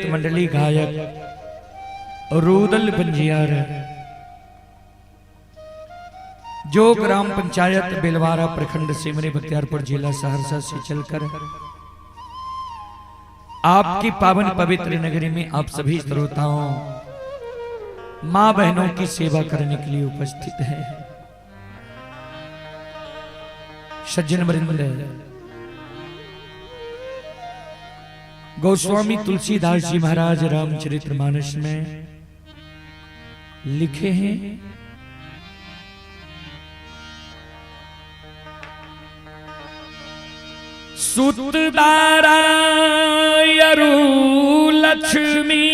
मंडली गायक रूदल बंजियार, जो ग्राम पंचायत बेलवारा प्रखंड सिमरी बख्तियारपुर जिला सहरसा से चलकर आपकी पावन पवित्र नगरी में आप सभी श्रोताओं मां बहनों की सेवा करने के लिए उपस्थित हैं। सज्जन वृंद, गोस्वामी तुलसीदास जी महाराज रामचरितमानस में लिखे हैं, सुतदारायरु लक्ष्मी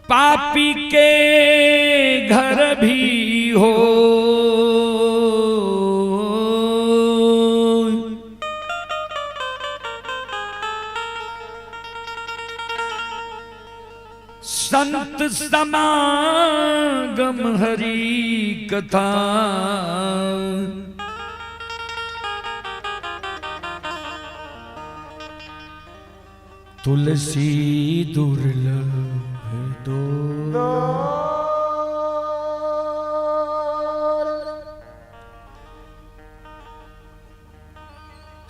पापी के घर भी हो, संत समागम हरि कथा तुलसी दुर्लभ दो।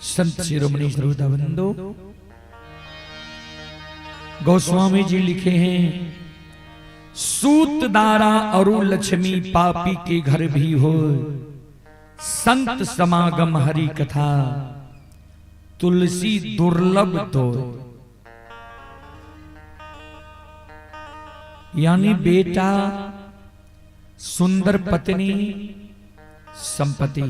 संत शिरोमणि श्रोताबंदो, गोस्वामी जी लिखे हैं, सूत दारा अरु लक्ष्मी पापी के घर भी हो, संत समागम हरि कथा तुलसी दुर्लभ तो। यानी बेटा, सुंदर पत्नी, संपत्ति,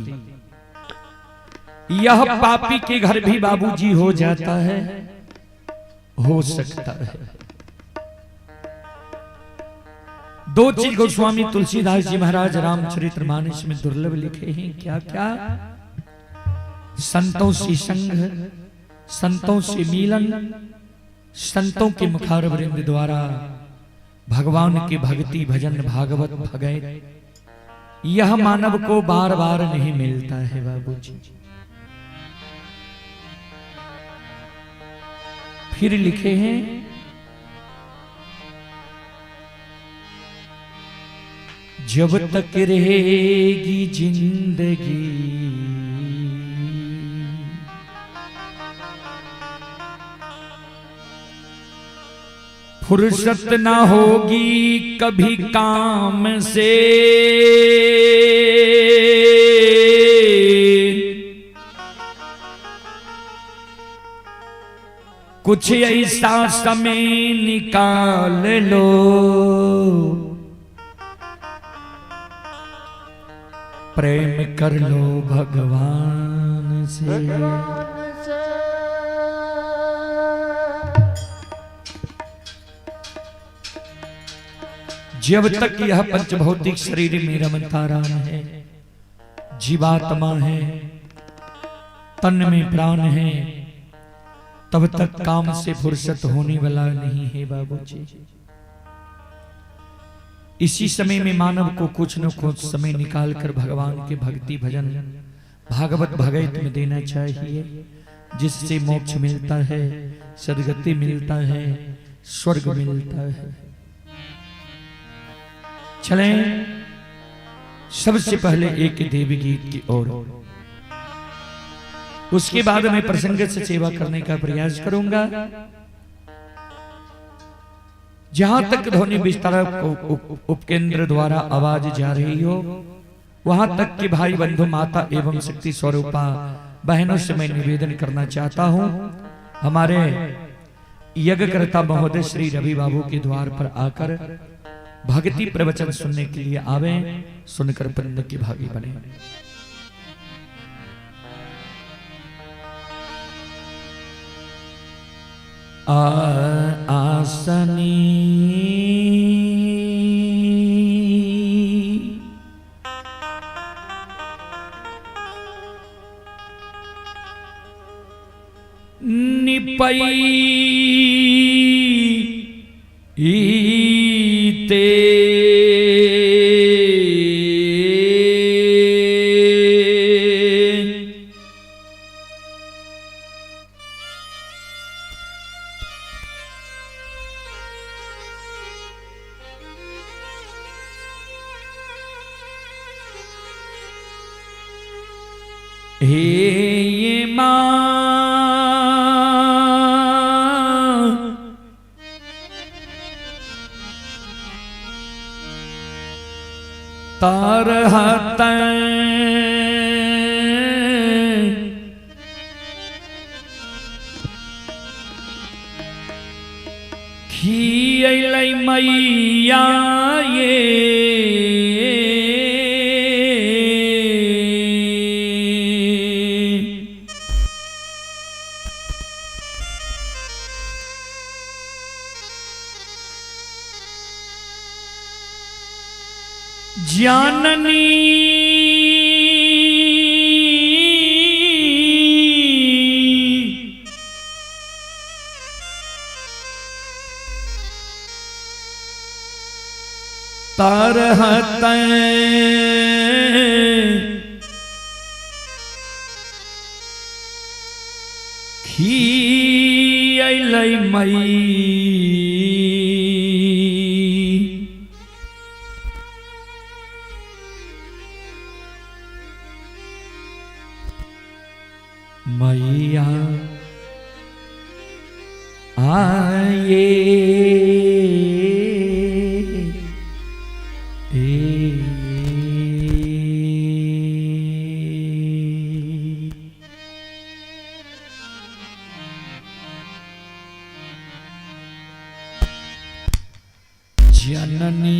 यह पापी के घर भी बाबूजी हो जाता है, हो सकता है। दो चीज गोस्वामी तुलसीदास जी महाराज रामचरितमानस में दुर्लभ लिखे हैं। क्या क्या? संतों से संग, संतों से मिलन, संतों के मुखार वृंद द्वारा भगवान के भक्ति भजन भागवत भगैत, यह मानव को बार बार नहीं मिलता है बाबूजी। फिर लिखे हैं, जब तक रहेगी जिंदगी फुर्सत ना होगी कभी काम से, कुछ ऐसा समय निकाल लो प्रेम कर लो भगवान से। जब तक यह पंचभौतिक शरीर में रमता रहा है, जीवात्मा है, तन में प्राण है, तब तक काम से फुर्सत होने वाला नहीं है बाबूजी। इसी समय में मानव को कुछ न कुछ समय निकालकर भगवान के भक्ति भजन भागवत भगैत में देना चाहिए, जिससे मोक्ष मिलता है, सद्गति मिलता है, स्वर्ग मिलता है। चलें सबसे पहले एक देवी गीत की ओर, उसके बाद मैं प्रसंग से सेवा करने का प्रयास करूंगा। जहां तक ध्वनि विस्तार उपकेंद्र द्वारा आवाज जा रही हो, वहां तक के भाई बंधु माता एवं शक्ति स्वरूपा बहनों से मैं निवेदन करना चाहता हूं, हमारे यज्ञकर्ता महोदय श्री रवि बाबू के द्वार पर आकर भक्ति प्रवचन सुनने के लिए आवे, सुनकर पुण्य की भागी बने। आसनी निपई ते हे माँ तार खियलै मैया ये जाननी तरहत खियलै मैया आए जननी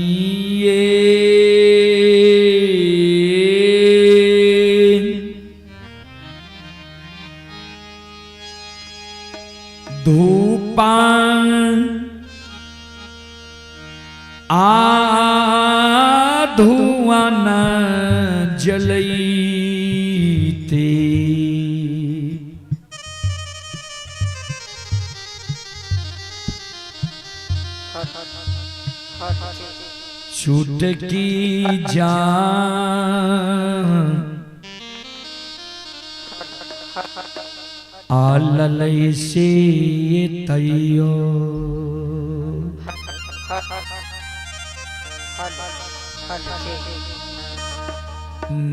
धूपा धुआं न जलैते छुटकी जान आललै से तैयो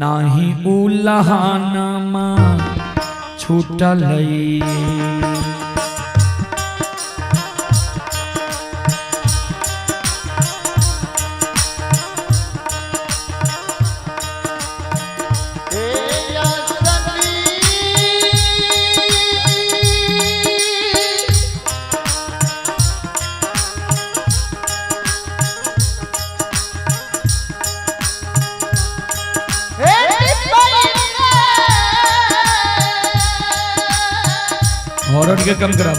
नाही उलहानमा छुटलै हॉर्न के कम करा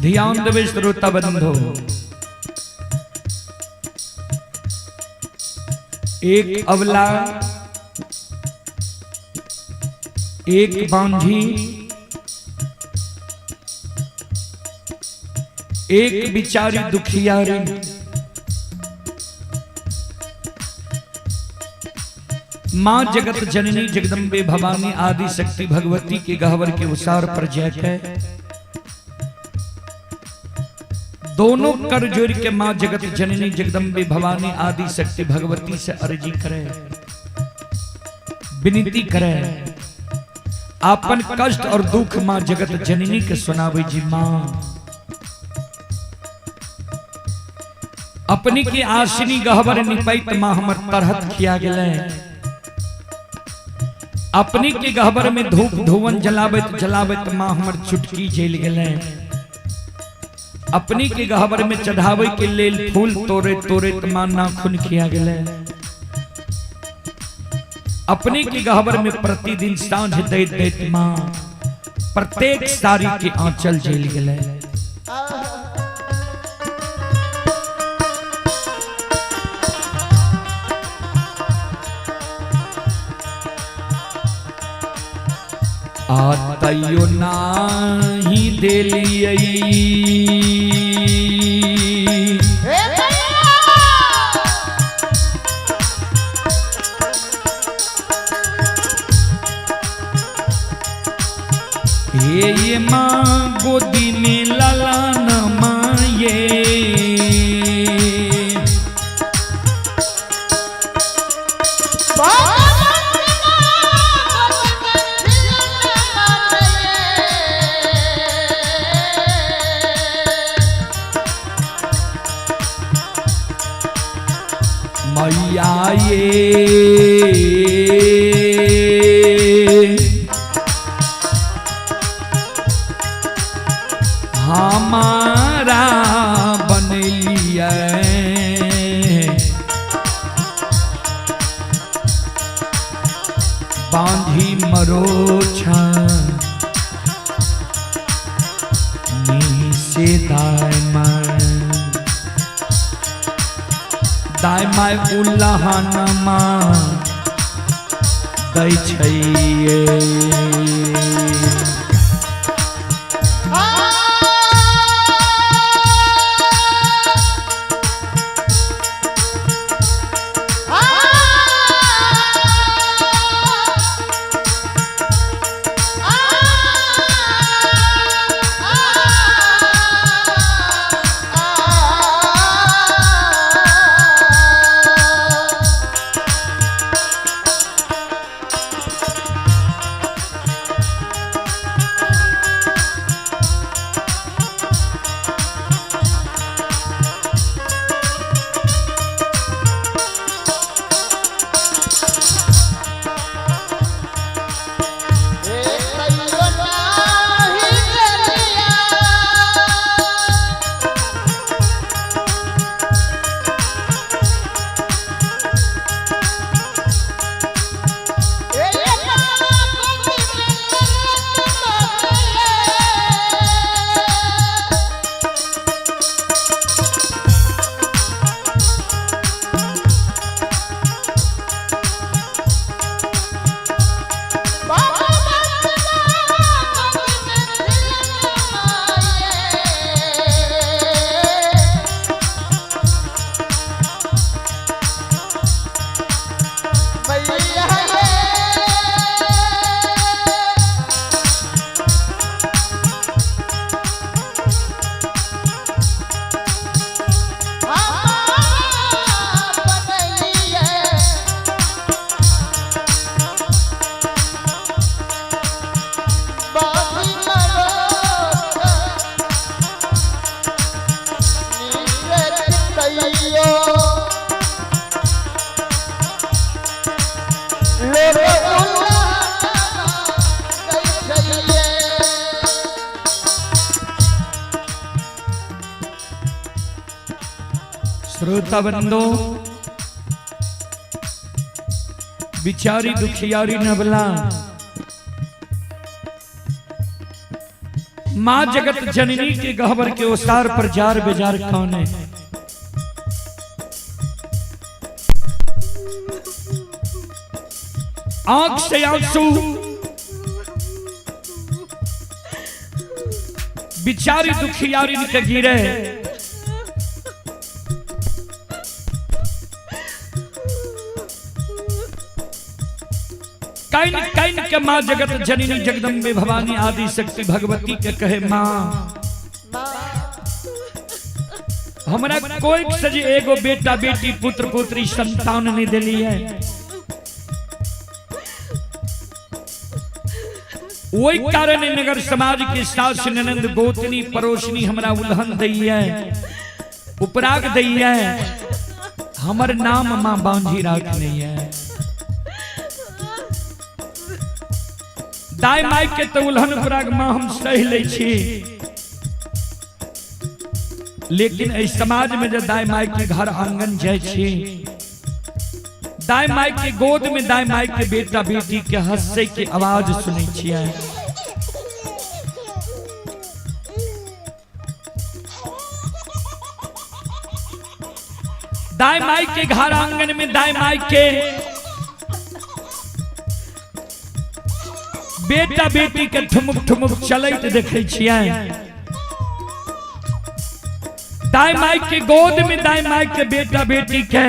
ध्यान देवे श्रोता बंधु एक अबला, एक बांझी, एक बिचारी दुखियारी, मां जगत जननी जगदम्बे भवानी आदि शक्ति भगवती के गहवर के उसार पर जय है। दोनों कर जोड़ के मां जगत जननी जगदम्बे भवानी आदि शक्ति भगवती से अर्जी करे, विनती करे, आपन कष्ट और दुख मां जगत जननी के सुनावे जी। मां अपनी की आशिनी गहवर निपैत मां हमर तरहत किया गले, अपनी के गहबर में धूप धुवन जलावत जलावत मां हमर चुटकी जेल गले, अपनी के गहबर में चढ़ावे के लेल फूल तोरे तोरे मां नाखून किया गले, अपनी के गहबर में प्रतिदिन सांझ दैत दैत मां प्रत्येक सारी के आंचल जेल गले। आतयो नाही देलियै ये माँ गोदी में लालान माये, मैया ये हमारा बनलिया, बांधी मरोछा नीसे दाय माय उल्लाहन मां दै छैये। श्रोता बंदो, बिचारी दुखियारी नबला मां जगत जननी के गहबर के ओसार पर जार बेजार कौन है। आंख से आंसू बिचारी दुखियारी के गिरे। कैन कैन के माँ जगत जननी जगदम्बे भवानी आदि शक्ति भगवती के कहे माँ हमरा कोई सजी एगो बेटा बेटी पुत्र पुत्री संतान नहीं दिली है। वही कारण नगर समाज के सास ननंद गोतनी परोसनी हमरा उल्हन दई है, उपराग दई है, हमर नाम मां बांझी राख नहीं है। दाई माई के तो उल्हन उपराग मां हम सह ले छी, लेकिन इस समाज में जब दाई माई के घर आंगन जाए छी, दाई माई के गोद में दाई माई के बेटा बेटी के हंसे के आवाज सुनै छियै। दाई माई के घर आंगन में दाई माई के बेटा बेटी के ठुमुक ठुमुक चलैत देखे छियै। दाई माई के गोद में दाई माई के बेटा बेटी के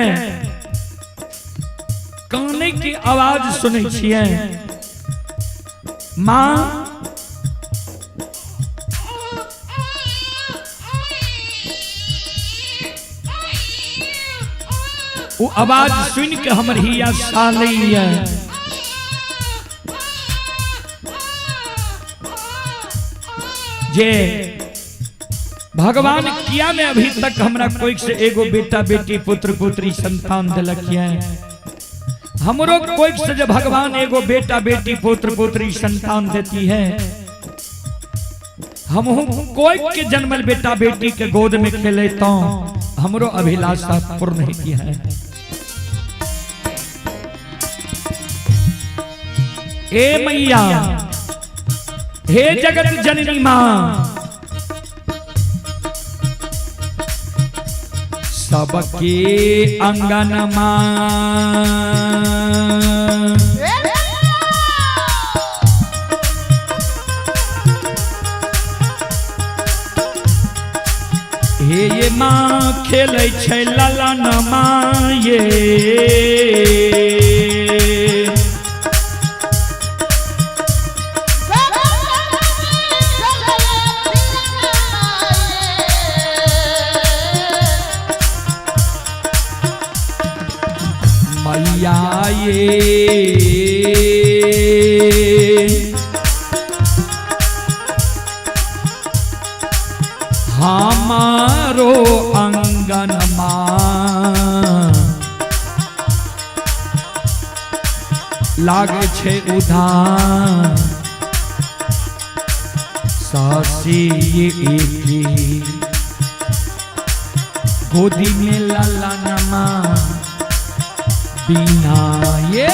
काने की आवाज सुनै छियै। मां वो आवाज सुन के हमर हिया सालैया। जे भगवान किया में अभी तक हमरा कोई से एगो बेटा बेटी पुत्र पुत्री संतान दिलक है। हमरो कोई से जब भगवान एगो बेटा बेटी पुत्र पुत्री संतान देती है, हम कोई के जन्मल बेटा बेटी के गोद में खेले तो हमरो अभिलाषा पूर्ण नहीं किया है। ए मैया हे जगत जननी मां, सबके अंगन मां हे ये माँ खेलै छै ललन माँ ये। मैया ये हमारो अंगन मां लागे छे उधार, सासी ये गोदी में ललन मां बिना ये।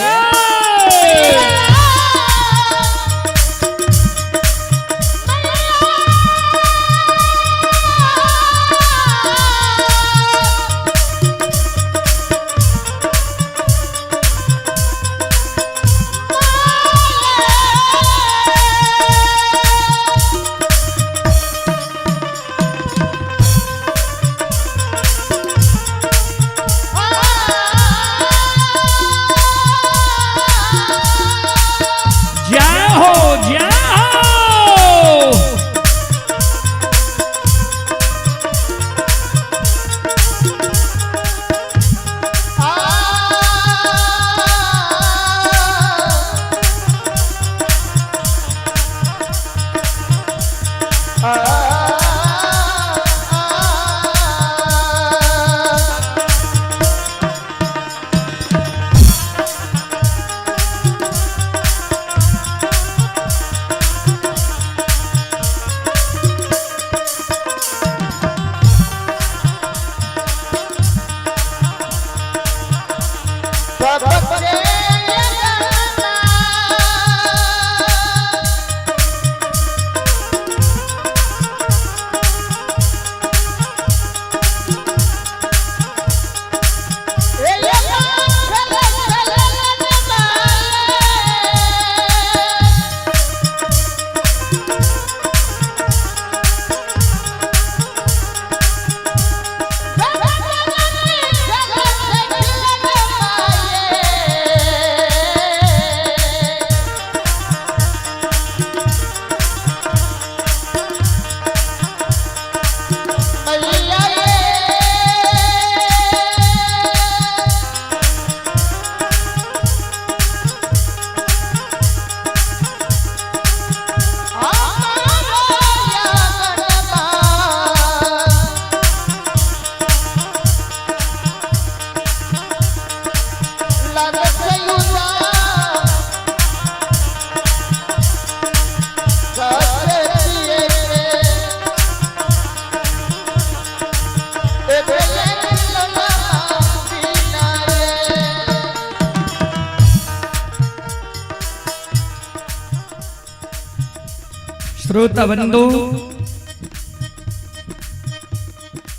श्रोता बंधु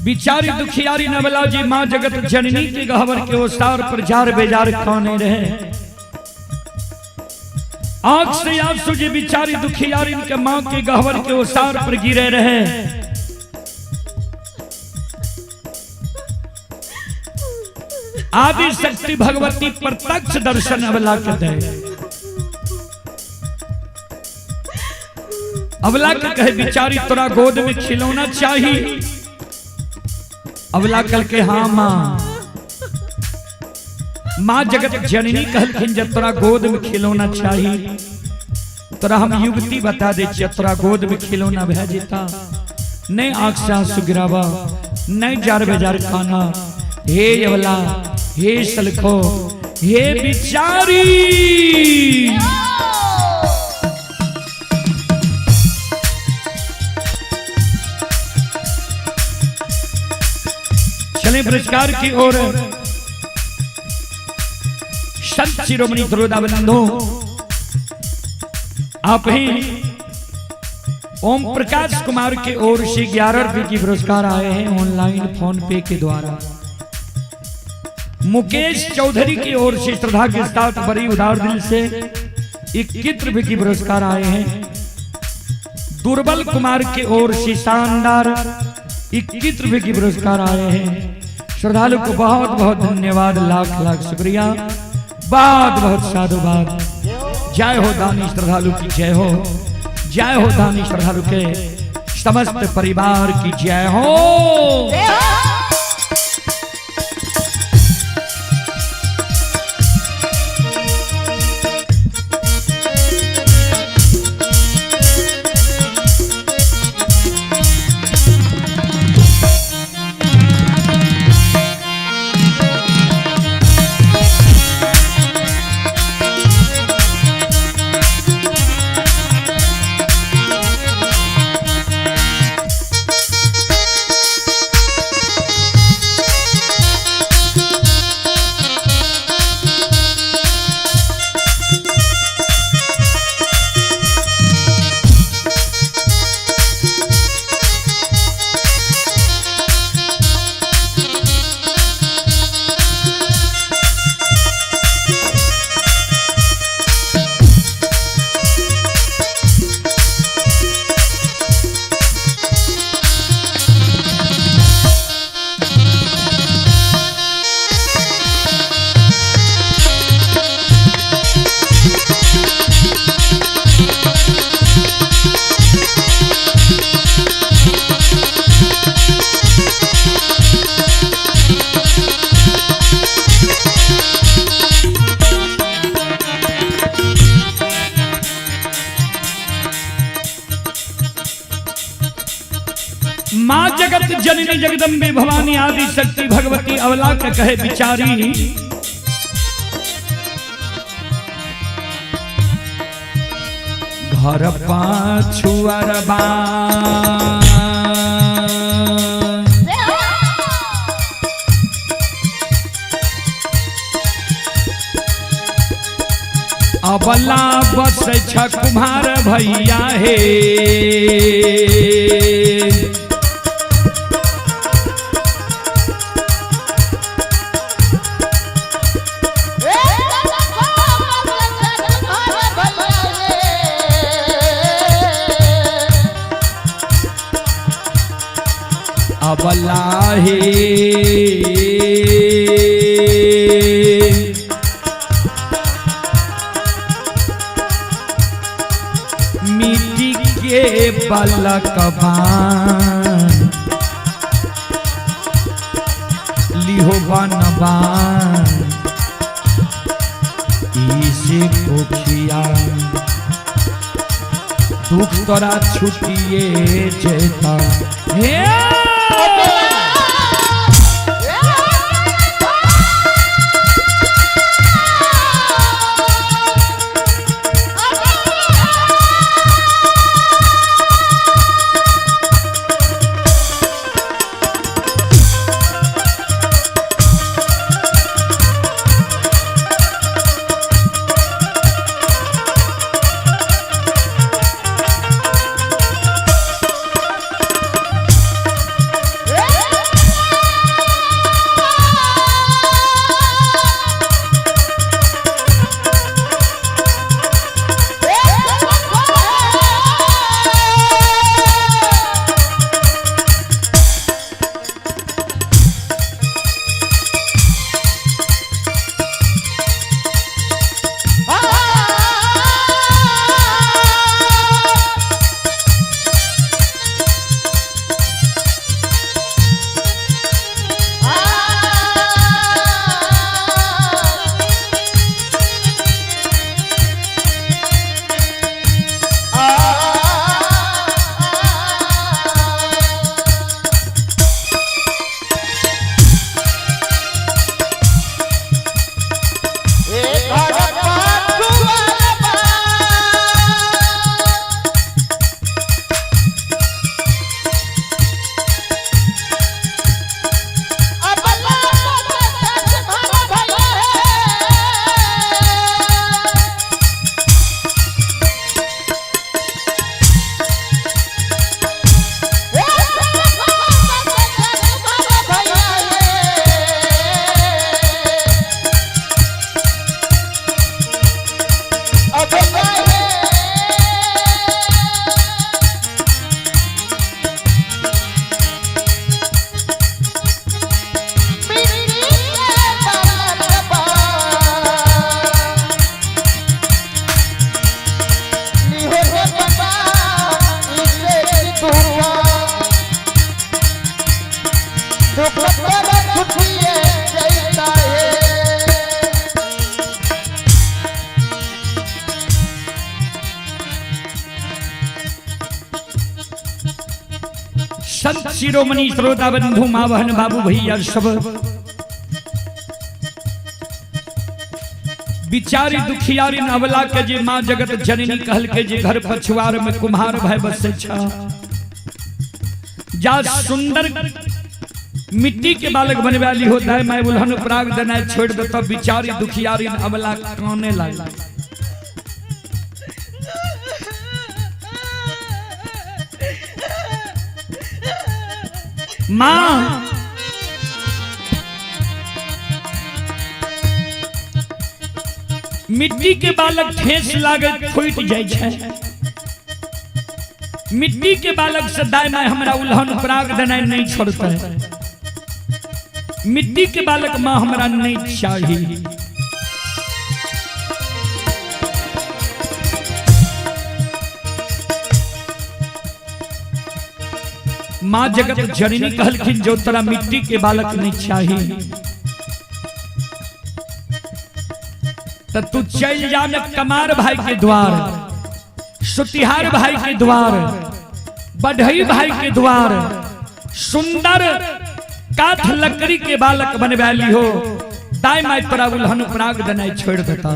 बिचारी दुखियारी नवला जी माँ जगत जननी के गहवर के ओसार पर जार बेजार कौने रहे। आंख से आंसू जी बिचारी दुखियारी के माँ के गहवर के ओसार पर गिरे रहे। आदि शक्ति भगवती प्रत्यक्ष दर्शन अवला के दे। अवला के कहे बिचारी तोरा गोद में खिलौना चाहिए। अवला कल के हाँ माँ जगत जननी कहलखिन जब तोरा गोद में खिलौना चाहिए तोरा हम युक्ति बता दे तोरा गोद में खिलौना भे जेता। नहीं आंख से आंसू गिरावा, नहीं जार बेजार खाना। हे अवला, हे सलखो, हे बिचारी, चले पुरस्कार की ओर। संत शिरोमणि श्रोता बंधु आप ही ओम प्रकाश कुमार के ओर से 11 रुपए की पुरस्कार आए हैं ऑनलाइन फोन पे के द्वारा। मुकेश चौधरी की ओर से श्रद्धा के साथ बड़ी उदार दिल से 21 रुपए की पुरस्कार आए हैं। दुर्बल कुमार के ओर से शानदार 21 रुपए की पुरस्कार आए हैं। श्रद्धालु को बहुत बहुत धन्यवाद, लाख लाख शुक्रिया, बहुत बहुत साधुवाद। जय हो दानी श्रद्धालु की जय हो, जय हो दानी श्रद्धालु के समस्त परिवार की जय हो। माँ जगत जननी जगदम्बे भवानी आदि शक्ति भगवती अवला के कहे बिचारी। घर पाछुअरबा अबला बस छ कुम्हार भैया हे। अबला हे मिट्टी के बलकबान लिहो बनबान इसे कोखिया दुख तोरा छुटिए जेता हे। शिरोमणि श्रोता बंधु माँ बहन बाबू भैया सब बिचारी दुखियारी अबला के जे माँ जगत जननी कहल के जे घर पछुआर में कुम्हार भय बसे छा जा सुंदर मिट्टी के बालक बनवे वाली होता है मैं उल्हन प्राग देना छोड़ देता बिचारी दुखियारी अबला काने लगा माँ मिट्टी के बालक ठेस लागे फूट जाय छै मिट्टी के बालक से दाय माय हमरा उल्हन प्राग देना नहीं छोड़ते मिट्टी के बालक माँ हमरा नहीं चाहिए माँ जगत जननी कहलखिन जो तोरा मिट्टी के बालक नहीं चाहिए तो तू चल जा न कमार भाई के द्वार सुतिहार भाई के द्वार बढ़ई भाई के द्वार सुंदर काठ लकड़ी के बालक बनवा ली हो दाई माई तोरा उल्हन प्राग देना छोड़ देता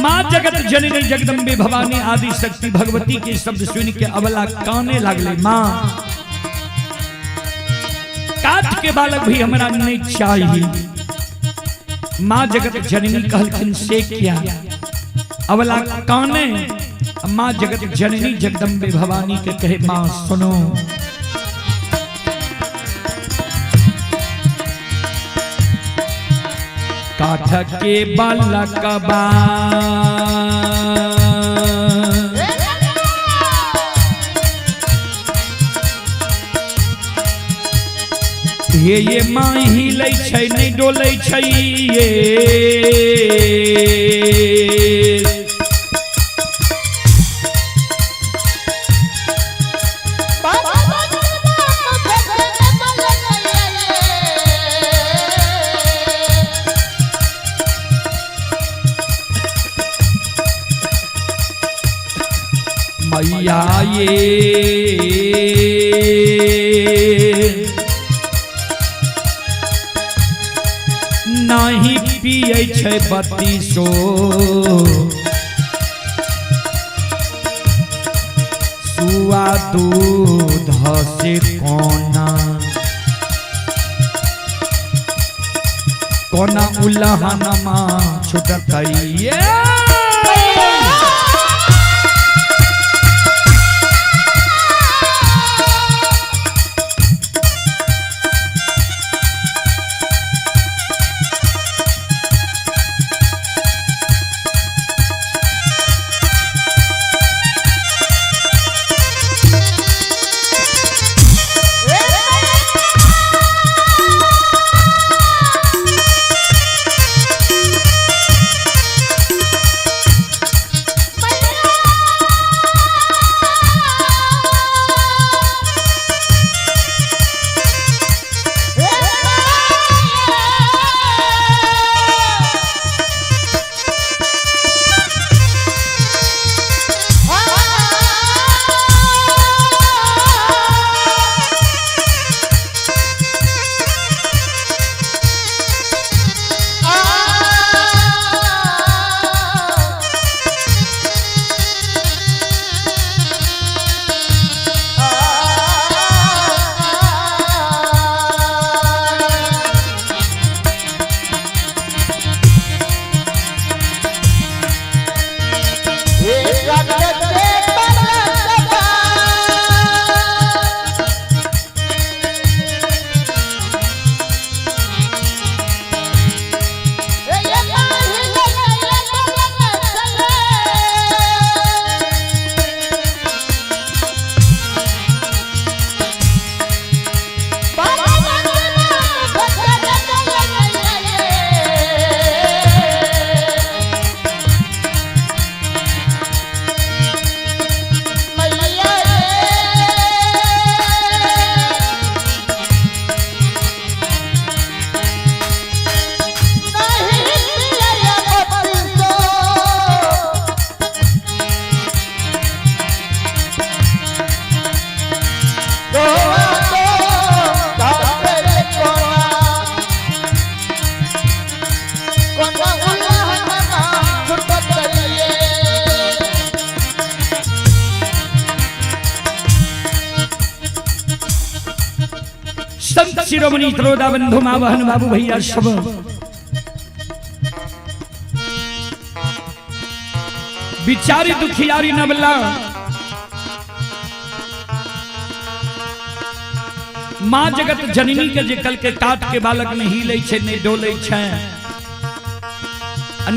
माँ जगत जननी जगदम्बे भवानी आदि शक्ति भगवती के शब्द सुन के अबला काने लगले माँ काठ के बालक भी हमरा नहीं चाहिए माँ जगत जननी कहलखिन से क्या अबला काने माँ जगत जननी जगदम्बे भवानी के कहे माँ सुनो काठ के बालक बा ये माँ हिलै छै नहीं डोलै छै ये मैया ये नहीं पिए छै बत्तीसो सुआ दूध से कोना उल्हन माँ छुटतैये संत शिरोमणि त्रोदा बंधु माँ बहन बाबू भैया सब बिचारी दुखियारी नबला माँ जगत जननी के जे कल के काट के बालक में हिले छे नहीं डोले छे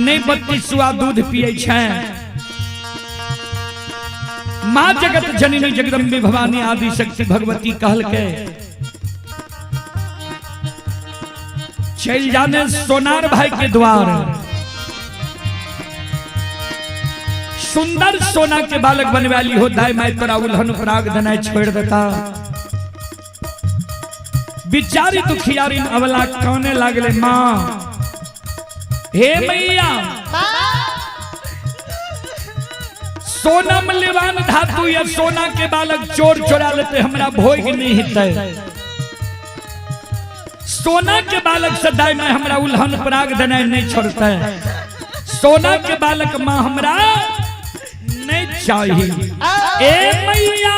नहीं बत्ती सुआ दूध पिए छे। माँ जगत जननी जगदम्बे भवानी आदि शक्ति भगवती कहल के चल जाने सोनार भाई के द्वार सुंदर सोना के बालक बनने वाली हो दाई मैं तोरा उल्हन पराग दनाय छोड़ देता। बिचारी दुखियारी अवला कहने लागले माँ हे मैया सोना मूल्यवान धातु या सोना के बालक चोर चोरा लेते हमरा भोग नहीं हिते सोना के बालक से दाई में हमरा उल्हन पराग दनाय नहीं छोड़ते सोना के बालक माँ हमरा नहीं चाहिए। ए मैया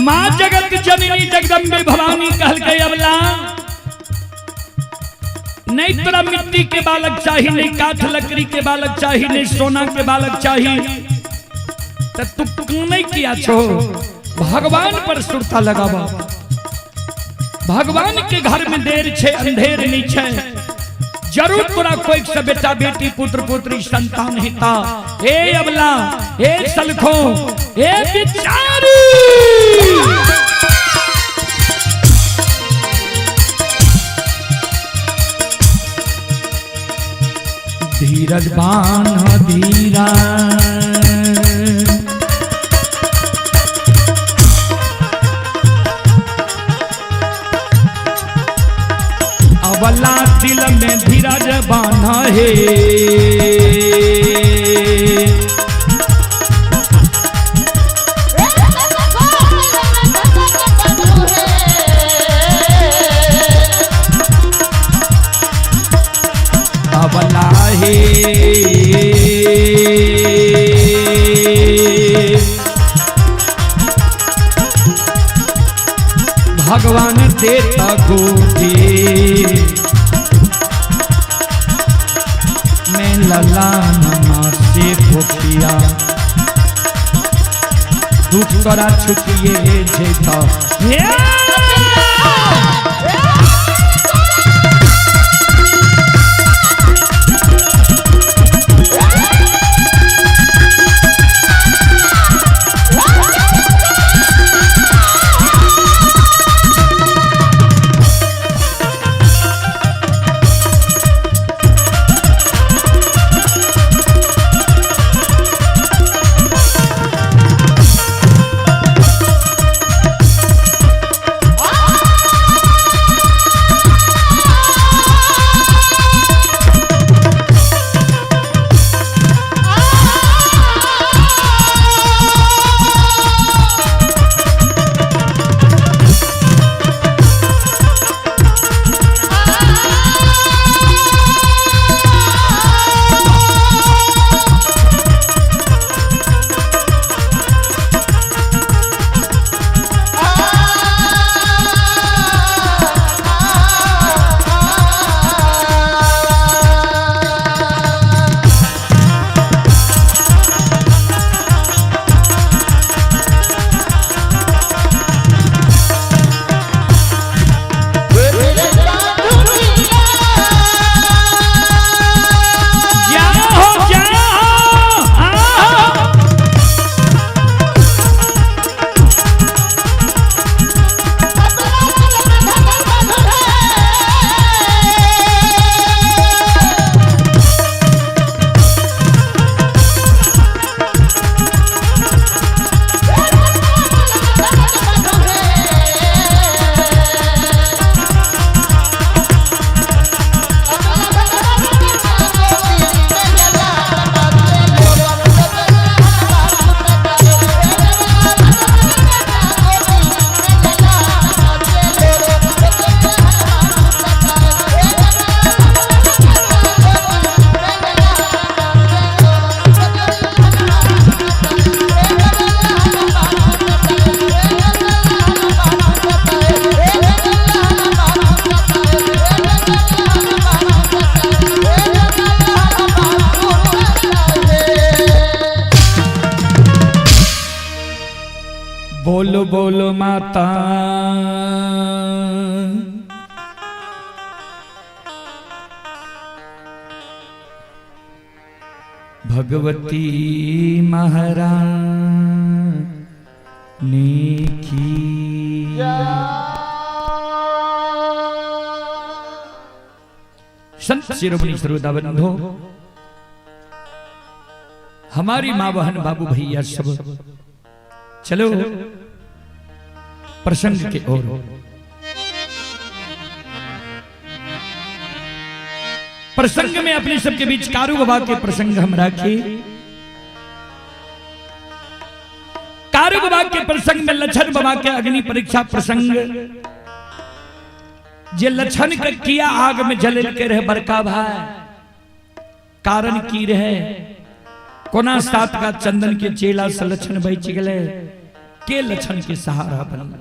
माँ जगत जननी जगदम्बे भवानी कहल के अबला नहीं तोरा मिट्टी के बालक चाहिए नहीं काठ लकड़ी के बालक चाहिए नहीं सोना के बालक चाहिए तो तू नहीं किया छो भगवान पर सुरता लगावा भगवान के घर में देर छे अंधेर नहीं छे जरूर तोरा कोई से बेटा बेटी पुत्र पुत्री संतान हिता। हे अबला हे सलखो हे बिचारी धीरज बान धीरा अबला दिल में धीरज बांधा है अबला है भगवान देता गोदी मैं ललान से भूखिया दुख करा छुटिए जेता बोलो बोलो माता भगवती महारानी की। संत शिरोमणि श्रोता बंधो, हमारी माँ बहन बाबू भैया सब चलो प्रसंग के ओर। प्रसंग में अपने सबके बीच कारू बाबा के प्रसंग हम रखे। कारू बाबा के प्रसंग में लक्षण बाबा के अग्नि परीक्षा प्रसंग, जे लक्षण के किया आग में जल के रहे बड़का भाई, कारण की रहे कोना सात का चंदन के चेला से लक्षण बच गए, के लक्षण के सहारा बन।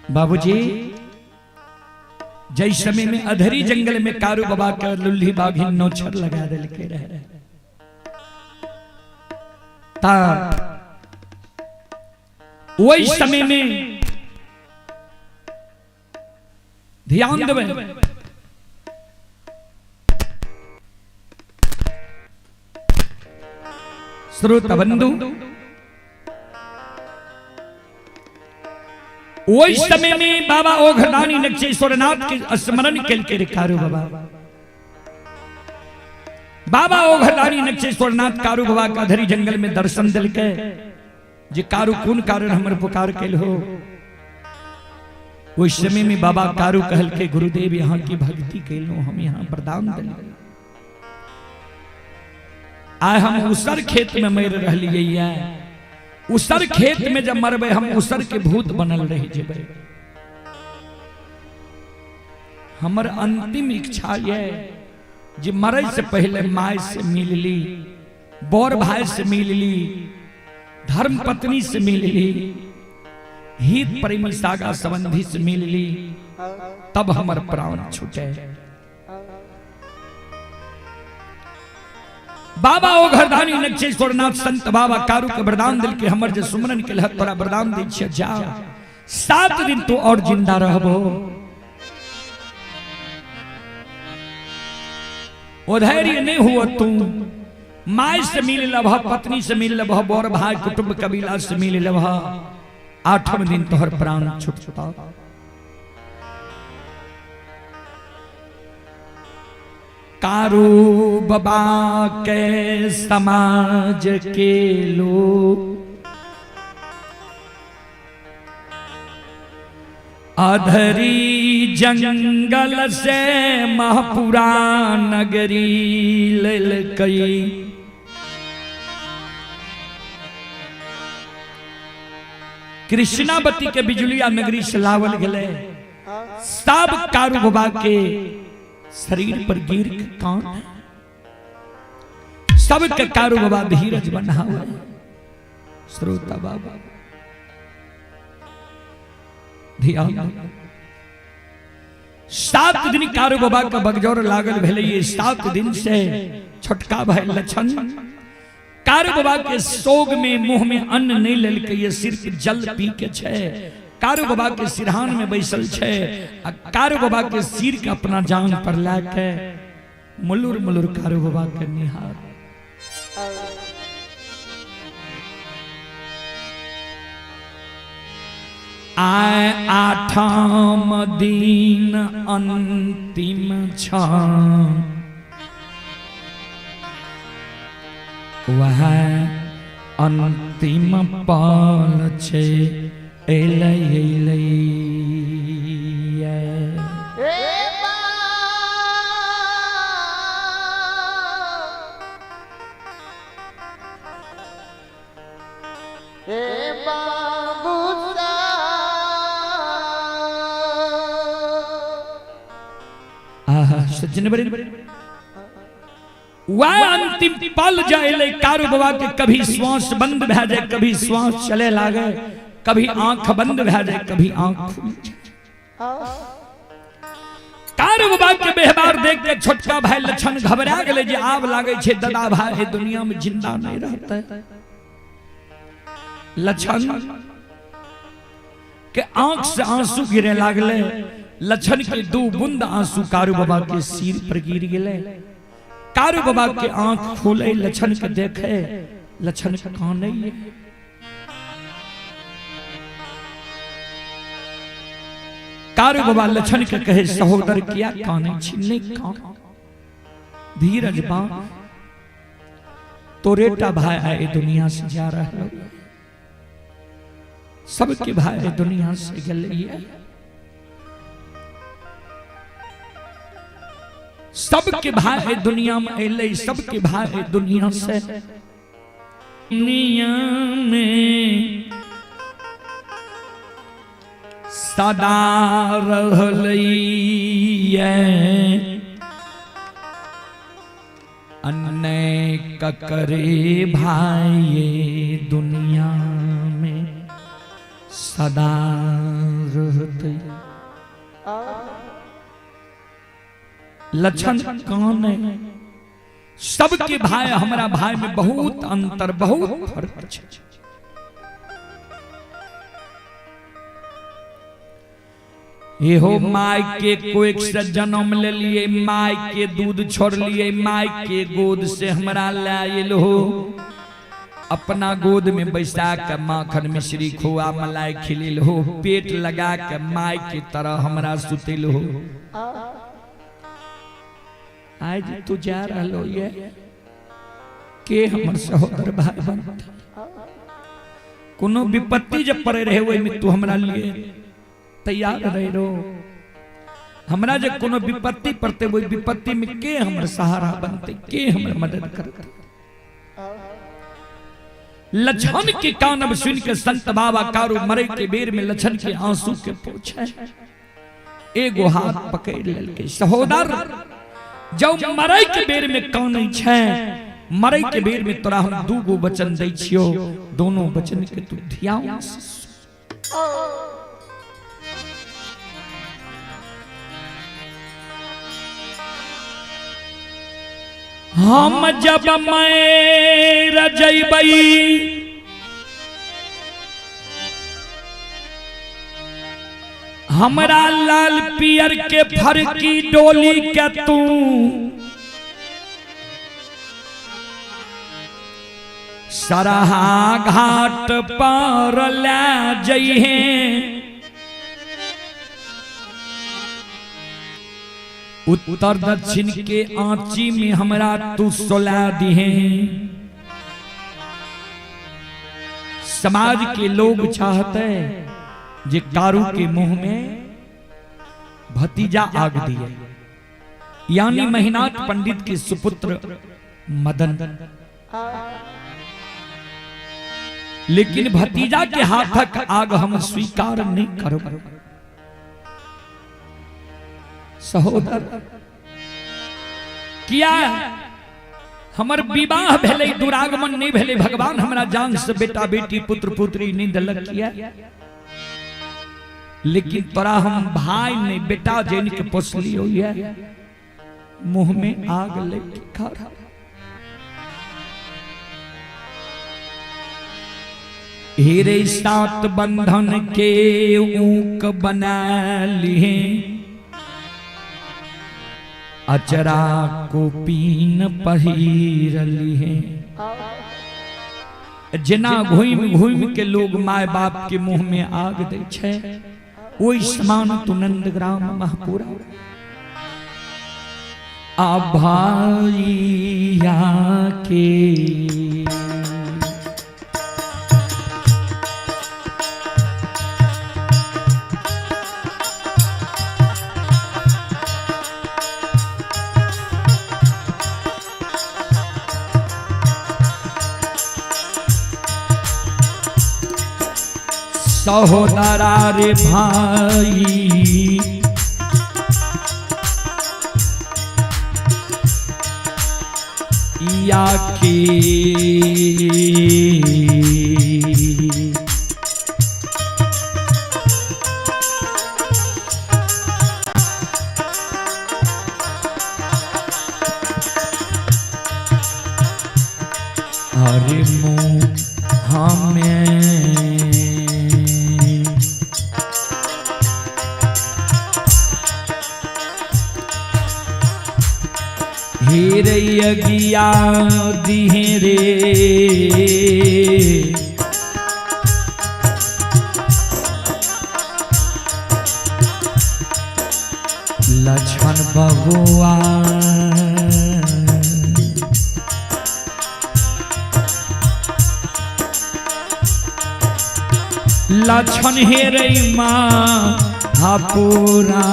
बाबूजी जय समय में अधरी जंगल में कारू बाबा का लुल्ही बाघिन नौछर लगा दिल के रह ता वही समय में ध्यान देवे श्रोता बंधु, वही समय में बाबा ओघरदानी नक्षेश्वरनाथ के स्मरण के कारू बाबा, बाबा ओघरदानी नक्षेश्वरनाथ कारू बाबा का धरी जंगल में दर्शन दिल के, जे कारू कौन कारण हमर पुकार कैल हो। उस समय में बाबा कारू कहल के गुरुदेव यहाँ की भक्ति कैलो, हम यहाँ वरदान दिल। आय हम उसर खेत में मर रहिए, उसर खेत में जब मरबे हम उसर के भूत बनल रह जेबे। हमर अंतिम इच्छा ये जे मरे से पहले माय से मिल ली, बौर भाई से मिल ली, धर्म पत्नी से मिल ली, हित प्रेमी सागा संबंधी से मिल ली, तब हमर प्राण छूटे। बाबा ओघरदानी नक्षेश्वरनाथ संत बाबा कारू के वरदान दिल के हमर जे सुमरन के लहत तोरा वरदान दै छियै, जा 7 दिन तो और जिंदा रहबो। ओधैर्य नहीं हुआ तू माय से मिल लबह, पत्नी से मिल लबह, बौर भाई कुटुंब कबीला से मिल लबह, 8वें दिन तोहर प्राण छूटता। कारू बाबा के समाज के लोग अधरी जंगल से महपुरा नगरी ललकई। कृष्णावती के बिजुलिया नगरी से लावल गले, सब कारू बाबा के शरीर पर गिर के कान, सबके कारू बाबा धीरज बना हुआ। श्रोता बाबा ध्यान, 7 दिन कारू बाबा का बगजोर लागल भेले। ये 7 दिन से छोटका भाई लक्षण कारू बाबा के सोग में मुंह में अन्न नहीं लेल के, ये सिर्फ जल पी के छे। कारू बाबा के सिरहान में बैसल छे, कारू बाबा के सिर के अपना जांग पर लाके मुलुर मुलुर कारू बाबा के निहार। आय 8म दिन अंतिम क्षण, वह अंतिम पल छे एलै एलै। सज्जन वह अंतिम पल जाए कारू बाबा के कभी श्वास बंद भे जाए, कभी श्वास चले लागे, कभी आंख बंद भे जाए, कभी आंख खुल जाए। कारू बाबा के व्यवहार देख के छोटका भाई लक्षण घबरा गए जे आब लागे छे दादा भाई दुनिया में जिंदा नहीं रहते। लछन के आंख से आंसू गिरे लागले। लछन के 2 बूंद आंसू कारू बाबा के सिर पर गिर गए। कारू बाबा के आंख खोले, लछन के देखे, लछन काने। कारू बाबा लछन के कहे सहोदर किया काने छिन्ने कान धीरज बा तोरेटा भाई आए दुनिया से जा रहा है, सबके भाई दुनिया से गए, सबके भाई दुनिया में अले, सबके भाई दुनिया से दुनिया में सदा रहलैया अन्य करे भाई दुनिया में सदा रहते। लछन कौन है? सबके भाई हमारा भाई में बहुत अंतर, बहुत फर्क है। ये हो माय के कोई से जन्म ले लिए, माय के दूध छोड़ लिए, माय के गोद से हमरा लायल हो, अपना गोद में बैसा के माखन मिश्री खोआ मलाई खिलिल हो, पेट लगा के माय की तरह हमरा सुतिल हो। आज तू जा रहा ये के हमर सहोदर भाई बनता, कोनो विपत्ति जब पड़े रहे वही में तू हमरा लिए तैयार रहे रो। हमरा जब कोनो विपत्ति पड़ते वही विपत्ति में के हमर सहारा बनते, के हमर मदद करते। लछन के कानब सुन के संत बाबा कारू मरे के बेर में लछन के आंसू के पोछे एगो हाथ पकड़ लेके, सहोदर जब मरे के बेर में कानै छै, मरे के बेर में तोरा हम 2 गो वचन दै छियो, दोनों वचन के तू ध्यान से। हम जब मैं रजैबई हमरा लाल पियर के फरकी डोली के तू सरहा घाट पर ले जइहे, उत्तर दक्षिण के आंची में हमरा तू सोला दिहे। समाज के लोग चाहते जे कारू के मुंह में भतीजा आग दिए, यानी महिनाथ पंडित के सुपुत्र मदन, लेकिन भतीजा के हाथक आग हम स्वीकार नहीं करो। सहोदर किया हमर विवाह भेले, दुरागमन नहीं भेले, भगवान हमरा जान से बेटा बेटी पुत्र पुत्री नहीं दलक किया, लेकिन तोरा हम भाई ने बेटा जैन के पोसली हो, मुंह में आग लेके खा। हेरे 7 बंधन के ऊक बना लिए, अचरा को पीन पहिरली है। जेना घूम घूम के लोग माय बाप के मुंह में आग दे छे, ओई समान तू नंदग्राम महपुरा आ भाईया के सहोदरा रे भाई या के अरे मुँह धाम में। हेरैया गिया दिहे रे लक्ष्मण बबुआ। लक्ष्मण हेरै माँ हापुरा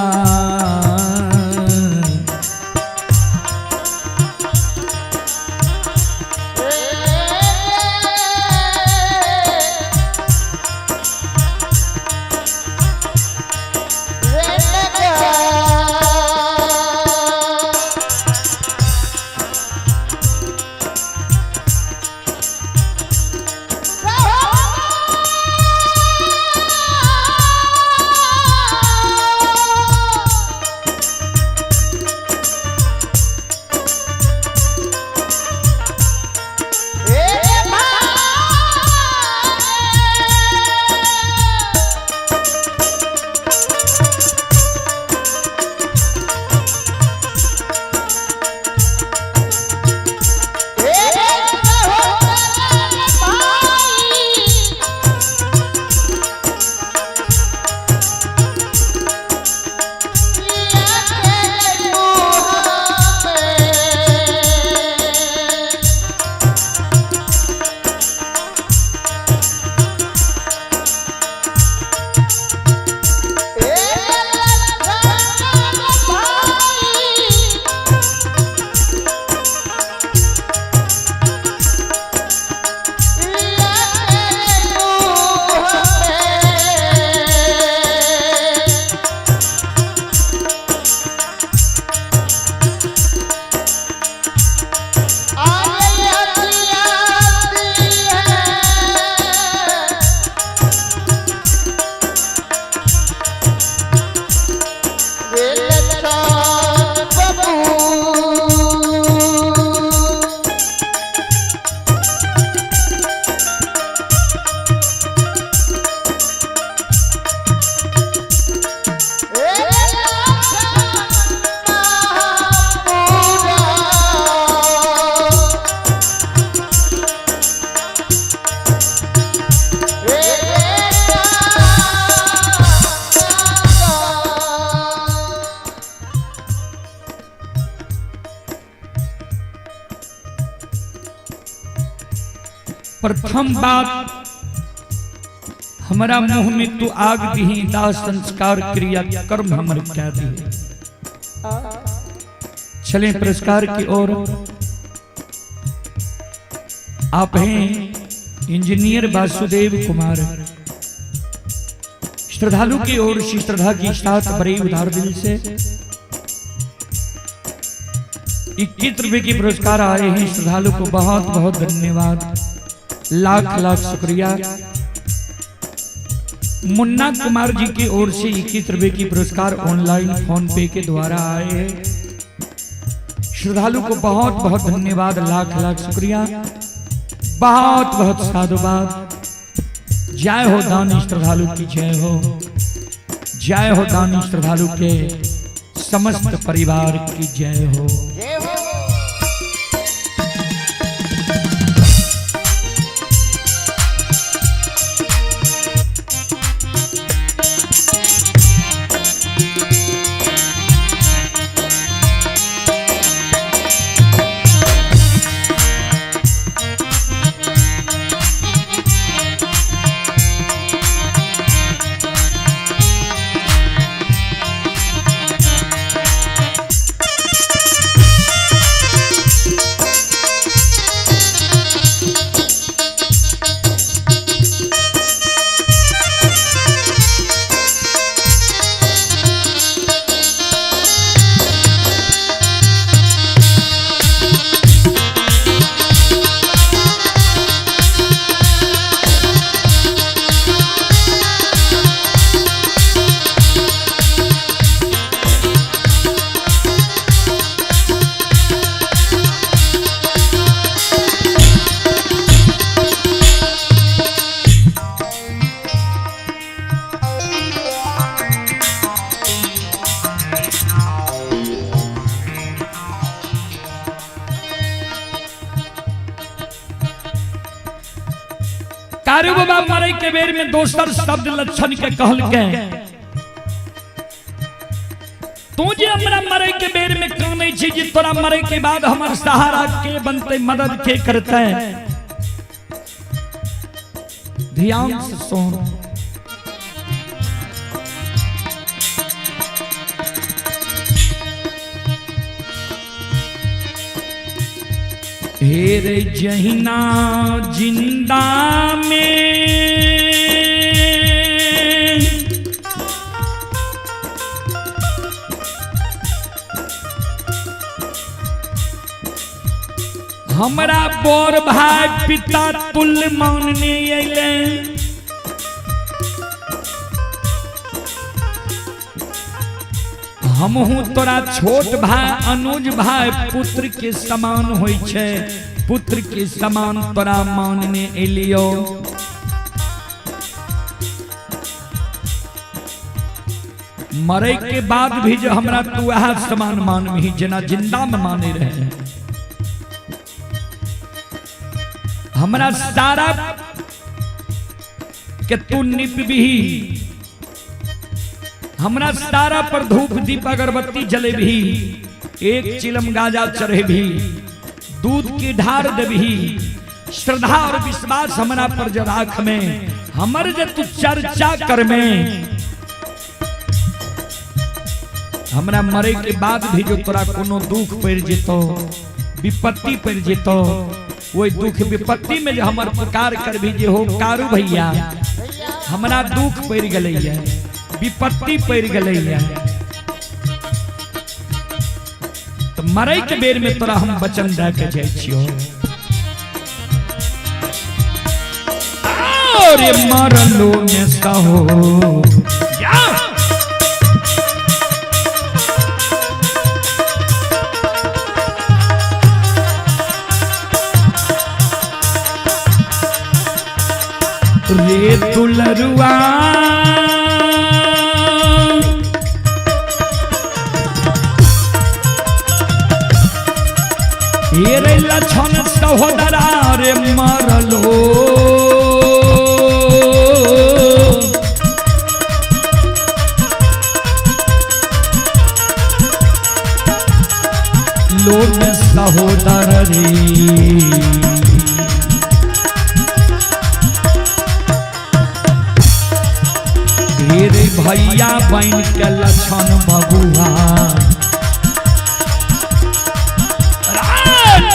प्रथम बात हमारा मुंह में तू आग दी दाह संस्कार क्रिया कर्म हमर क्या दी। चलें पुरस्कार की ओर। आप हैं इंजीनियर वासुदेव कुमार। श्रद्धालु की ओर से श्रद्धा की साथ बड़े उदार दिल से 21 रुपए की पुरस्कार आए हैं। श्रद्धालु को बहुत बहुत धन्यवाद, लाख लाख शुक्रिया। मुन्ना कुमार जी की ओर से 21 रुपए की पुरस्कार ऑनलाइन फोन पे के द्वारा आए हैं। श्रद्धालु को बहुत बहुत धन्यवाद, लाख लाख शुक्रिया, बहुत बहुत साधुवाद। जय हो दानी श्रद्धालु की जय हो, जय हो दानी श्रद्धालु के समस्त परिवार की जय हो। कारू बाबा मरे के बेर में दोसर शब्द लक्षण के कहल के तू जे हमरा मरे के बेर में काने छी जे तोरा मरे के बाद हमर सहारा के बनते मदद के करते ध्यान से सुन हेरे जहिना जिंदा में हमरा बोर भाई पिता तुल्य मानने अइले हमहू तोरा छोट भाई अनुज भाई पुत्र के समान होई छे पुत्र के समान तोरा मानने एलियो मरे के बाद भी जो हमरा तू वह समान मानवी जना जिंदा में माने रहे हमरा सारा के तू निप भी हमरा सारा पर धूप दीप अगरबत्ती जले भी एक चिलम गाजा चढ़े भी दूध की ढार देवी श्रद्धा और विश्वास हमरा पर जो राख में हमर जे तू चर्चा कर में हमरा मरे के बाद भी जो तोरा कोनो दुख पड़ जेतो विपत्ति पड़ जेतो वही दुख विपत्ति में जो हमर पुकार कर भी जे हो कारू भैया हमरा दुख पड़ गले है विपत्ति पड़ गले है तो मरे के बेर में तोरा हम वचन दे के जाय छियो अरे मरलो में सहो रे दुलरुआ रे लछन सहोदरा रे मरलो लोग सहोदर रे रे भैया बन के लछन बबुआ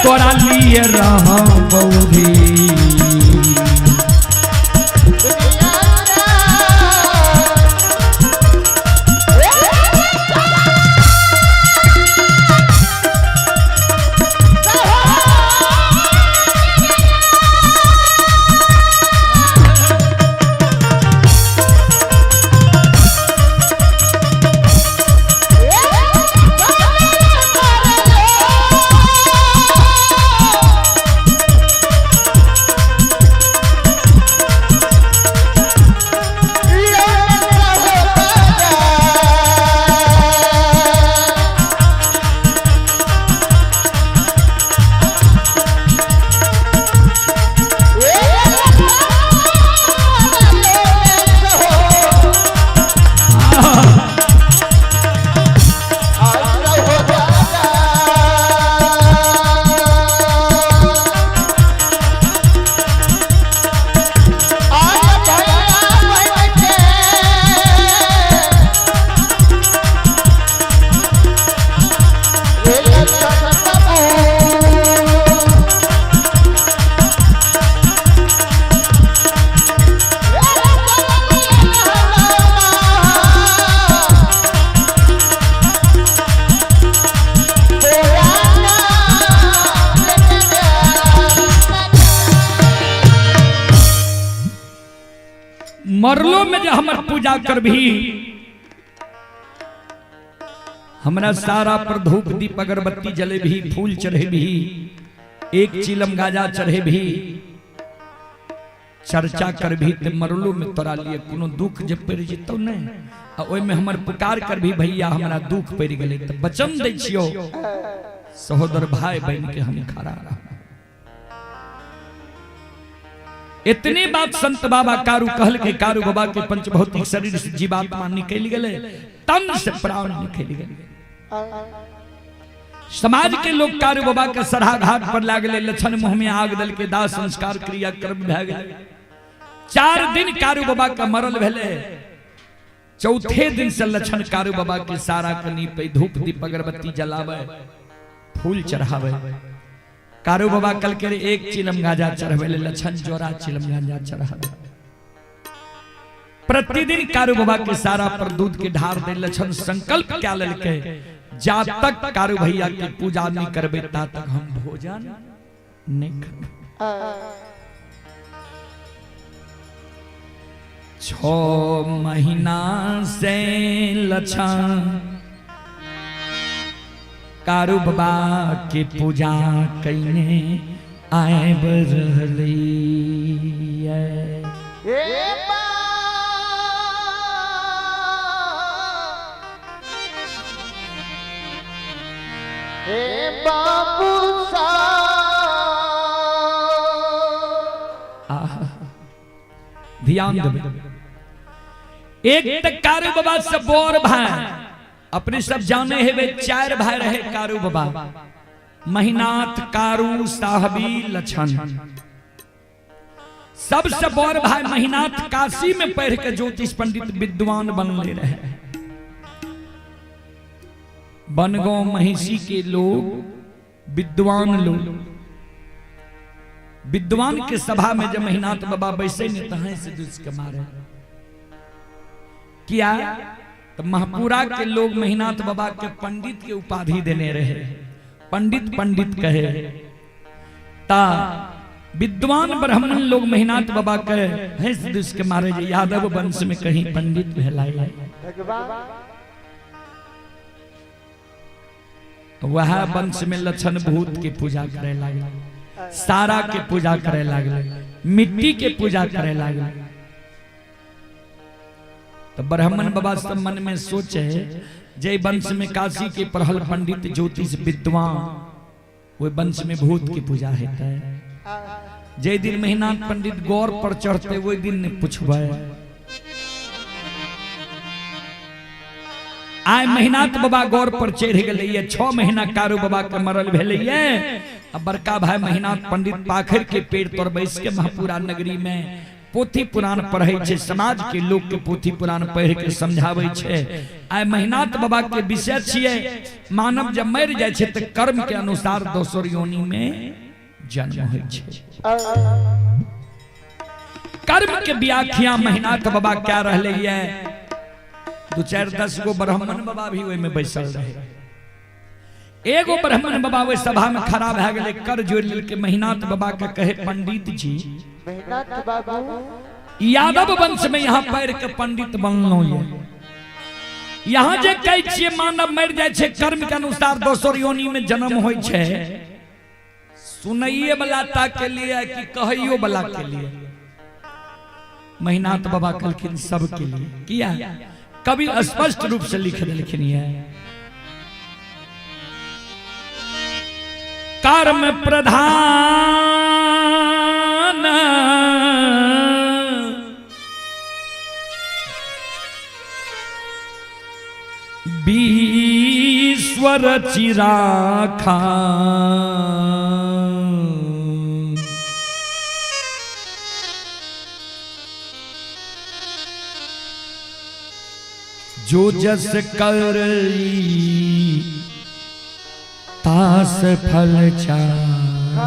तोरा लिए रह बौरी मरलो में जो हमर पूजा कर भी हमरा सारा पर धूप दीप अगरबत्ती जले भी फूल चढ़े भी एक चिलम गाजा चढ़े भी चर्चा कर भी ते मरलो में तोरा लिए कोनो दुख जब पड़ जेतो ने आ ओय में हमर पुकार कर भी भैया हमरा दुख पड़ गेले त वचन दै छियो सहोदर भाई बहन के हम खड़ा रह इतने बात संत बाबा कारू कहल के कारू बाबा के पंचभौतिक शरीर से जीवात्मा निकल गए, तन से प्राण निकल गए। समाज के लोग कारू बाबा के सरहा घाट पर लागले, लक्षण मुंह में आग दल के दाह संस्कार क्रिया कर्म भ गए। 4 दिन कारू बाबा का मरल भेले। चौथे दिन से लक्षण कारू बाबा के सारा कनी पे धूप दीप अगरबत्ती जलावे, फूल चढ़ावे। कारू बाबा कल के एक चिलम गांजा चढ़ावे, लक्षण जोरा चिलम गांजा चढ़ावे। प्रतिदिन कारू बाबा के सारा पर दूध के ढार दे। लक्षण संकल्प क्या ललके, जा तक कारू भैया की पूजा नहीं करबे ता तक हम भोजन नहीं करबे। 6 महीना से लक्षण कारू बाबा के पूजा कईने आए बरली बाबू ध्यान देवे। एक तक कारू बाबा से बोर भाई अपने सब जाने है, वे 4 भाई रहे कारू बाबा, महीनाथ, कारू, साहबी, लक्षण। सबसे बोर भाई महीनाथ काशी में पढ़ के ज्योतिष पंडित विद्वान बनले रहे। बनगांव महिषी के लोग विद्वान लोग, विद्वान के सभा में जब महीनाथ बाबा बैसे ने तहें से दुष्ट मारे किया, तो महपुरा के लोग महीनाथ बाबा के पंडित के उपाधि देने रहे। पंडित पंडित कहे ता विद्वान ब्राह्मण लोग महीनाथ बाबा के हैं से दुष्ट मारे। यादव वंश में कहीं पंडित कहलाए, वह वंश में लक्षण भूत की पूजा करे लगे, सारा के पूजा करे लगे, मिट्टी के पूजा करे लगे। तो ब्राह्मण बाबा सब मन में सोचे, जय वंश में काशी के प्रहल पंडित ज्योतिष विद्वान, वो वंश में भूत की पूजा है। जय दिन महीनाथ पंडित गौर पर चढ़ते वो दिन ने पूछबे, आय महीनाथ बाबा गौर पर चढ़ गए। 6 महीना कारू बाबा के मरल भेले। अब बड़का भाई महीनाथ पंडित पाखर के पेड़ पर बैस के महपुरा नगरी में पोथी पुराण पढ़े छे, समाज के लोग के पोथी पुराण पढ़ के समझावे छे। आय महीनाथ बाबा के विषय छिए, मानव जब मर जाए छे तो कर्म के अनुसार दोसर योनि में जन्म होय छे। कर्म के व्याख्या महीनाथ बाबा क्या रहले ये, 2-4-10 गो ब्राह्मण बाबा भी ओय में बैसल रहे। एगो ब्राह्मण बाबा ओय सभा में खड़ा भ गेले, कर जोड़ लेल के महीनाथ बाबा के कहे, पंडित जी महीनाथ बाबू यादव वंश में यहाँ पैर के पंडित बनलो ये, यहाँ जे कहे छिए मानव मर जाए छे कर्म के अनुसार दोसर योनि में जन्म होय छे, सुनइए वाला ता के लिए कि कहियो वाला के लिए। महीनाथ बाबा कहलखिन सब के लिए। किया कभी स्पष्ट रूप से लिख देलखिन है, कर्म प्रधान ईश्वर चिराखा, जो जस करई तास फल चाखा।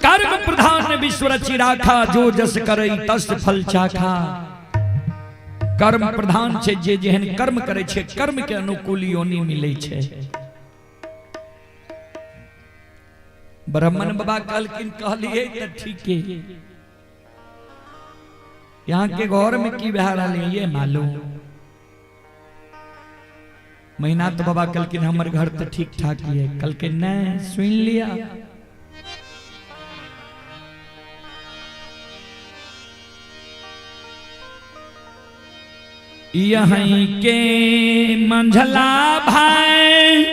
कर्म प्रधान विश्व चिराखा, जो जस करई तस फल चाखा। कर्म प्रधान छे, जे जेहन कर्म करे छे कर्म के अनुकूल योनि मिले छे। ब्राह्मण बाबा कहलखिन कहलिए त ठीक है, यहाँ के घर में की बहारा ये मालूम। महीनाथ बाबा कहलखिन हमर घर तो ठीक ठाक ही है। कहलखिन नहीं, सुन लिया। यहीं के मंझला भाई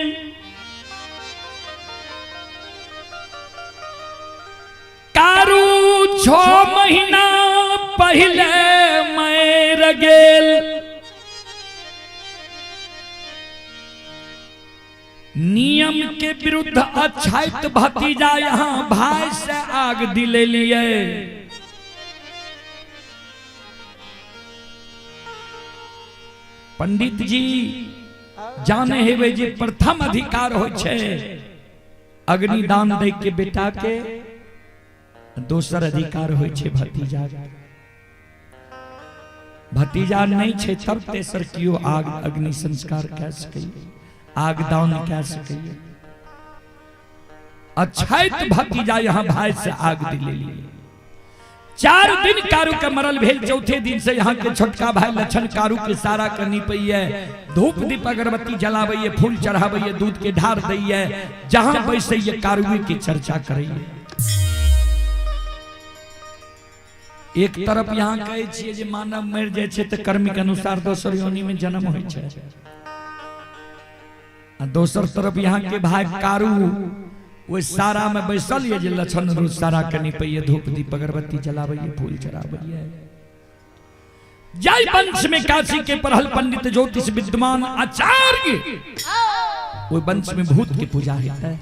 महीना पहले मैर गेल, नियम के विरुद्ध अच्छाइत भतीजा यहाँ भाई से आग दिले लिए। पंडित जी जाने हेवे जे प्रथम अधिकार हो छे अग्निदान दे के बेटा के, दोसर अधिकार हो छे भतीजा। भतीजा नहीं छे तब तेसर कियो आग अग्नि संस्कार कह सके, आग दान कह सके। अच्छाइत भतीजा यहाँ भाई से आग दिले लिए। 4 दिन कारू के मरल भेल, चौथे दिन से यहाँ के छोटका भाई लक्षण कारू के सारा करनी पई है। धूप दीप अगरबत्ती जलावे, फूल चढ़ावे, दूध के ढार दैये, जहां बैसे ये कारुए की चर्चा करिए। एक तरफ यहाँ कहे छिए जे मानव मर जाए छे त कर्म के अनुसार दोसर योनि में जन्म होय छे, आ दोसर तरफ यहाँ के भाई कारू वो सारा में बैसल ये जे लक्षण रोज सारा करनी पई, धूप दीप अगरबत्ती जलावे, फूल चढ़ावे। जय वंश में काशी के पढ़ल पंडित ज्योतिष विद्वान आचार्य, वो वंश में भूत की पूजा है।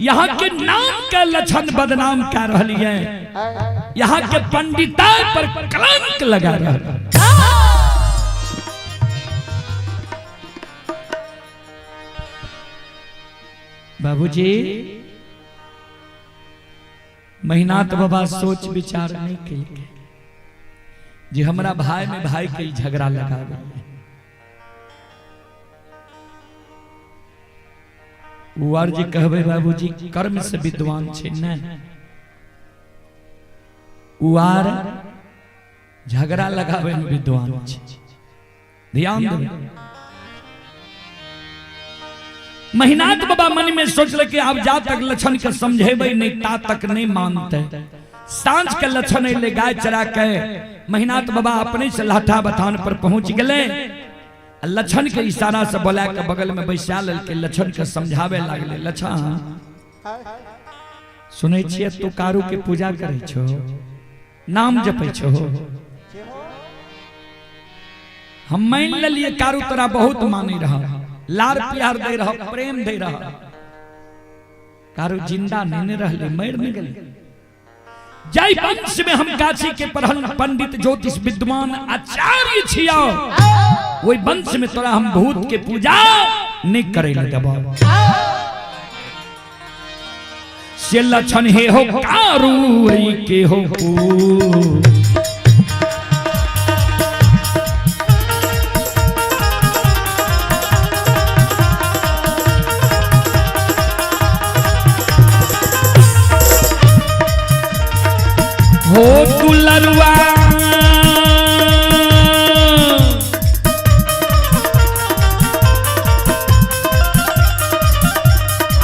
यहाँ के नाम का लक्षण बदनाम कर रही है, यहाँ के पंडिताई पर कलंक लगा रहा है। बाबूजी महीनाथ बाबा सोच विचार नहीं के जी हमारा भाई में भाई के झगड़ा लगा गया। वार जी कहबे बाबूजी कर्म से विद्वान छे न, वार झगड़ा लगावे में विद्वान छे। ध्यान दो। महीनाथ बाबा मन में सोचल कि अब जा तक लक्षण के समझेबे नहीं ता तक नहीं मानते। सांझ के लक्षण ले गाय चरा के महीनाथ बाबा अपने से लाठा बथान पर पहुंच गए। लक्षण के इशारा से बोला के बगल में बैसा के लक्षण के समझावे लागले। लक्षण सुनै छियै तू कारू के पूजा करे छो, नाम जपै छो, हम मान लेलिए कारू तोरा बहुत मानी रहा, लार प्यार दे रहा, प्रेम दे रहा। कारू जिंदा नहीं रहले, मर नहीं गले। जय वंश में हम काशी के पढ़ल पंडित ज्योतिष विद्वान आचार्य छिया, वही वंश में तोरा हम भूत के पूजा नहीं करे देबो। से लक्षण हे हो कारू के हो हो दुलरुआ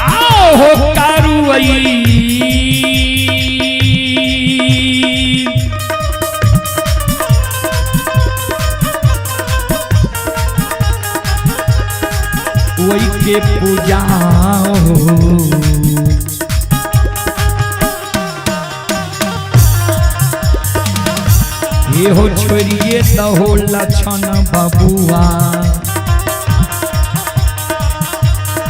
आओ हो कारुई वही के पूजा हो। ये हो छोड़िए तो हो लक्षण बबुआ,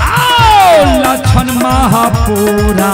आओ लक्षण महापुरा।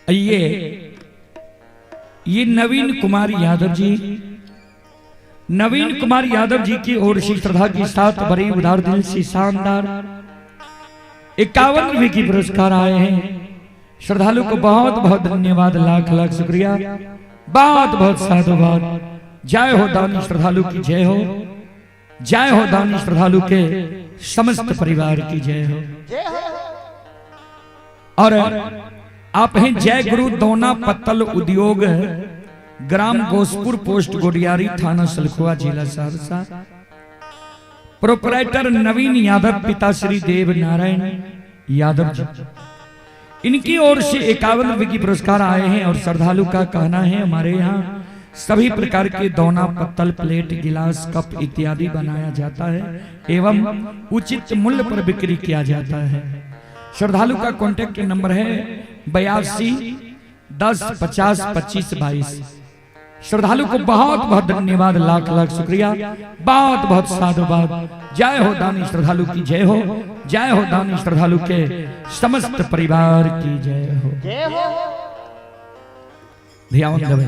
ये नवीन कुमार यादव जी, नवीन कुमार यादव जी की ओर से श्रद्धा के साथ बड़ी उदार दिल से शानदार 51 रुपए की पुरस्कार आए हैं। श्रद्धालु को बहुत बहुत धन्यवाद, लाख लाख शुक्रिया, बहुत बहुत साधुवाद। जय हो दानी श्रद्धालु की जय हो, जय हो दानी श्रद्धालु के समस्त परिवार की जय हो। और आप हैं जय गुरु दोना पत्तल उद्योग, ग्राम गोसपुर, पोस्ट गोडियारी, थाना सलखुआ, जिला सहरसा। प्रोपराइटर नवीन यादव, पिता श्री देव नारायण यादव जी, इनकी ओर से 51 रुपए की पुरस्कार आए हैं। और श्रद्धालु का कहना है हमारे यहाँ सभी प्रकार के दोना पत्तल, प्लेट, गिलास, कप इत्यादि बनाया जाता है एवं उचित मूल्य पर बिक्री किया जाता है। श्रद्धालु का कॉन्टेक्ट नंबर है 82 10 50 25 22। श्रद्धालु को बहुत बहुत धन्यवाद, लाख लाख शुक्रिया, बहुत बहुत साधुवाद। जय हो दानी श्रद्धालु की जय हो, जय हो दानी श्रद्धालु के समस्त परिवार की जय हो। ध्यान देवे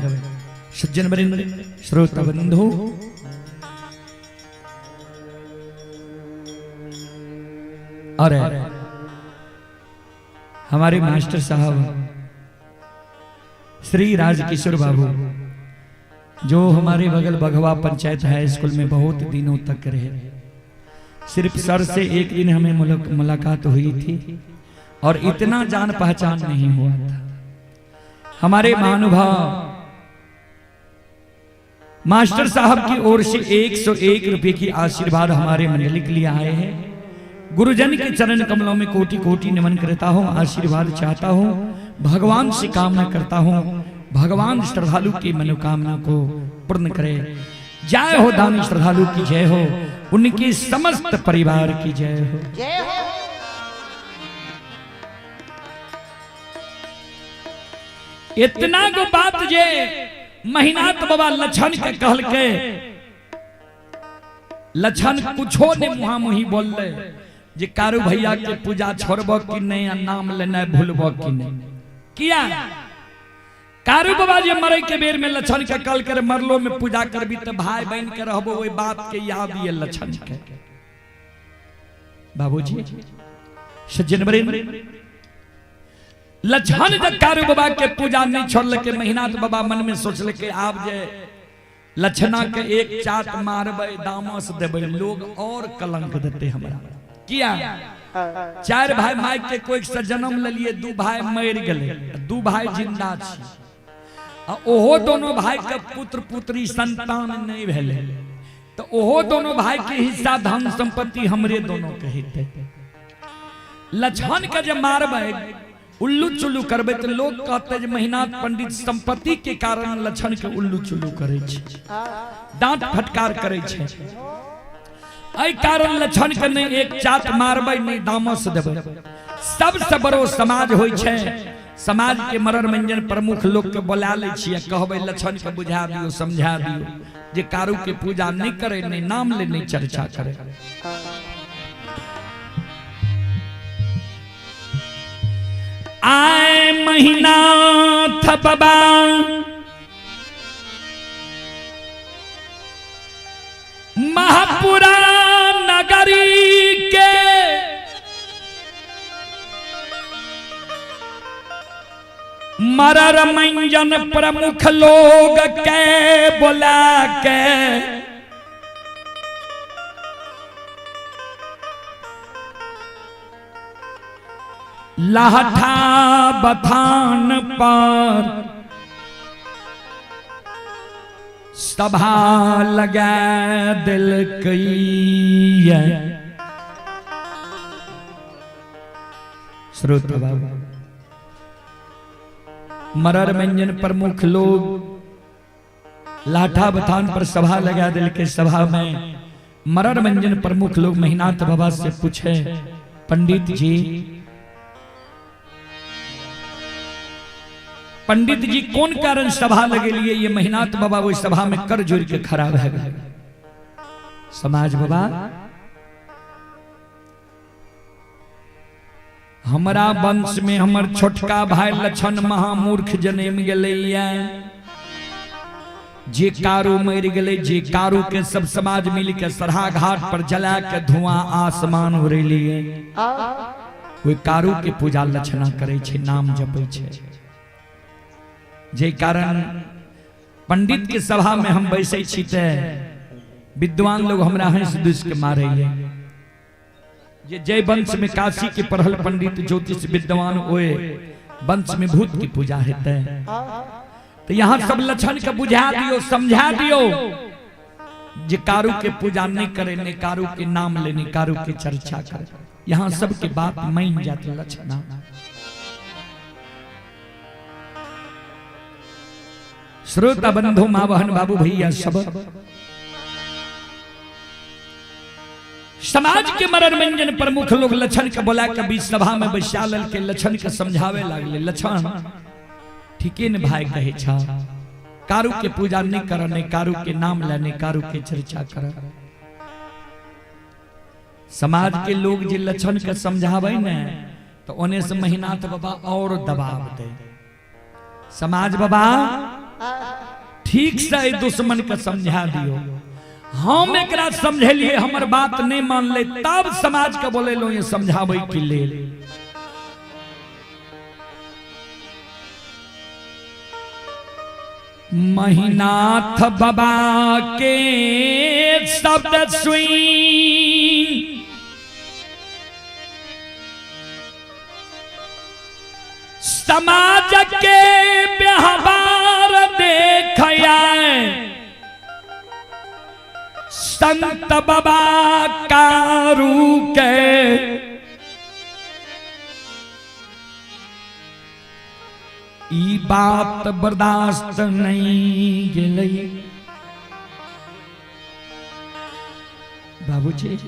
सज्जन वृंद, श्रोता बंधु, और हमारे मास्टर साहब श्री राजकिशोर बाबू, जो हमारे बगल बघवा पंचायत हाई स्कूल में बहुत दिनों तक रहे। सिर्फ सर से एक दिन हमें मुलाकात हुई थी और इतना जान पहचान नहीं हुआ था। हमारे महानुभाव मास्टर साहब की ओर से 101 रुपए की आशीर्वाद हमारे मंडली के लिए आए हैं। गुरुजन के चरण कमलों में कोटि कोटि नमन करता हूँ, आशीर्वाद चाहता हूँ, भगवान से कामना करता हूँ, भगवान श्रद्धालु की मनोकामना को पूर्ण करे। जय हो दानी श्रद्धालु की जय हो, उनके समस्त परिवार की जय हो। इतना को बात जे महीनात बाबा लछन के कहल के, लछन कुछो ने मुहा मुही बोल ले जे कारू भैया के पूजा छोड़बो कि नहीं, नाम लेना भूलबो कि नहीं। किया कारू बाबा जे मरे के बेर में लछन के कल कर मरलो में पूजा करबी तो भाई बहन के रहबो, वही बात के याद ये लछन के। बाबूजी सज्जन वृंद, लछन जब कारू बाबा के पूजा नहीं छोड़ के महीना तो बाबा मन में सोच ले के आप जे लछना के एक चाट मारबे, दामस देबे, लोग और कलंक देते हमरा। किया 4 भाई माई के कोई से जन्म ले लिए, 2 भाई मर गए, 2 भाई जिंदा छी, ओहो दोनों भाई के पुत्र पुत्री संतान नहीं भेले, तो ओहो दोनों भाई के हिस्सा धन संपत्ति हमरे दोनों के हिते। लछन के जब मारबे, उल्लू चुल्लू करबे तो लोग कहते जे महीना पंडित संपत्ति के कारण लछन के उल्लू चुल्लू करे छे, दांत फटकार करे छे। एहि कारण लछन के नहीं एक चाट मारबे नहीं दामस देबे। सबसे बड़ो समाज होय छे, समाज के मरण मंजन प्रमुख लोग के बुला ले छिए, कहबे लछन के बुझा दियो, समझा दियो जे कारू के पूजा नहीं करे, नहीं नाम ले, नहीं चर्चा करे। आए महीना था बाबा महापुरा नगरी के, मरर मंजन प्रमुख लोग के बुला के, लाठा बथान पर सभा लगा दिल कई। श्रोता बाबा, मरर मंजन प्रमुख लोग लाठा बथान पर सभा लगा दिल के। सभा में मरर मंजन प्रमुख लोग महीनाथ बाबा से पूछे, पंडित जी, पंडित जी कौन कारण सभा लगे लिए? ये महीनाथ बाबा वही सभा में कर जोड़ के खड़ा रह गए। समाज बाबा हमरा वंश में हमर छोटका भाई लक्षण महामूर्ख जन्म गेलैया, जे कारू मर गए, जे कारू के सब समाज मिल के सरहा घाट पर जला के धुआं आसमान उड़ेलिए। कोई कारू के पूजा लक्षणा करे छे, नाम जपे छे, जे कारण पंडित के सभा में हम बैसे छी ते विद्वान लोग हमरा हंस दुस के मारे ये जय वंश में काशी के पढ़ल पंडित ज्योतिष विद्वान ओए वंश में भूत की पूजा हेते, तो यहाँ सब लक्षण के बुझा दियो, समझा दियो, जे कारू के पूजा नहीं करे, ने कारू के नाम ले, ने कारू के चर्चा करे। यहाँ सबके बात मान जाती लक्षणा। श्रोता बंधु माँ बहन बाबू भैया सब समाज के मरण मंजन प्रमुख लोग लक्षण के बोला के बीच सभा में बैसा लल के लक्षण के समझावे लागले। लक्षण ठीके ने भाई कहे छा, कारू के पूजा नहीं कर, ने कारू के नाम लेने, कारू के चर्चा कर। समाज के लोग जे लक्षण के समझावे ने तो ओने से महीनाथ बाबा और दबाव दे। समाज बाबा ठीक से दुश्मन के समझा दियो, हम एकरा समझलिए, हमर बात नहीं मान ले, तब समाज के बोले लो ये समझावे के लेल। महीनाथ बाबा के शब्द सुई समाज के व्यवहार देखया, संत बाबा कारू के ई बात बर्दाश्त नहीं गेलै। बाबूजी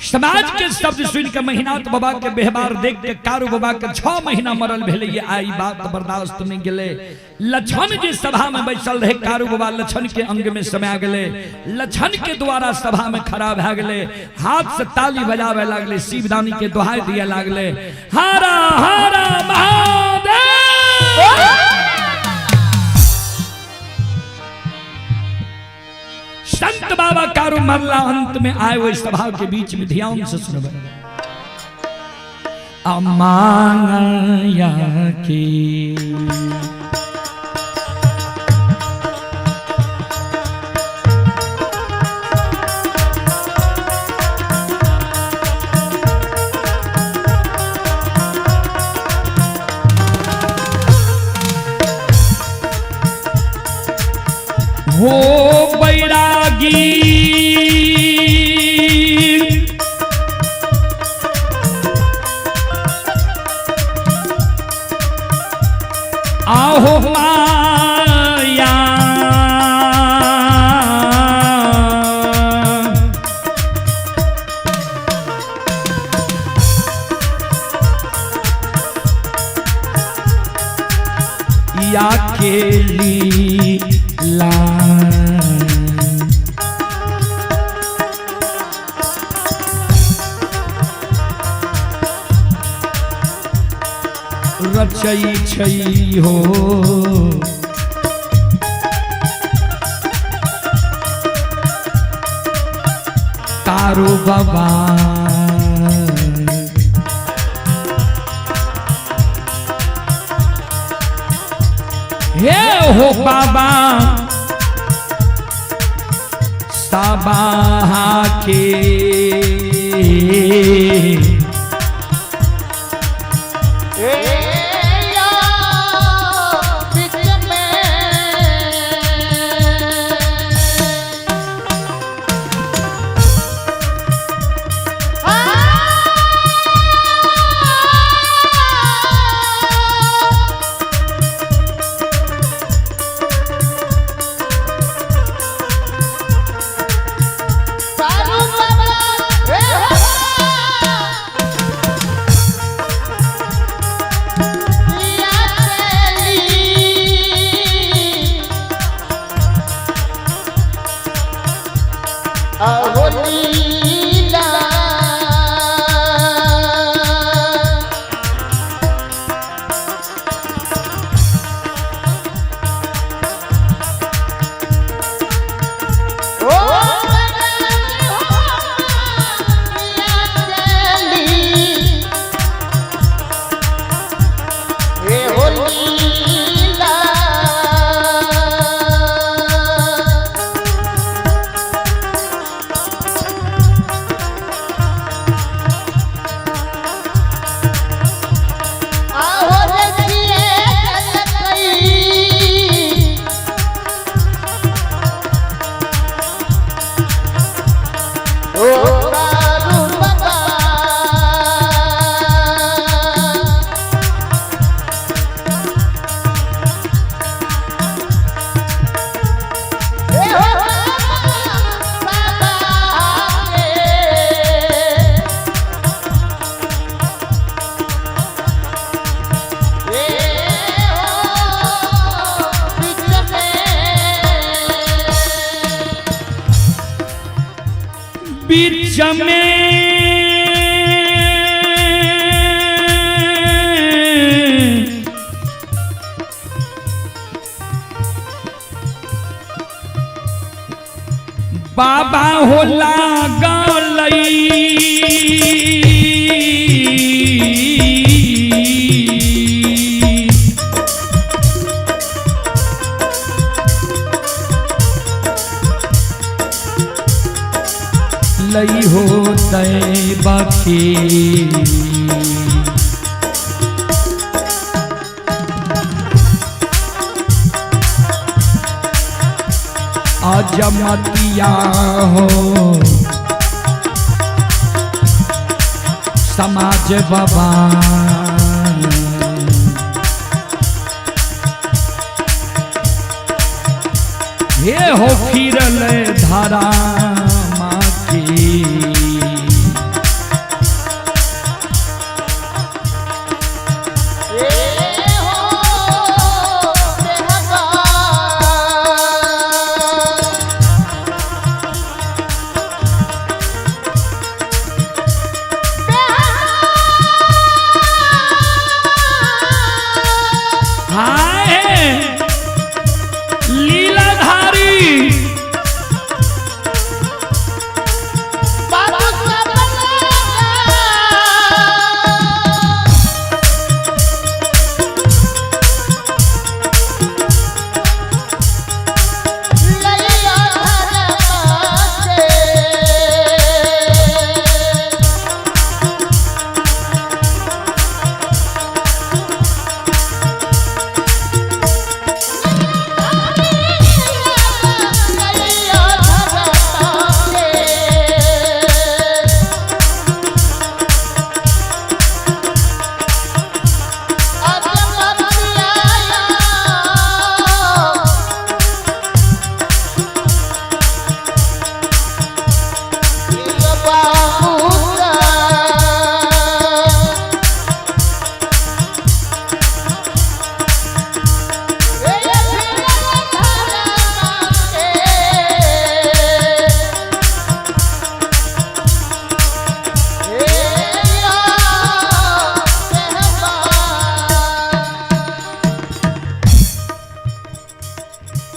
समाज के शब्द सुन के महीनाथ बाबा के व्यवहार देख के कारू बाबा के 6 महीना मरल भेले, ये आई बात बर्दाश्त नहीं गेले। लक्षण जी सभा में बैसल रहे, कारू बाबा लक्षण के अंग में समा गेले, लक्षण के द्वारा सभा में खड़ा भ गेले, हाथ से ताली बजावे लागले, शिवदानी के दोहाई दिए लागले, हरा हरा महादेव। संत बाबा कारू मरला, अंत में आए हुए सभा के बीच में ध्यान से सुनबे। अमाया की हो बैरागी आहो माया, या केली ला रचई छई हो कारू बाबा, हे हो बाबा साबाहा के जमे बाबा होला गलई लई हो दैबा के अजमतिया हो समाज बाबा ये हो फिरल धारा माँ की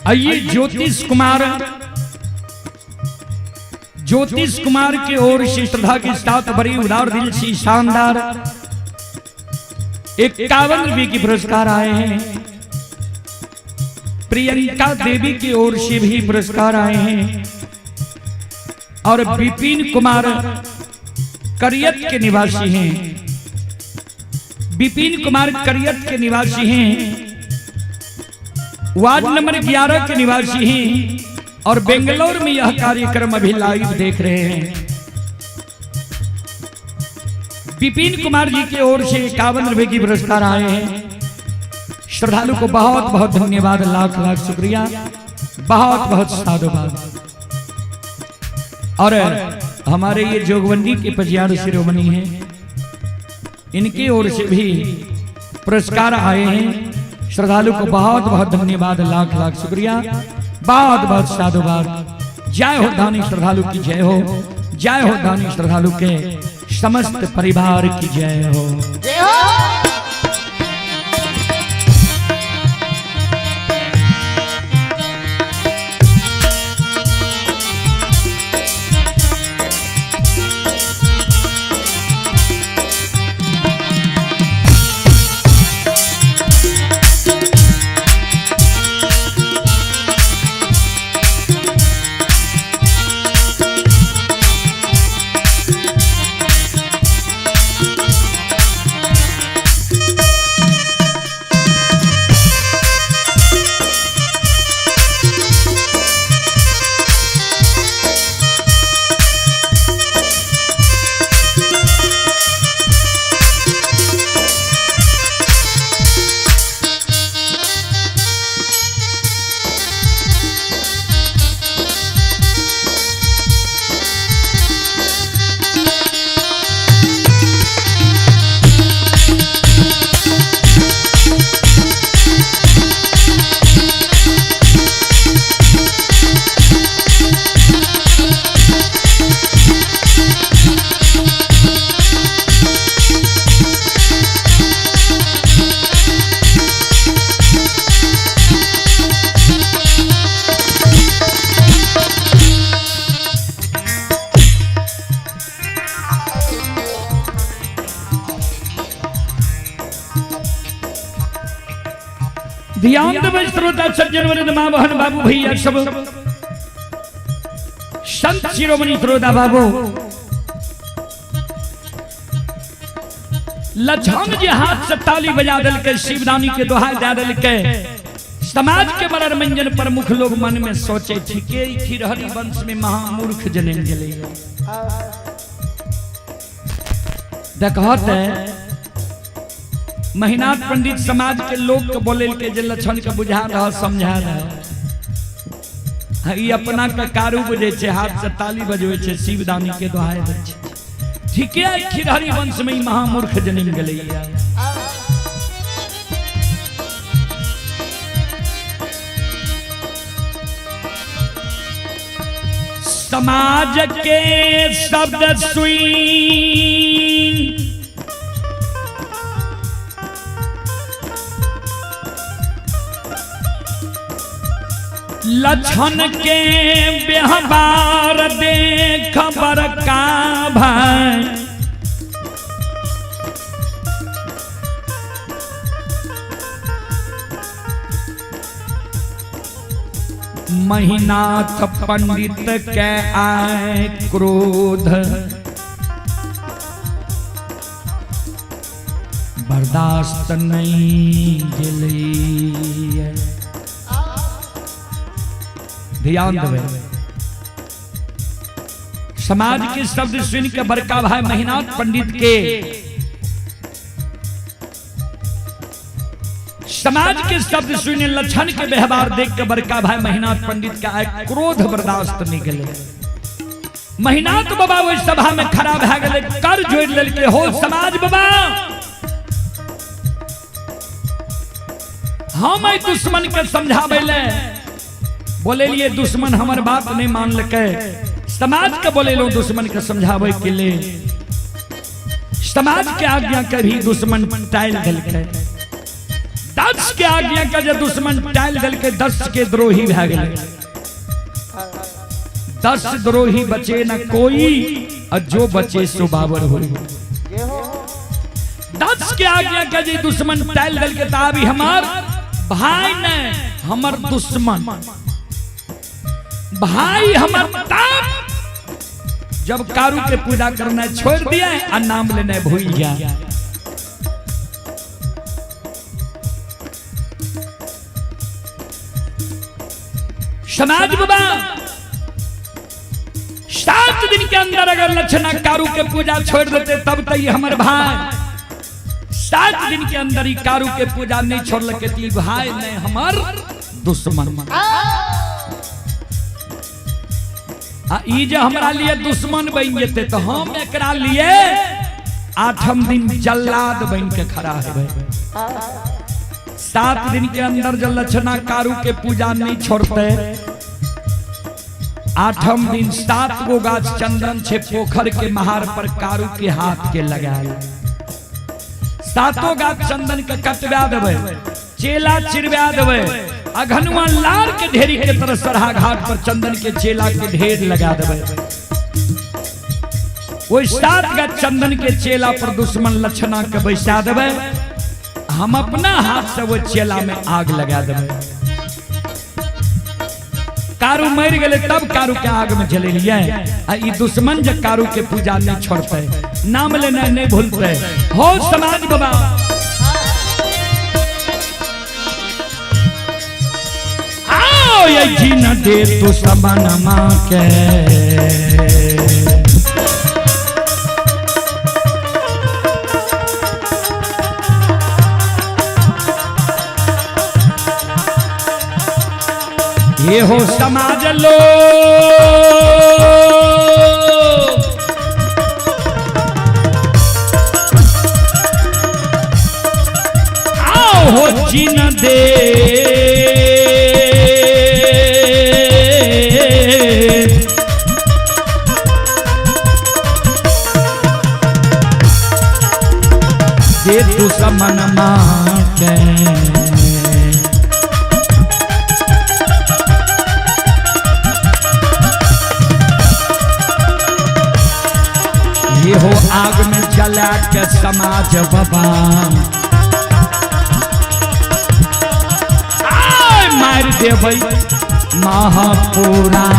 आइए ज्योतिष कुमार की ओर से श्रद्धा के साथ बड़ी उदार दिल से शानदार 51 रुपए की पुरस्कार आए हैं। प्रियंका देवी की ओर से भी पुरस्कार आए हैं और विपिन कुमार करियत के निवासी हैं। विपिन कुमार करियत के निवासी हैं, वार्ड नंबर 11 के निवासी हैं और बेंगलोर में यह कार्यक्रम अभी लाइव देख रहे हैं। विपिन कुमार जी की ओर से 51 रुपए की पुरस्कार आए हैं। श्रद्धालु को बहुत बहुत धन्यवाद, लाख लाख शुक्रिया, बहुत बहुत साधुवाद। और हमारे ये जोगबंदी के पजियार शिरोमणि हैं, इनकी ओर से भी पुरस्कार आए हैं। श्रद्धालु को बहुत बहुत धन्यवाद, लाख लाख शुक्रिया, बहुत बहुत साधुवाद। जय हो दानी श्रद्धालु की जय हो, जय हो दानी श्रद्धालु के समस्त परिवार की जय हो। जय हो। ध्यान देवे श्रोता सज्जन वृंद मां बहन बाबू भैया सब संत शिरोमणि श्रोता बाबू लछन जी हाथ से ताली बजा दिल के शिवदानी के दोहा जा दिल के समाज के मनोरंजन प्रमुख लोग मन में सोचे ठीके थी हरि वंश में महामूर्ख जन्म गले देखते महिनाथ पंडित समाज के लोग के बोले के जे लक्षण के बुझा रहा समझा रहा ई अपना का कारू बजे छे हाथ से ताली बजवे छे शिवदानी के दोहाए दे छे ठीके खिरहरी वंश में महामूर्ख जन्म गलैया समाज के शब्द सुई लक्षण के व्यवहार देख बड़का भाई महिनाथ पंडित के आए क्रोध बर्दाश्त नहीं जली ध्यान देवे समाज के शब्द सुन के बड़का भाई महिनाथ पंडित के समाज के शब्द सुन लक्षण के व्यवहार देख के बड़का भाई महिनाथ पंडित का क्रोध बर्दाश्त नहीं गले महिनाथ बाबा वो सभा में खड़ा भे गए कर जोड़ लेके हो समाज बाबा हम दुश्मन के समझावे ले बोले लिए दुश्मन हमार बात नहीं मान लके समाज के बोले लो दुश्मन के समझावे के लिए समाज के आज्ञा के भी दुश्मन टाइल दल के 10 के आज्ञा का जो दुश्मन टाइल दल के 10 के द्रोही भे गए 10 द्रोही बचे न कोई और जो बचे सो बाबर हुई 10 के आज्ञा का जो दुश्मन टाइल दल के ताबी हमार भाई ने हमार दुश्मन भाई हमार ताप जब कारू के पूजा करना छोड़ दिया और नाम लेने भूल गया समाज बाबा 7 दिन के अंदर अगर लक्षणा कारू के पूजा छोड़ देते तब तो ये हमारे भाई 7 दिन के अंदर ही कारू के पूजा नहीं छोड़ लगे तो भाई ने हमार दुश्मन ई जो हमारा लिए दुश्मन बन जेते तो हम एकरा लिए 8 दिन जल्लाद बन के खड़ा है 7 दिन के अंदर जो लक्षणा कारू के पूजा नहीं छोड़ते 8 दिन 7 गो गाछ चंदन छे पोखर के महार पर कारू के हाथ के लगाए 7 गाछ चंदन के कटवा देवे चेला चिरवा देवे अघनुआ लार के ढेरी के तरह सरहा घाट पर चंदन के चेला के ढेर लगा देवे वो 7 गाछ चंदन के चेला पर दुश्मन लक्षणा के बैसा देवे हम अपना हाथ से वो चेला में आग लगा देवे कारू मर गए तब कारू के आग में जले लिए दुश्मन जब कारू के पूजा नहीं छोड़ते नाम लेना नहीं भूलते हो समाज बाबा आओ ये जी न दे तो सबन मां के ये हो समाज लो आओ हो जीन दे तू समन मां के ये हो आग में जला के समाज बाबा देवई महापुराण।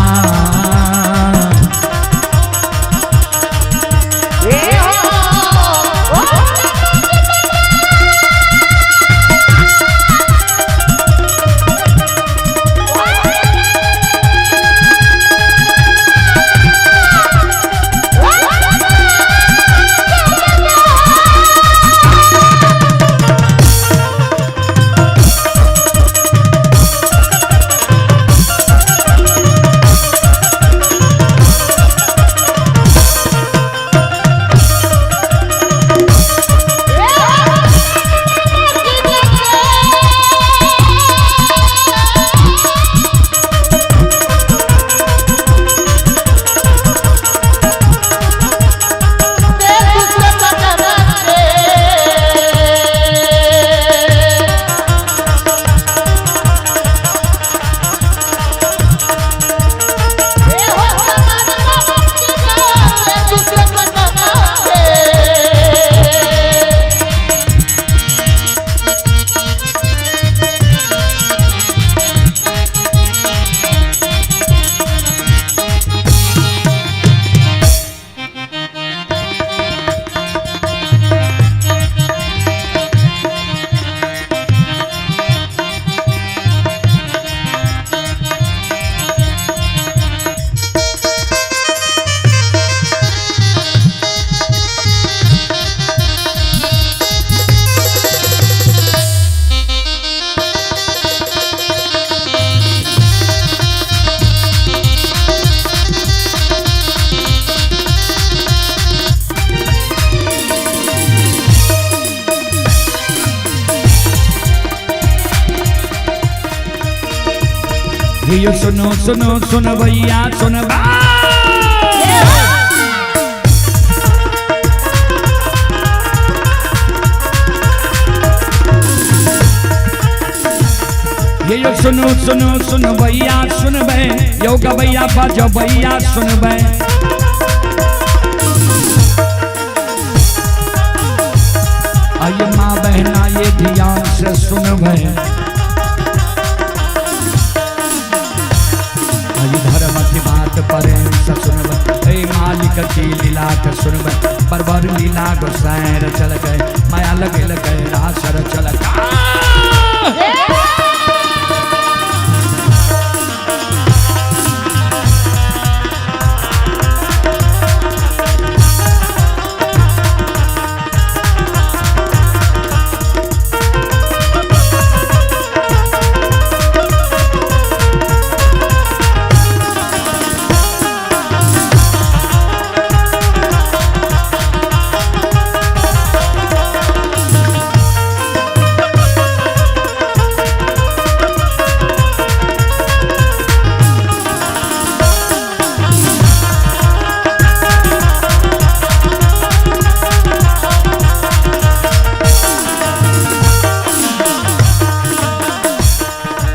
ये सुनो सुनो सुन भैया सुन ये सुनो सुनो सुन भैया सुन बे योग भैया बाजो भैया सुन बे आइए माँ बहना ये ध्यान से सुन बे धर्म की बात परें सुनब मालिक की लीला के सुनब बरबर लीला गोसैर चल गए माया लगे लगे रासर चल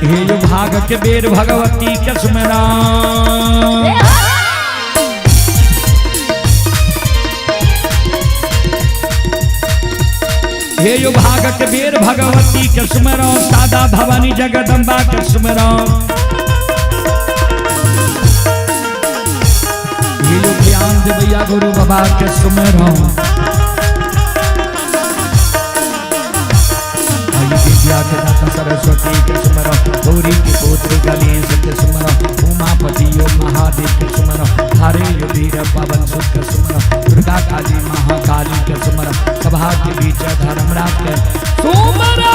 हे भाग के बेर भगवती के सुमरा हे यो भाग के बेर भगवती के सुमरा सादा भवानी जगदम्बा के सुमरा हे यो ज्ञान देवैया गुरु बाबा के सुमरा विद्या के दाता सरस्वती के सुमरा गौरी की पुत्री गणेश के सुमरा उमापति यो महादेव के सुमरा हरे यो वीर पवन सुत के सुमरा दुर्गा काली महाकाली के सुमरा सभा के बीच धर्मराज के सुमरा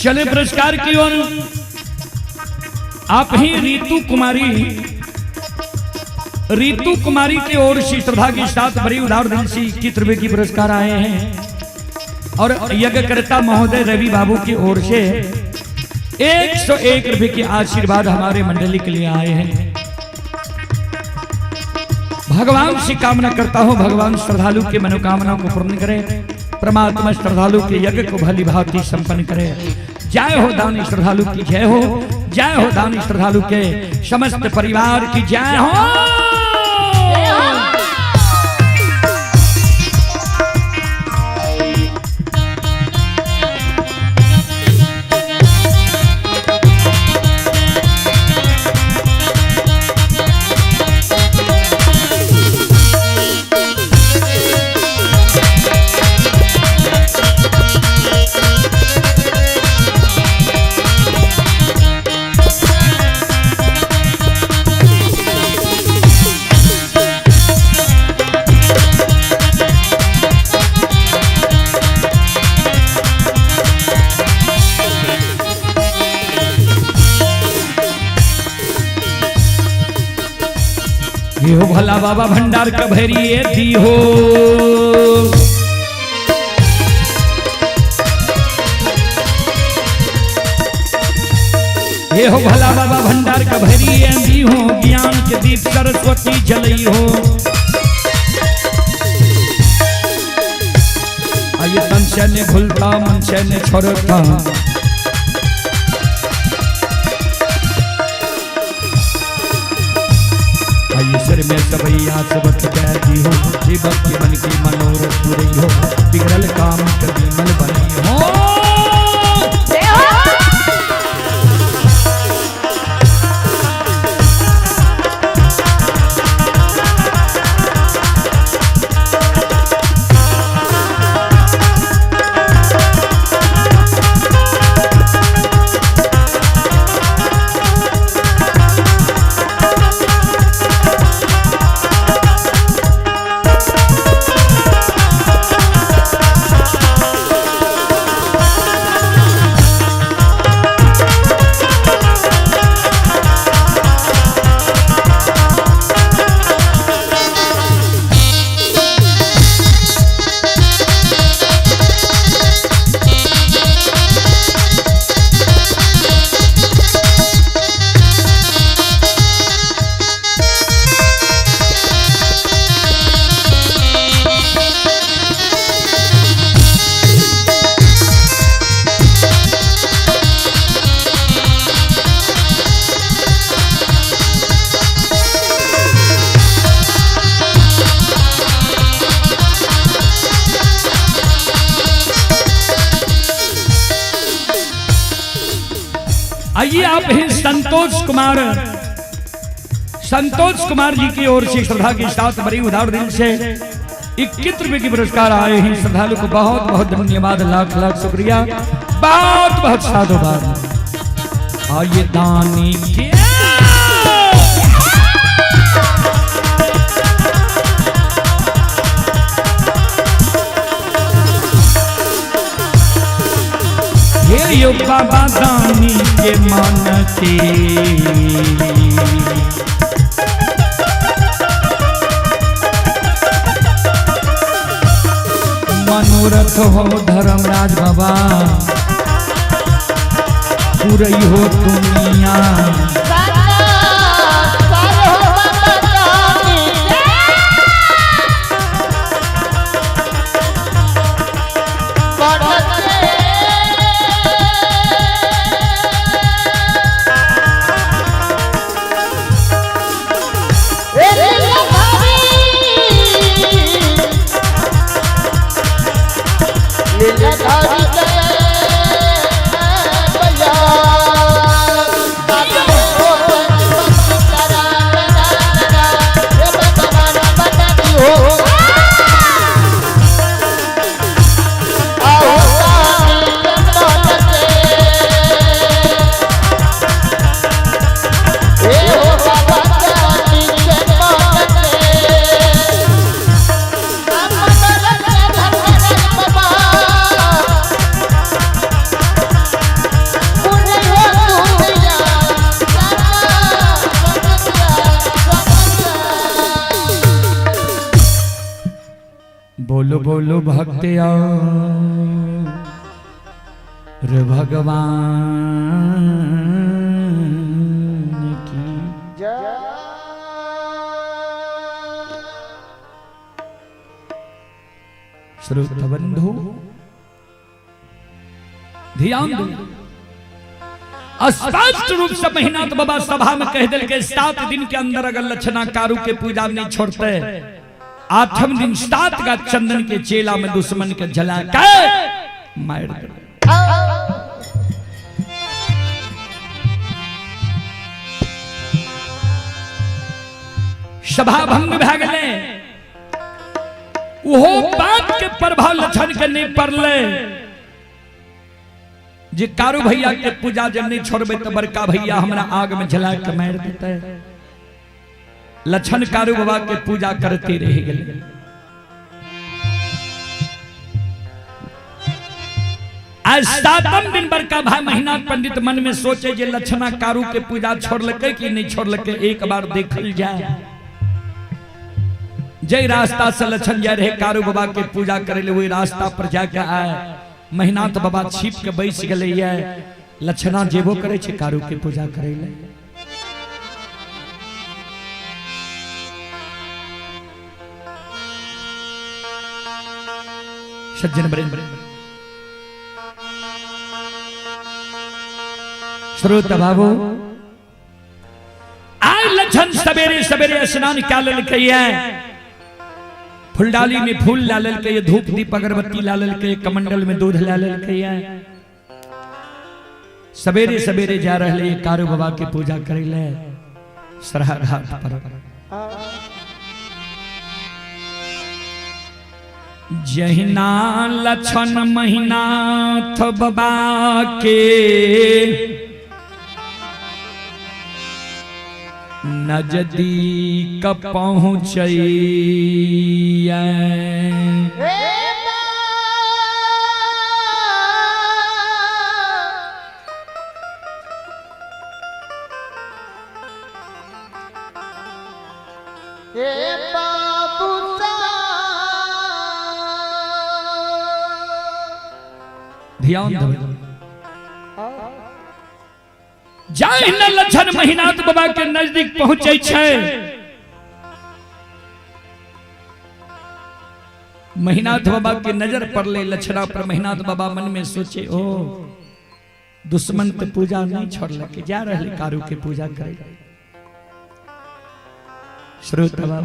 चले पुरस्कार की ओर। आप ही रीतू कुमारी की ओर से श्रद्धा के साथ बड़ी उदार दिल से 21 रुपए की पुरस्कार आए हैं। और यज्ञकर्ता महोदय रवि बाबू की ओर से 101 रुपए के आशीर्वाद हमारे मंडली के लिए आए हैं। भगवान से कामना करता हूं, भगवान श्रद्धालु के मनोकामना को पूर्ण करे, परमात्मा श्रद्धालु के यज्ञ को भली भांति संपन्न करे। जय हो दानी श्रद्धालु की जय हो, जय हो दानी श्रद्धालु के समस्त परिवार की जय हो। हो भला बाबा भंडार का भैरिए दी हो। ये हो भला बाबा भंडार का भैरिए दी हो, ज्ञान के दीप सरस्वती जलई हो। आइए तन से ने भूलता मन से ने छोड़ता, सिर में सबैया सबक कैदी हो, जीवन के मन की मनोरथ पूरी हो, बिगड़ल काम कभी मल बनी हो। आइए आप हैं संतोष कुमार जी की ओर से श्रद्धा के साथ बड़ी उदार दिल से 21 रुपए की पुरस्कार आए हैं। श्रद्धालु को बहुत बहुत धन्यवाद, लाख लाख शुक्रिया, बहुत बहुत साधुवाद। आइए दानी के यो बाबा दानी के मन के मनोरथ हो धर्मराज बाबा, पूरी हो दुनिया। बोलो भक्त और भगवान की जय। श्रोत बंधु ध्यान दो, स्पष्ट रूप से महीनाथ बाबा सभा में कह दिल के 7 दिन के अंदर अगर लक्षणा कारू के पूजा नहीं छोड़ते, 8वें दिन 7 का चंदन के चेला में दुश्मन के जला के मार दे। सभा भंग भ गए। वो बात के प्रभाव लक्षण के नहीं पड़ले जे कारू भैया के पूजा जब नहीं छोड़बे तो बड़का भैया हमरा आग में जला के मार देते। लक्षण कारू बाबा के पूजा करते रह गए। आज 7वें दिन बड़का भाई महीनाथ पंडित मन में सोचे जे लक्षणा कारू के पूजा छोड़लके कि नहीं छोड़लके, एक बार देखल जाए। जय रास्ता से लक्षण जाए रहे कारू बाबा के पूजा करे ले, वही रास्ता पर जाके आए। महीनाथ बाबा छिप के बैस गए। लक्षणा जेबो करे छे कारू के पूजा करे ले। सज्जन वृंद, श्रोत बाबू, आज लक्षण सवेरे सवेरे स्नान क्या ललके फुलडाली में फूल ला ललके, धूप दीप अगरबत्ती ला ललके, कमंडल में दूध ला ललके। सवेरे सवेरे जा रहे कारू बाबा के पूजा करे ले सरहा घाट पर। जहिना लक्षण महीनाथ बाबा के नजदीक पहुँचैया, ध्यान दो। जाहि न लक्षण महीनाथ बाबा के नजदीक पहुंचे छे, महीनाथ बाबा के नजर पड़ले लक्षणा पर। महीनाथ बाबा मन में सोचे, ओ दुश्मन तो पूजा नहीं छोड़लके, जा रहे कारू के पूजा करे। श्रोत बाबा,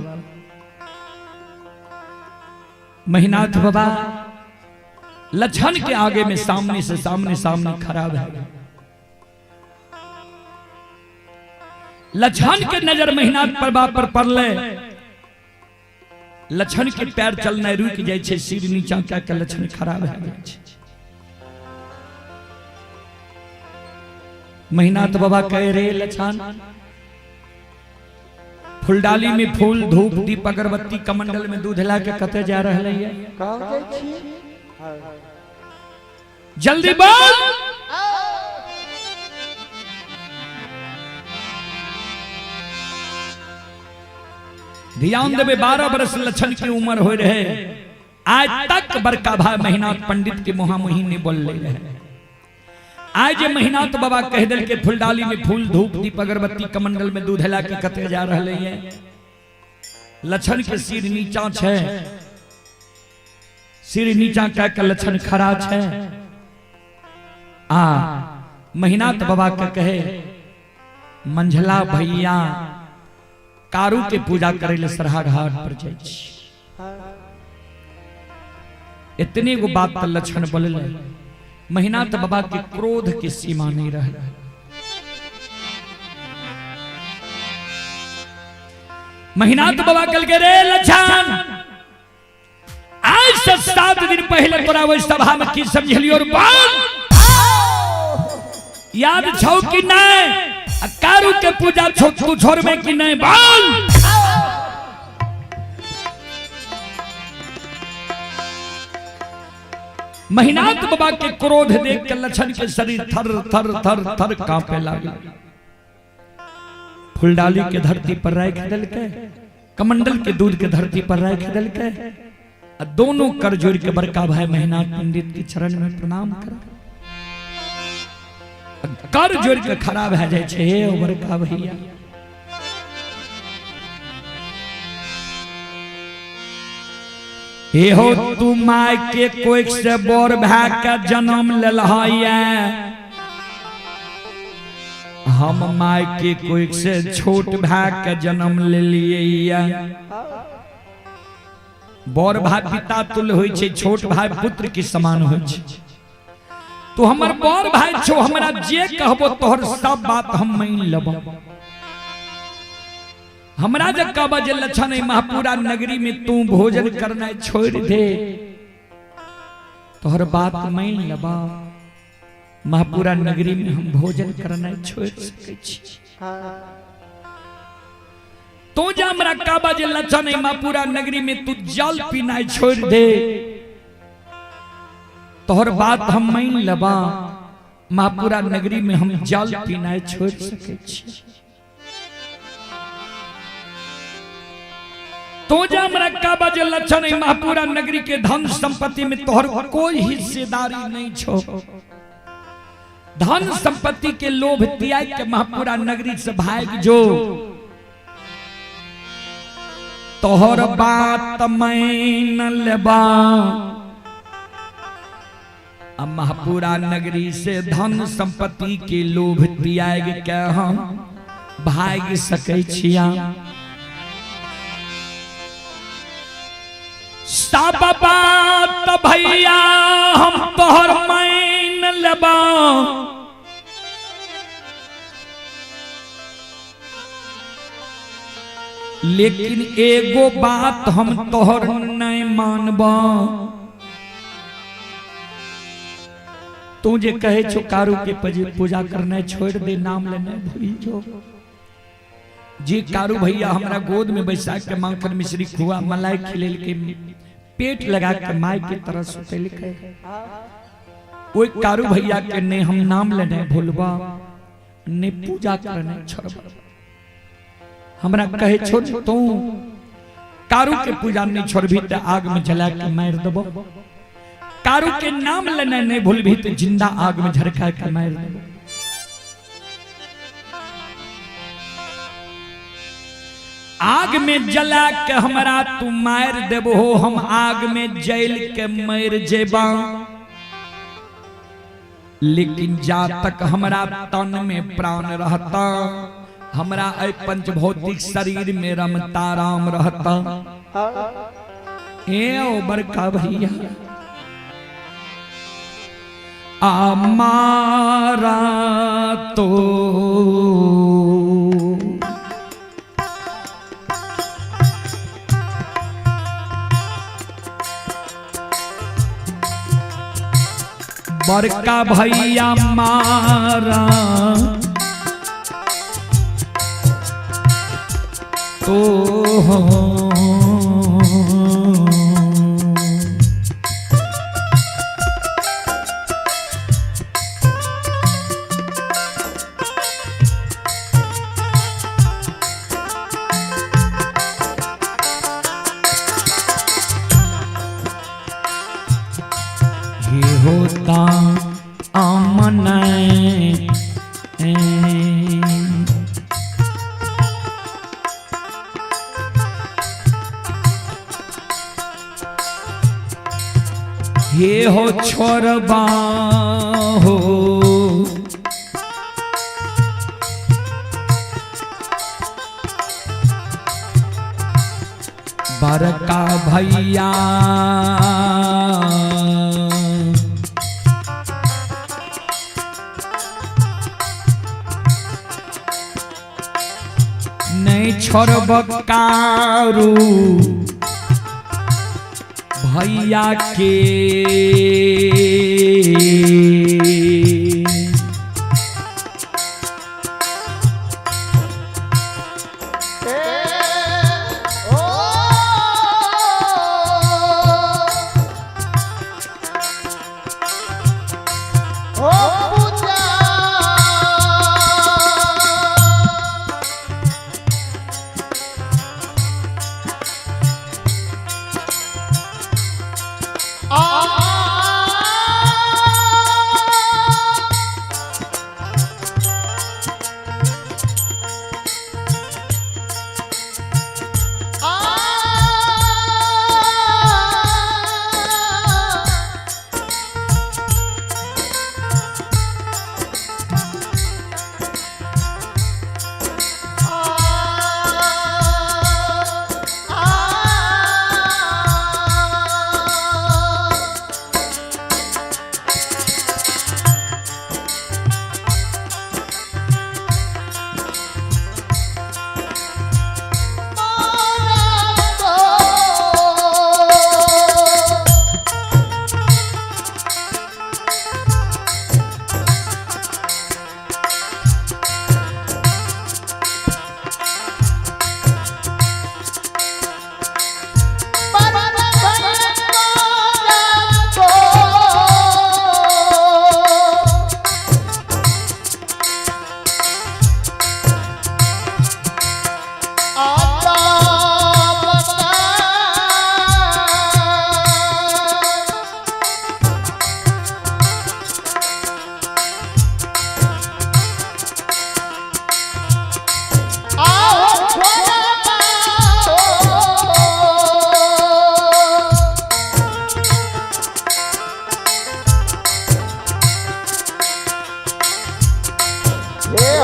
महीनाथ बाबा लक्षण के आगे में सामने से सामने खड़ा है। लक्षण के नजर महीनाथ बाबा पर पड़ले। लक्षण के पैर चलना रुक जाए छे, सिर नीचा क्या के लक्षण खराब है। महीनाथ बाबा कह रहे, लक्षण फुलडाली में फूल धूप दीप अगरबत्ती कमंडल में दूध ला के कते जा रहे है, जल्दी बोल। ध्यान देवे, 12 वर्ष लक्षण की उम्र हो रहे। आज तक बड़का भाई महीनाथ पंडित के मुहामुही नहीं बोल रहे। आज महीनाथ बाबा कह दिल के फुलडाली में फूल धूप दीप अगरबत्ती कमंडल में दूध ला के कते जा रहे हैं। लक्षण के सिर नीचा छे, सिर नीचा क्या के लक्षण खड़ा छे। महीनाथ बाबा के कहे, मंझला भैया कारू के पूजा करे ले सरहा घाट पर जाए। इतने गो बात पर लक्षण बोले। महीनाथ बाबा के क्रोध की सीमा नहीं रह। महीनाथ बाबा कल के रे लक्षण, आज से 7 दिन पहले तोरा वही सभा में की समझलियो और बोल, याद छौ कि नहीं? कारू के पूजा तू छोड़बे कि नहीं, बोल। महीनाथ बाबा के क्रोध देख के लक्षण के शरीर थर थर थर थर कांपे लगा। फुलडाली के धरती पर रख दिल के, कमंडल के दूध के धरती पर रख दिल के, दोनों कर जोड़ के बड़का भाई मेहनाथ पंडित के चरण में प्रणाम कर कर जोड़ के खड़ा भए जाए छे। हे ओ बड़का भैया हे हो तू माय के कोई से बोर भए के जन्म लेलहिया, हम माय के कोई से छोट भाई के जन्म ले लिए। बड़ भाई पिता तुल्य होय छे, छोट भाई पुत्र के समान होय छे। तो हमर बड़ भाई छो, हमरा जे कहबो तोहर सब बात हम मान लेबो। हमरा जे कहबो जे लक्षण महापुरा नगरी में तू भोजन करना छोड़ दे, तोहर बात मान लेबो। महापुरा नगरी में हम भोजन करना छोड़ सके छी। तो जा हमरा कहबो जे लक्षण महापुरा नगरी में तू जल पीना छोड़ दे, तोहर बात हम मान लेबो। महापुरा नगरी में हम जल पीना छोड़ सके छी। तो जा हमरा कहबो जे लक्षण महापुरा नगरी के धन संपत्ति में तोहर कोई हिस्सेदारी नहीं छो। धन संपत्ति के लोभ त्याग के महापुरा नगरी से भाग जो, तोहर बात मान लेबा। अब महापुरा नगरी से धन संपत्ति के लोभ त्याग के हम भाग सकै छिया। सब बात भैया हम तोहर मान लेबा, लेकिन एगो बात हम तोहर नहीं मानबा। तू जे कहे छो कारू के पूजा करना छोड़ दे, नाम लेना भूल जो। जी कारू भैया हमरा गोद में बैसा के माखन मिश्री खुआ मलाई खिलेल के पेट लगा के माय के तरह सुतेल के, ओई कारू भैया के ने हम नाम लेने भूलबा, ने पूजा करने छोड़बा। हमरा कहे छोड़ तू कारू के पूजा नहीं छोड़बी तो आग में जला के मार देबो। कारू के नाम लेने नहीं भूलबी तो जिंदा आग में झरका के मार देबो। आग में जला के हमरा तू मार देबो, हम आग में जल के मर जेबा। लेकिन जा तक हमरा तन में प्राण रहता, हमरा पंच भौतिक शरीर में रमता राम रहता। ए ओ बड़का भैया आमारा तो बड़का भैया मारा तो ये होता अमन ये हो छोरबा हो बड़का भैया नहीं छोड़ब कारू भैया के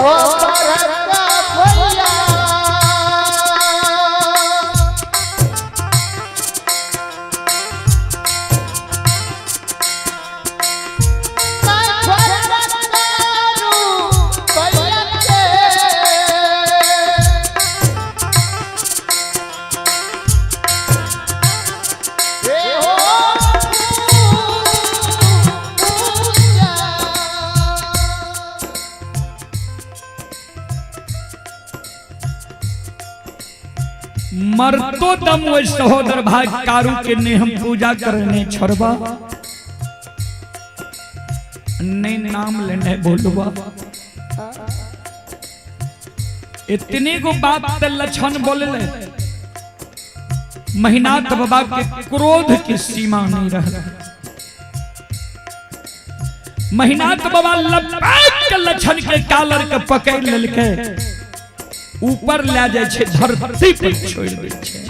बरका भैया मरतो दम वो सहोदर भाई कारू के ने हम पूजा करने छोड़बा ने नाम लेने बोलबा इतने को बात ते लक्षण बोले महीनाथ बाबा के क्रोध की सीमा नहीं रह महीनाथ बाबा लपेट के लक्षण के कालर के पकड़ लेलके ऊपर ले जाए छे धरती पर छोड़ दे छे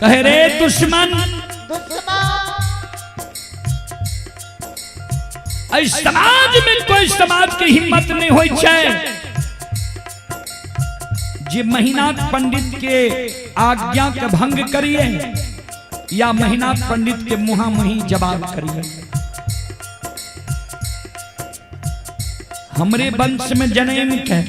कहे रे दुश्मन समाज में कोई समाज की हिम्मत नहीं होई छे जे महीनाथ पंडित के आज्ञा के भंग करिए या महीनाथ पंडित के मुहामुही जवाब करिए। हमरे वंश में जनेम के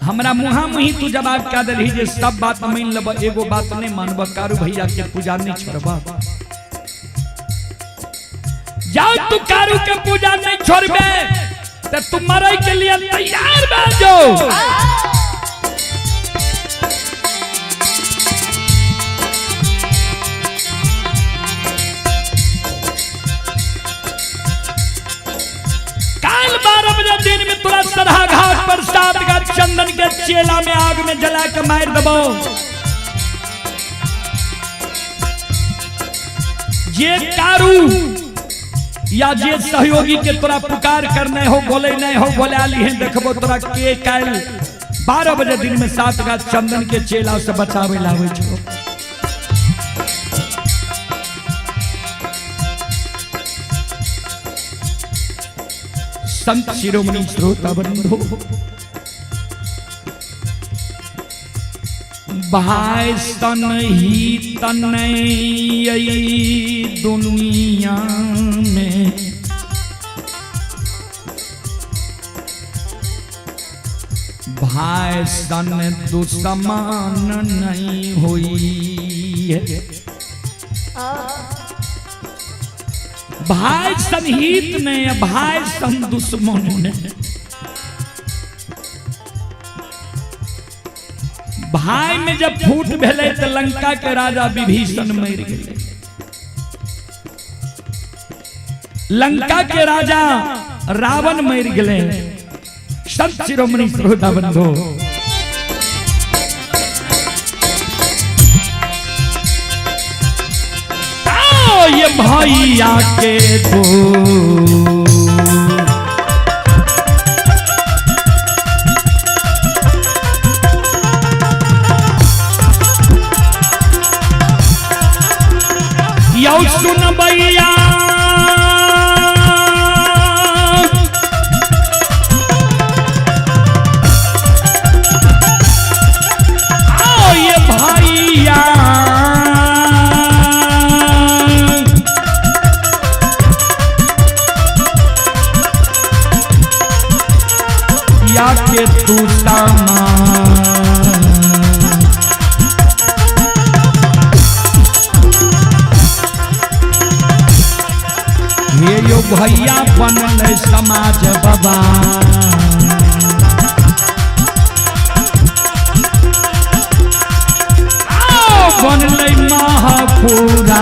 हमरा मुहामुही तू जवाब क्या दे रही जे सब बात मान लब एगो बात नहीं मानब कारू भैया के पूजा नहीं छोड़बा जाओ तू कारू के पूजा नहीं छोड़बे तो तुम मरे के लिए तैयार बन जाओ। दिन में तुरंत सरहा घाट पर 7 गाछ चंदन के चेला में आग में जला के मार दबो जे कारू या जे सहयोगी के तोरा पुकार करने हो बोले नहीं हो बोले आली है देखबो तोरा के काल 12 बजे दिन में 7 गाछ चंदन के चेला से बचावे लावे छो। संत शिरोमणि श्रोता बंधु भाई सन ही तन दुनिया में भाई सन दुश्मन नहीं हुई है भाई सन हित ने भाई सन दुश्मन ने भाई में जब फूट भेले तो लंका के राजा विभीषण मर गए लंका के राजा रावण मर गए। संत शिरोमणि श्रोता बंधु ये भैया के दो यो सुन भैया ये भैया के तू ये यो भैया बनल समाज बाबा बनल महापुरा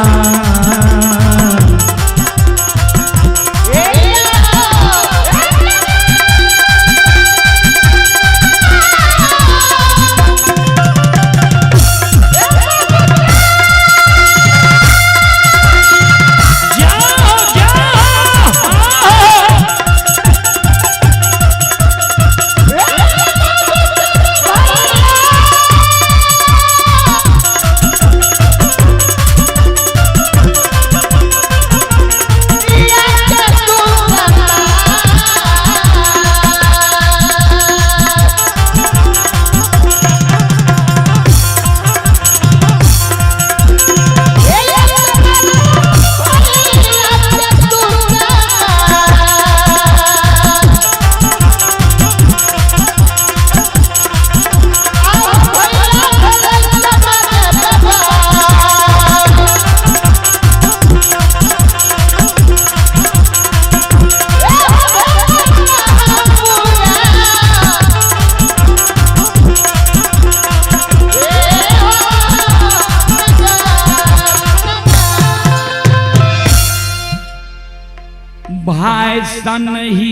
सन ही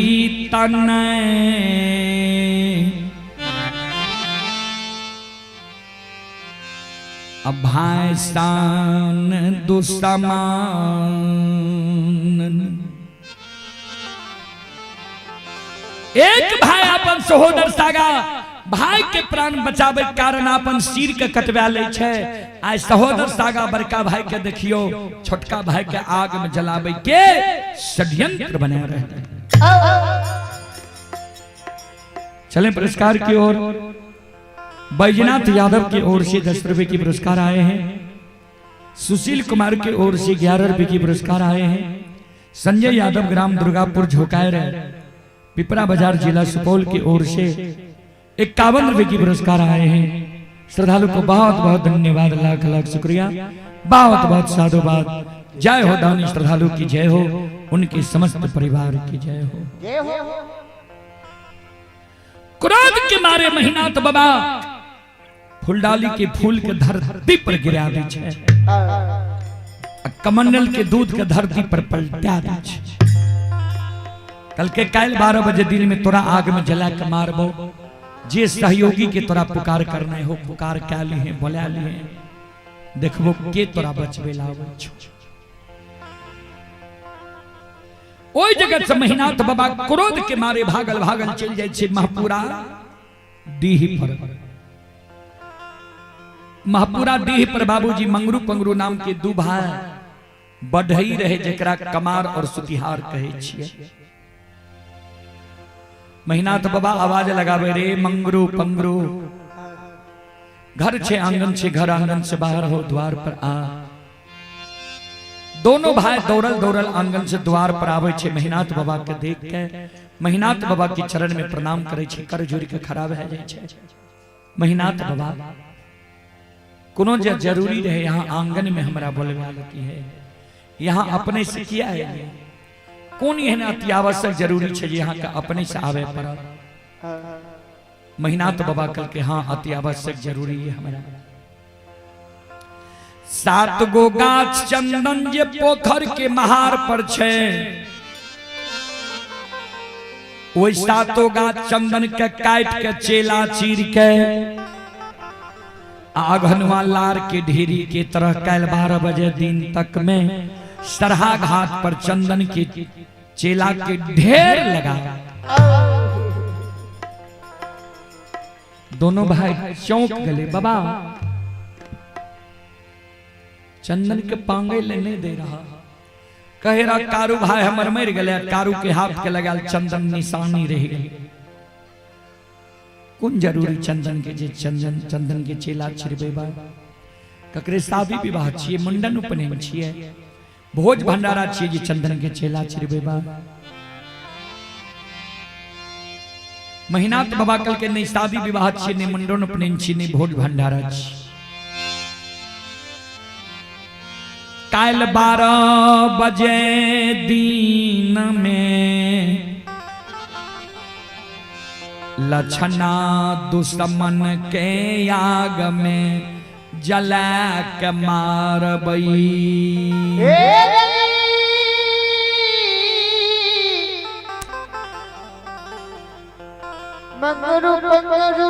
तन भाई सन दुश्मन। एक भाई अपन सहोदर सागा भाई के प्राण बचावे के कारण अपन सिर के कटवा ले छे। आज सहोदर सागा बड़का भाई के देखियो छोटका भाई के आग में जलावे के षड्यंत्र बना रहे। चलें पुरस्कार की ओर। बैजनाथ यादव की ओर से 10 रुपए की पुरस्कार आए हैं। सुशील कुमार की ओर से 11 रुपए की पुरस्कार आए हैं। संजय यादव ग्राम दुर्गापुर झोकायर पिपरा बाजार जिला सुपौल की ओर से 51 रुपए की पुरस्कार आए हैं। श्रद्धालु को बहुत बहुत धन्यवाद, लाख लाख शुक्रिया, बहुत बहुत साधुवाद। जय हो दानी श्रद्धालु की जय हो, उनके समस्त परिवार की जय हो। क्रोध के मारे महीनाथ बाबा फूलडाली के फूल के धरती पर गिरा दी छे, कमंडल के दूध के धरती पर पलटा दी छे। कल के काल 12 बजे दिन में तोरा आग में जला के मारबो। जे सहयोगी के तोरा पुकार करना हो पुकार क्या लिए बोला लिए देखबो के तोरा बचबे लावे छो। ओई जगत से महीनाथ बाबा क्रोध के मारे भागल भागल चल जाय छे महपुरा डीह पर। महपुरा डीह पर बाबूजी मंगरू पंगरू नाम के दू भाई बढ़ई रहे जेकरा कमार और सुतिहार कहे छिए। महीनाथ बाबा आवाज लगावे रे मंगरू पंगरू, घर छे आंगन छे घर आंगन से बाहर हो द्वार पर आ। दोनों भाई दौड़ल दौड़ल आंगन से द्वार पर आवे छे। महीनाथ बाबा के देख के महीनाथ बाबा के चरण में प्रणाम करे छे, कर जोड़ के खड़ा भे जाय छे। महीनाथ बाबा कोनो जरूरी रहे यहाँ आंगन में हमरा बोलवा की है, यहाँ अपने से किया है कौन यह अति आवश्यक जरूरी है यहाँ का अपने से आवे पर। महीनाथ बाबा कल के हाँ अति आवश्यक जरूरी है हमारा। 7 गो गाछ चंदन जे पोखर के महार पर छे, ओई 7 गाछ चंदन के काट के चेला चीर के आघनवा लार के ढेरी के तरह कल 12 बजे दिन तक में सरहा घाट पर चंदन के चेला के ढेर लगा। दोनों भाई चौंक गले, बाबा चंदन के पांगे लेने दे रहा। कहे रहा कारू भाई हमर मर गले, कारू के हाथ के लगाल चंदन निशानी रह गई। कौन जरूरी चंदन के जे चंदन के चेला छिड़बे बा। ककरे शादी विवाह छिए, मुंडन उपनयन छिए, भोज भंडारा छिए जे चंदन के चेला छिड़बे बा। महीनाथ बाबा कल के नहीं शादी विवाह छिए, नहीं मुंडन उपनयन छिए, नहीं भोज भंडारा छिए। काल 12 बजे दिन में लछना दुश्मन के आग में जला के मारबई। मंगरू पंगरू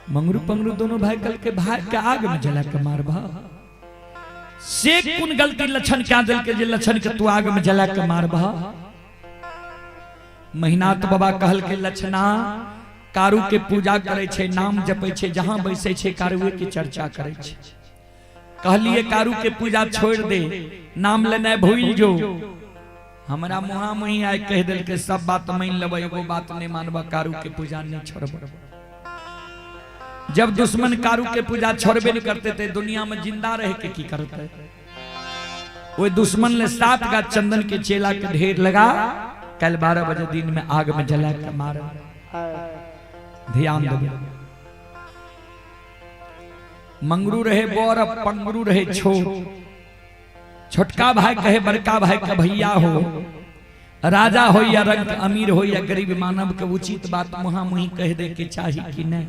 मंगरू पंगरू दोनों भाई कल के भाई के आग में जला के मारबा। से कुन गलती लक्षण क्या दिल के जे लक्षण के तू आग में जला के मारबा। महीनाथ बाबा कहल के लक्षणा कारू के पूजा करे छे, नाम जपे छे, जहां बैसे छे कारुए की चर्चा करे छे। कहलिए कारू के पूजा छोड़ दे, नाम लेना भूल जो। हमरा मुहा मुही आए कह दिल के सब बात मान लेबे, एगो बात नहीं मानबा, कारू के पूजा नहीं छोड़ब। जब दुश्मन कारू के पूजा छोड़बे नहीं करते थे, दुनिया में जिंदा रह के की करते। वो दुश्मन ले 7 गाछ चंदन के चेला के ढेर लगा, कल 12 बजे दिन में आग में जला के मार। ध्यान दो, मंगरू रहे बोर, पंगरू रहे छोट। छोटका भाई कहे बड़का भाई का भैया हो, राजा हो या रंग अमीर हो या गरीब, मानव के उचित बात मुहा मुही कह दे के चाहिए कि नहीं।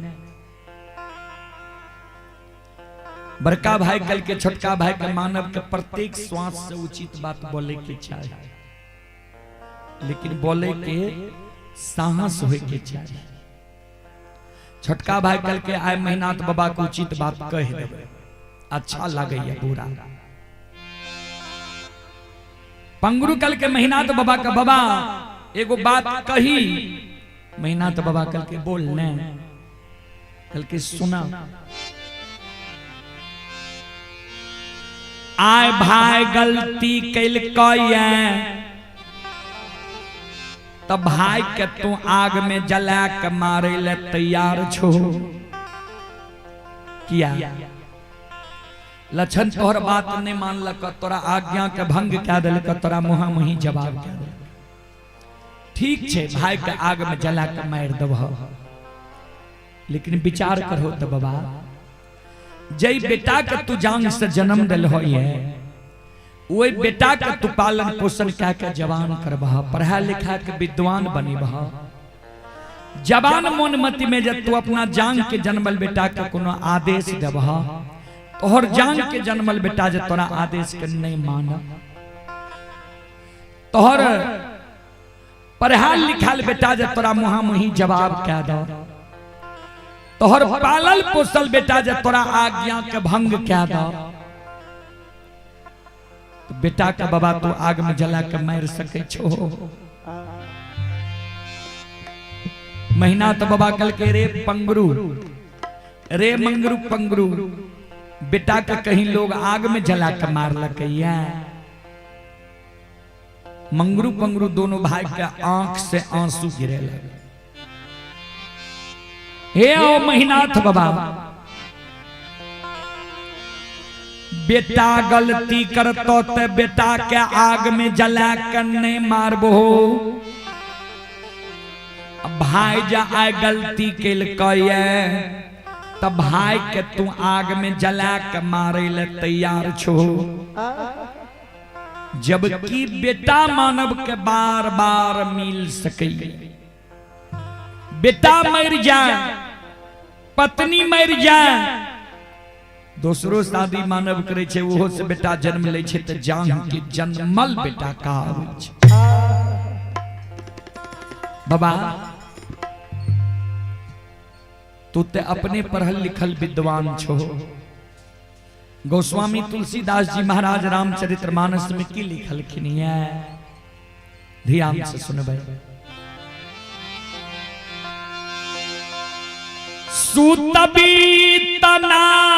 बड़का भाई कल के छोटका भाई के मानव के प्रत्येक श्वास से उचित बात बोले के चाहिए, लेकिन बोले के साहस होए के चाहिए। छोटका भाई कल के आए मेहनाथ बाबा को उचित बात कह देवे, अच्छा लगे या बुरा। पंगरू कल के मेहनाथ बाबा का बाबा एगो बात कही, मेहनाथ बाबा कल के बोलने कल के सुना, आए भाई गलती कैल तब भाई के तू आग में जला के मारे ले तैयार छो किया। लक्षण तोहर बात नहीं मानलक, तोरा आज्ञा के भंग क्या दिलक, तोरा मुहा मुही जवाब क्या दिलक। ठीक छे भाई के आग में जला के मार दबह, लेकिन विचार करो तो बाबा, जय बेटा के तू जान से जन्म दिल हो, वही बेटा के तू पालन पोषण क्या के जवान करबह, पढ़ा लिखा के विद्वान बनीबह। जवान मोनमती में जब तू अपना जान के जन्मल बेटा के कोनो आदेश देबह, तोहर जान के जन्मल बेटा जे तोरा आदेश के नहीं माना, तोहर पढ़ा लिखल बेटा जे तोरा मुहा मुही जवाब क्या दो, तोहर पालल पोसल बेटा जे तोरा आज्ञा के भंग क्या दो, तो बेटा का बाबा तू आग में जला के मार सके छो। महीना तो बाबा कल के रे पंगरू रे मंगरू पंगरू, बेटा का कहीं लोग आग में जला के मार लकैया। मंगरू पंगरू दोनों भाई के आंख से आंसू गिरे लगे। हे ओ महीनाथ बाबा, बेटा गलती करतो ते बेटा के आग में जला कर नहीं मारबो, भाई जा आए गलती केल तब भाई के तू आग में जला के मारे ले तैयार छो। जबकि बेटा मानव के बार बार मिल सके, बेटा मर जाए, पत्नी मर जाए, दूसरो शादी मानव करे छे, ओहो से बेटा जन्म ले छे त जान के जन्मल बेटा का आवे छे। बाबा तू ते अपने पढ़ल लिखल विद्वान छो। गोस्वामी तुलसीदास जी महाराज रामचरितमानस में की लिखलखिन है, ध्यान से सुनबे। सुतबी तनारी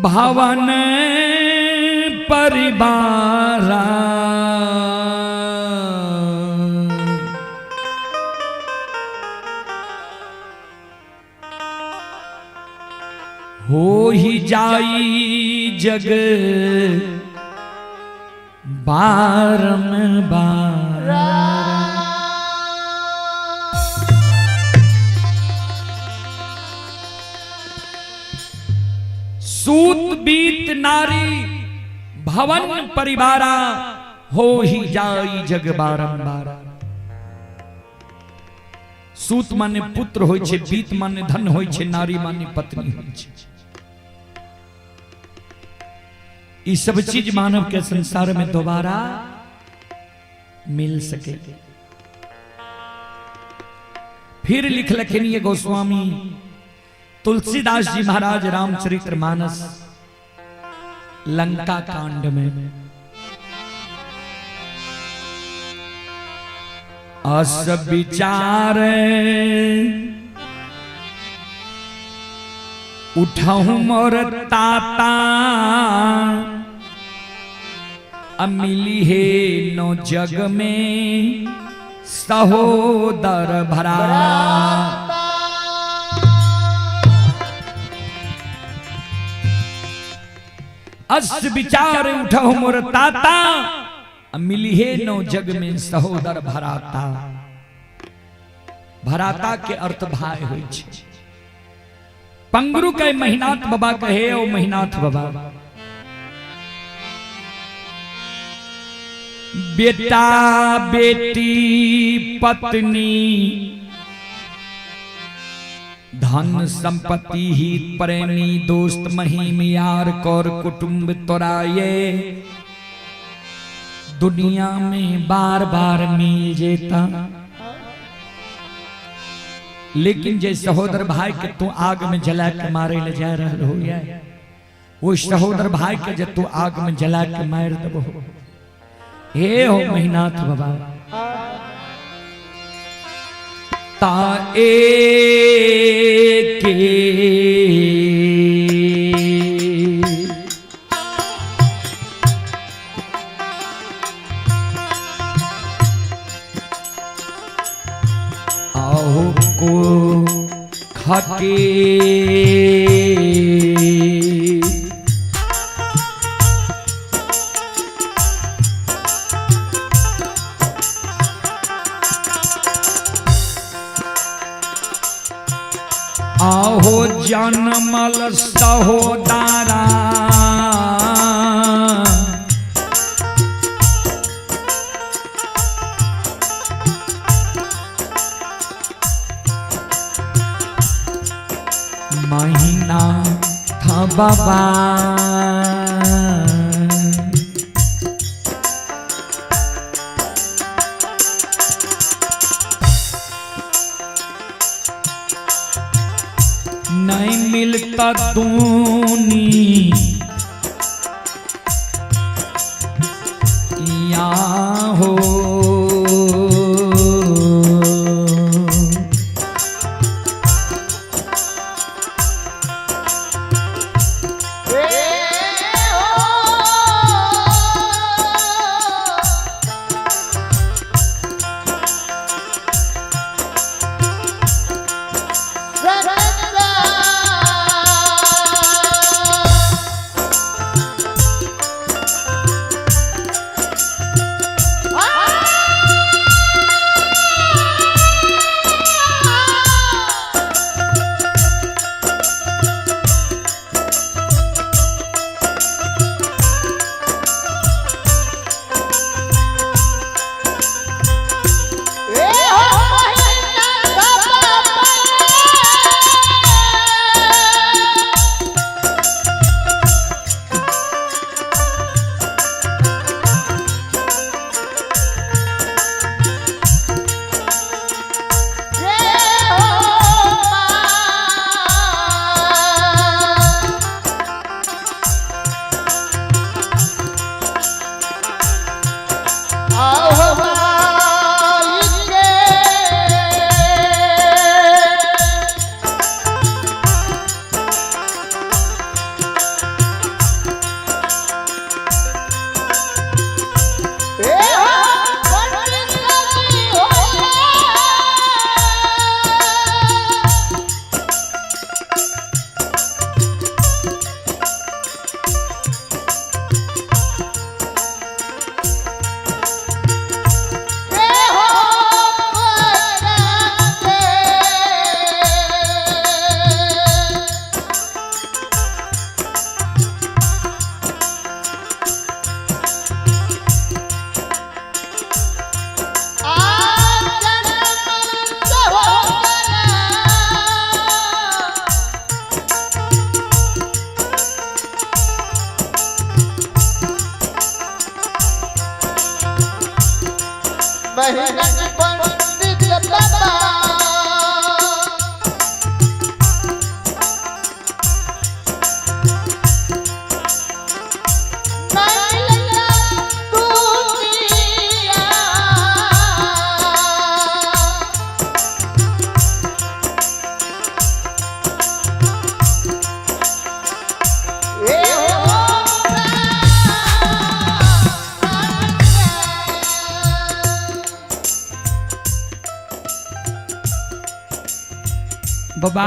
भवन परिवारा, हो ही जाई जग बारंबार। सूत बीत नारी भवन परिवारा, हो ही जाई जग बारंबार। सूत माने पुत्र होय छे, बीत माने धन होय छे, नारी माने पत्नी होय छे। ये सब चीज मानव के संसार में दोबारा मिल सके। फिर लिखलखिन ये गोस्वामी तुलसीदास जी महाराज रामचरितमानस लंका कांड में, अस विचार उठाऊं मोर ताता, अमिली है नो जग में सहोदर भरा। अस विचार उठाऊं मोर ताता, मिली है नो जग में सहोदर भराता। भराता के अर्थ भाई होय छे। पंगरू के महीनाथ बाबा कहे, ओ महीनाथ बाबा बेटा बेटी पत्नी धन संपत्ति हित प्रेमी दोस्त महिम यार कौर कुटुंब तोराये दुनिया में बार बार मिल जेता, लेकिन जे सहोदर भाई के तू आग में जला के मारे ले जा रहा हो या वो सहोदर भाई के जे तू आग में जला के मार दबो। हे हो महिनाथ बाबा ताए के आओ को खाके आहो जनमल सहोदरा महीना था बाबा नहीं मिलता दूनी या हो बाबा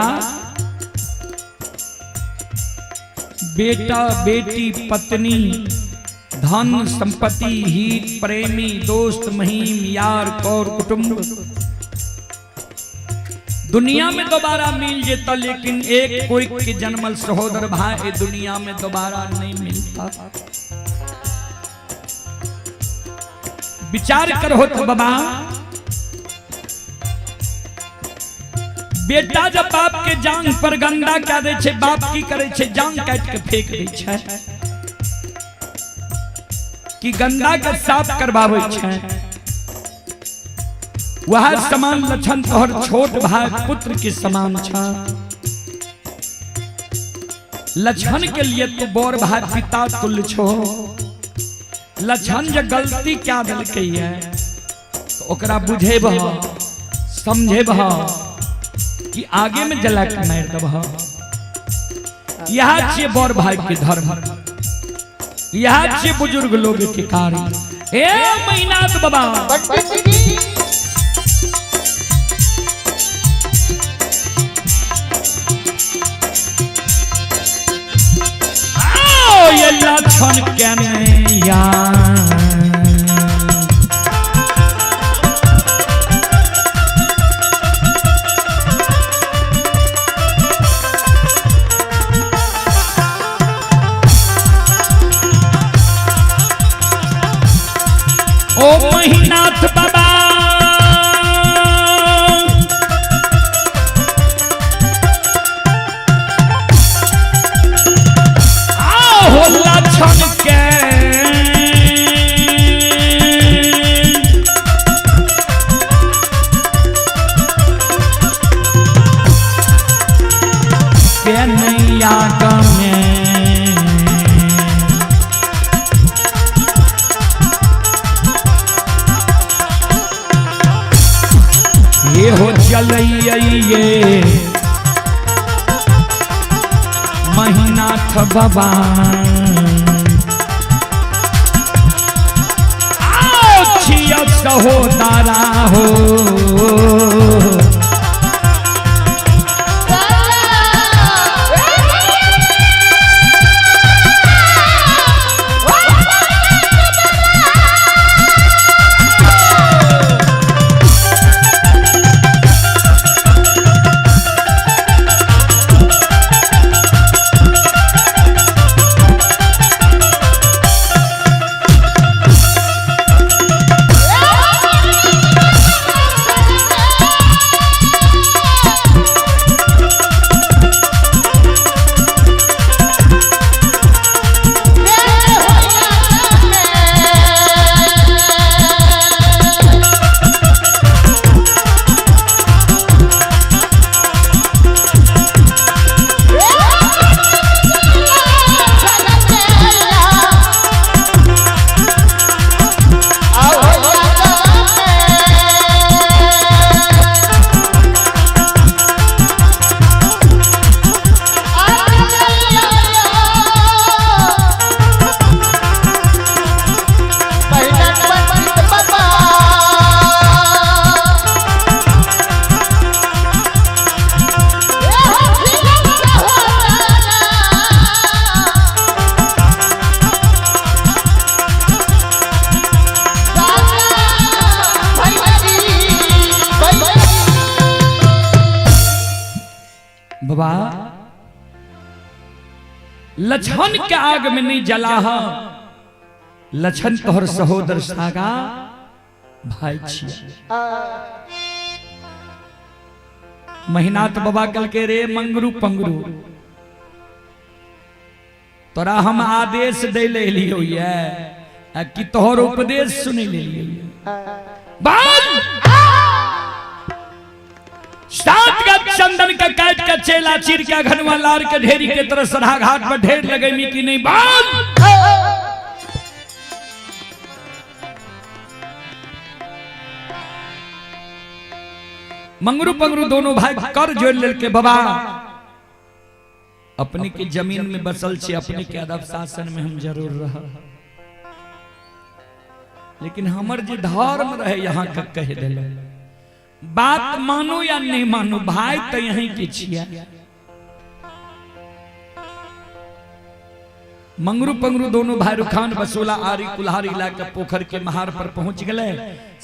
बेटा बेटी पत्नी धन संपत्ति हित प्रेमी दोस्त महिम यार कौर कुटुंब दुनिया में दोबारा मिल जेता, लेकिन एक कोई के जन्मल सहोदर भाई दुनिया में दोबारा नहीं मिलता। विचार करो तो बाबा, बेटा जब बाप के जांग पर गंदा क्या दे छे, बाप की करे छे जांग काट के फेंक दे छे कि गंदा के साफ करवावे छे। वह समान लक्षण तोहर छोट भाई पुत्र के समान छा। लक्षण के लिए तो बोर भाई पिता तुल्य छो। लक्षण जो गलती क्या दिल के है तो ओकरा बुझे बहा समझे बहा कि आगे में जला के मार दबा। यह छे बोर भाई के धर्म, यह छे बुजुर्ग लोग के कार्य। ए महीनाथ बाबा ये लक्षण क्या नैया ओ महीनाथ बाबा आओ लक्षण के नैया गमे ये हो चलिए महीनाथ बाबा छिया सहोदरा हो। बाबा लक्षण के आग में नहीं जला है। लक्षण तोहर सहोदर सागा भाई छिया। महीनाथ बाबा कल के रे मंगरू पंगरू तोरा हम आदेश दे ले लियो ये कि तोहर उपदेश सुन ले लियो। सात गज चंदन का काट का चेला चीर के घनवा लार के ढेरी के तरह सरहा घाट पर ढेर लगेमी की नहीं बात। मंगरू पंगरू दोनों भाई कर जोड़ ले के बाबा अपने की जमीन में बसल छे, अपने के अदब शासन में हम जरूर रह, लेकिन हमर जे धर्म रहे यहाँ का कह दिल। बात मानो या नहीं मानो भाई तो यहीं के छिया। मंगरू पंगरू दोनों भाई रुखान बसोला आरी कुल्हार इलाका पोखर के महार पर पहुंच गए।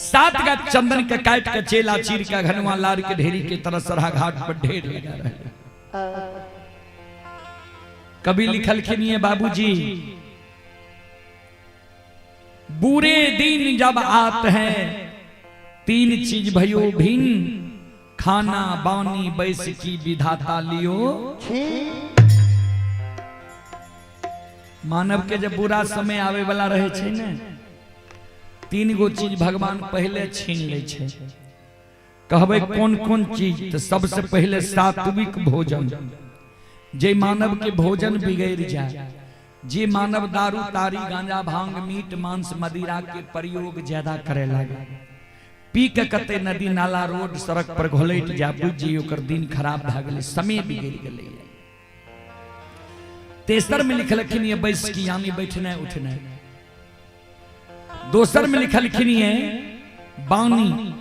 सात गज चंदन के काट के चेला चीर के घनवा लार के ढेरी के तरह सरहा घाट पर ढेर लगा रहे। कभी लिखल खिनिए बाबूजी बुरे दिन जब आते हैं, तीन चीज भयो भिन्न, खाना बानी बैस की विधाता लियो। मानव के जब बुरा समय आवे वाला रहे छे ने, तीन गो चीज भगवान पहले छीन ले छे। कहबे कौन कौन चीज? तो सबसे पहले सात्विक भोजन। जे मानव के भोजन बिगड़ जाए, जे मानव दारू तारी गांजा भांग मीट मांस मदिरा के प्रयोग ज्यादा करे लगे, पी के कते नदी नाला रोड सड़क पर घोलैट जा, बुझी ओकर दिन खराब भ गेलै, समय बिगड़ गेलै। तेसर में लिखलखिन ये बैस की यानी बैठना उठना। दोसर में लिखलखिन ये बानी।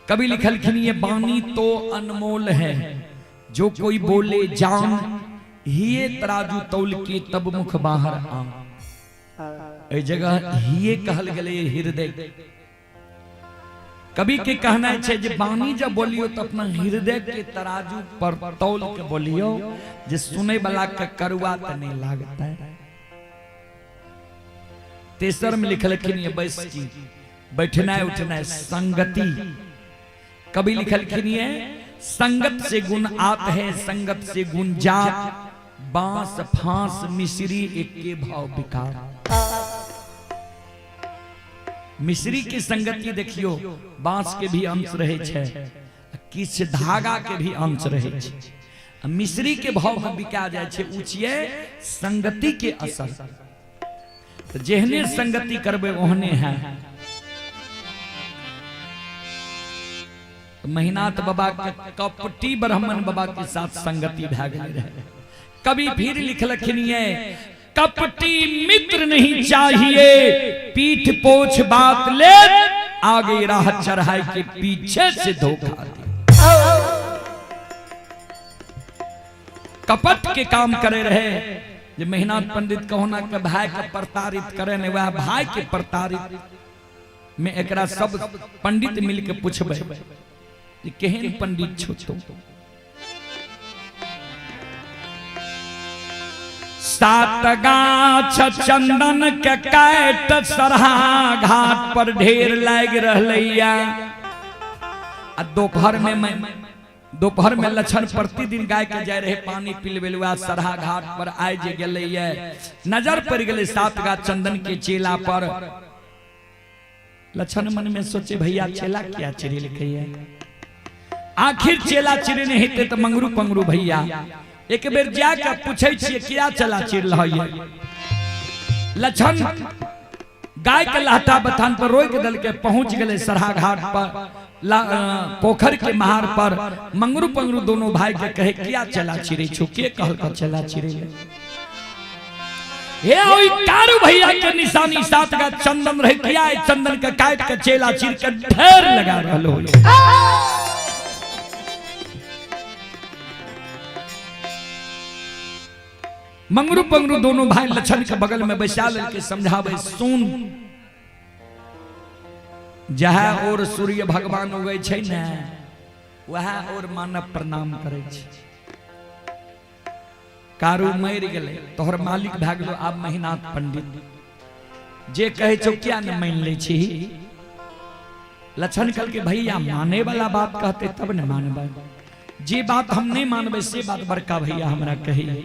कभी लिखलखिन ये बानी तो अनमोल है, जो कोई बोले जान, हिये तराजू तौल के तब मुख बाहर आम। ए जगह हिये कहल गले हृदय। कभी के कहना है जे बानी जब बोलियो तो अपना हृदय के तराजू पर तौल के बोलियो, जे सुने वाला का करुआ त नहीं लागता है। तेसर में लिखलखिन ये बैस की बैठना उठना संगति। कभी लिखलखिन ये संगत से गुण आत है, संगत से गुण जात, बांस फांस मिश्री एक के भाव विकार। मिश्री की संगति देखियो, बांस के भी अंश रहे छे, किछ धागा के भी अंश रहे छे। मिश्री के भाव में बिका जाए छे, उचिए संगति के असर। तो जेहने संगति करबे ओहने है। महिनाथ बाबा के कपटी ब्राह्मण बाबा के साथ संगति भै गेल रहे। कभी फिर लिखलखिन ये कपटी मित्र नहीं चाहिए, पीठ पोछ बात ले, आगे राह चढ़ाई के पीछे से धोखा दे। कपट के काम करे रहे। जे मेहनाथ पंडित कहना के भाई के प्रताड़ित करे ने, वह भाई के प्रताड़ित में एकरा सब पंडित मिल के पूछबे जे केहन पंडित छो तो। सात गाछ चंदन के काट सरहा घाट पर ढेर लाग रहलैया। दोपहर में लक्षण प्रतिदिन गाय के जाय रहे पानी पिलवेलुआ सरहा घाट पर आय जे गेलैया। नजर पड़ गेलै सात गाछ चंदन के चेला पर। लक्षण मन में सोचे भैया चेला क्या चिरे लिखैया, आखिर चेला चिरे नहीं हेते तो मंगरू पंगरू भैया। एक बेर जाके पूछे छिए क्या चला चिर रहा। लक्षण गाय के लहटा बथान पर रोक दल के पहुंच गए सरहा घाट पर, पोखर के महार पर। मंगरू पंगरू दोनों भाई के कहे क्या चला चिरे छो, के कहल का चला चिरे। हे ओई कारू भैया के निशानी सात का चंदन रहे, किया चंदन के काट के चेला चिर के ढेर लगा रहलो। मंगरू पंगरू दोनों भाई लक्षण के बगल में बैसा लेके समझावे, सुन जहाँ और सूर्य भगवान उगे छे ने, वहाँ और मानव प्रणाम करे छे। कारू मर गेले, तोहर मालिक भै गेलो आब महिनाथ पंडित। जे कहे छो क्या न मान ले छी। लक्षण कल के भैया माने वाला बात कहते तब न मानबे, जे बात हम नहीं मानबे से बात बड़का भैया हमरा कही।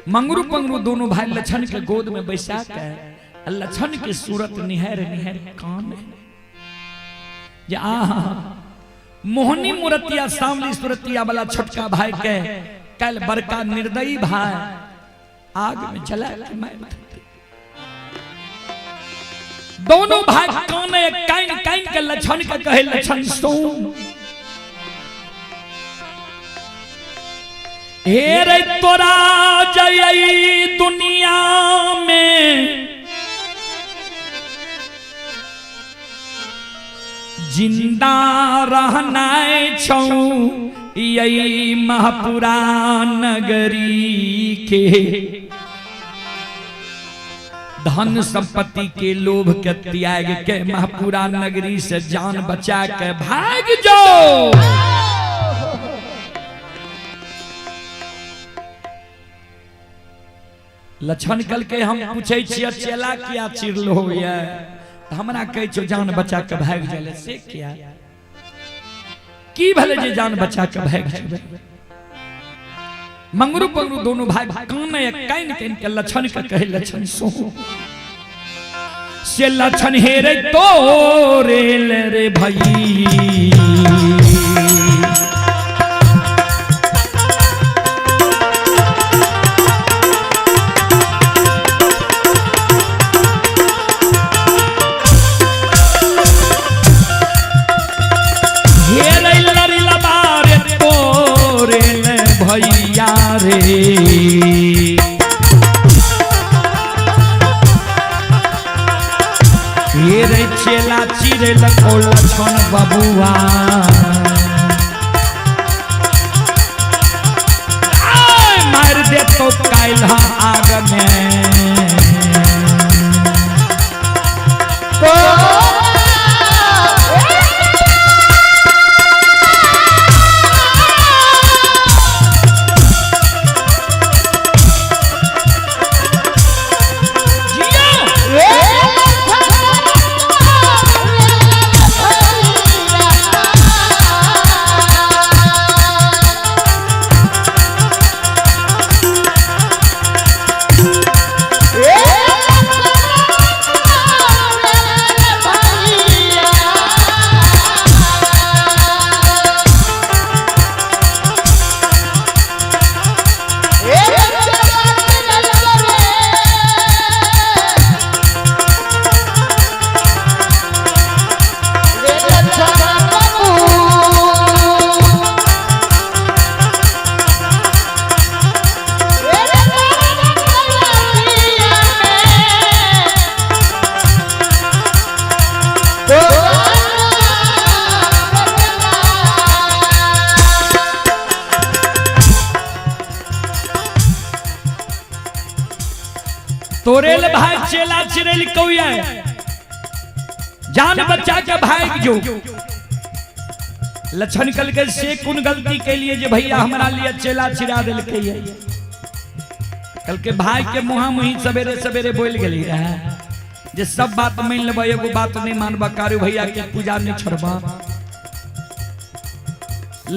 मंगरू पंगरू दोनों भाई लक्षण के गोद में बैसा के, लक्षण के सूरत निहर निहर कान है। जे मोहनी मूर्तिया सामली सूरतिया वाला छोटका भाई के कल बड़का निर्दयी भाई आग में जला के मार देते। दोनों भाई काने काइन काइन के लक्षण के कहे, लक्षण सुन हे रे तोरा जय दुनिया में जिंदा रहना छौ, यही महपुरा नगरी के धन संपत्ति के लोभ के त्याग के महपुरा नगरी से जान बचा के भाग जाओ। लक्षण कल के हम पूछे छियै चेला किया चिरलो ये हमरा कहे छो जान बचा के भाग जाले से किया की भले जे जान बचा के भाग जाबे। मंगरू पंगरू दोनों भाई काने कान कान के लक्षण के कहे लक्षण सो से लक्षण हेरे तोरे रे भाई भैया रे ये रे चेला चिरे लको लक्षण बबुआ मार दे तो कायल आग में तोरेल भाई चेला चिरेल कौया जान बच्चा के भाई जो लक्षण कल के से कौन गलती के लिए जे भैया हमारा लिए चेला चिरा दिल के कल के भाई के मुहा मुही सवेरे सवेरे बोल गली रहा जे सब बात मान लेबा एगो बात नहीं मानबा कारू भैया के पूजा नहीं छोड़बा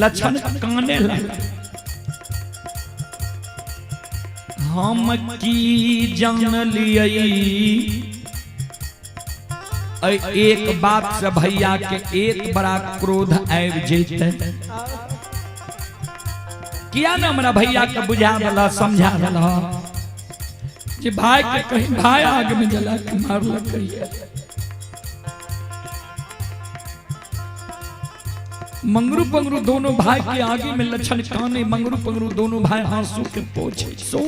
लक्षण काने लगा हम की जान लियई एक बात से भैया के एक बड़ा क्रोध आब जेते किया ना हमरा भैया के बुझा दला समझा दला जे भाई के कहीं भाई आग में जला के मार लकइया मंगरू पंगरू दोनों भाई के आगे में लक्षण काने मंगरू पंगरू दोनों भाई आंसू के पोछे सो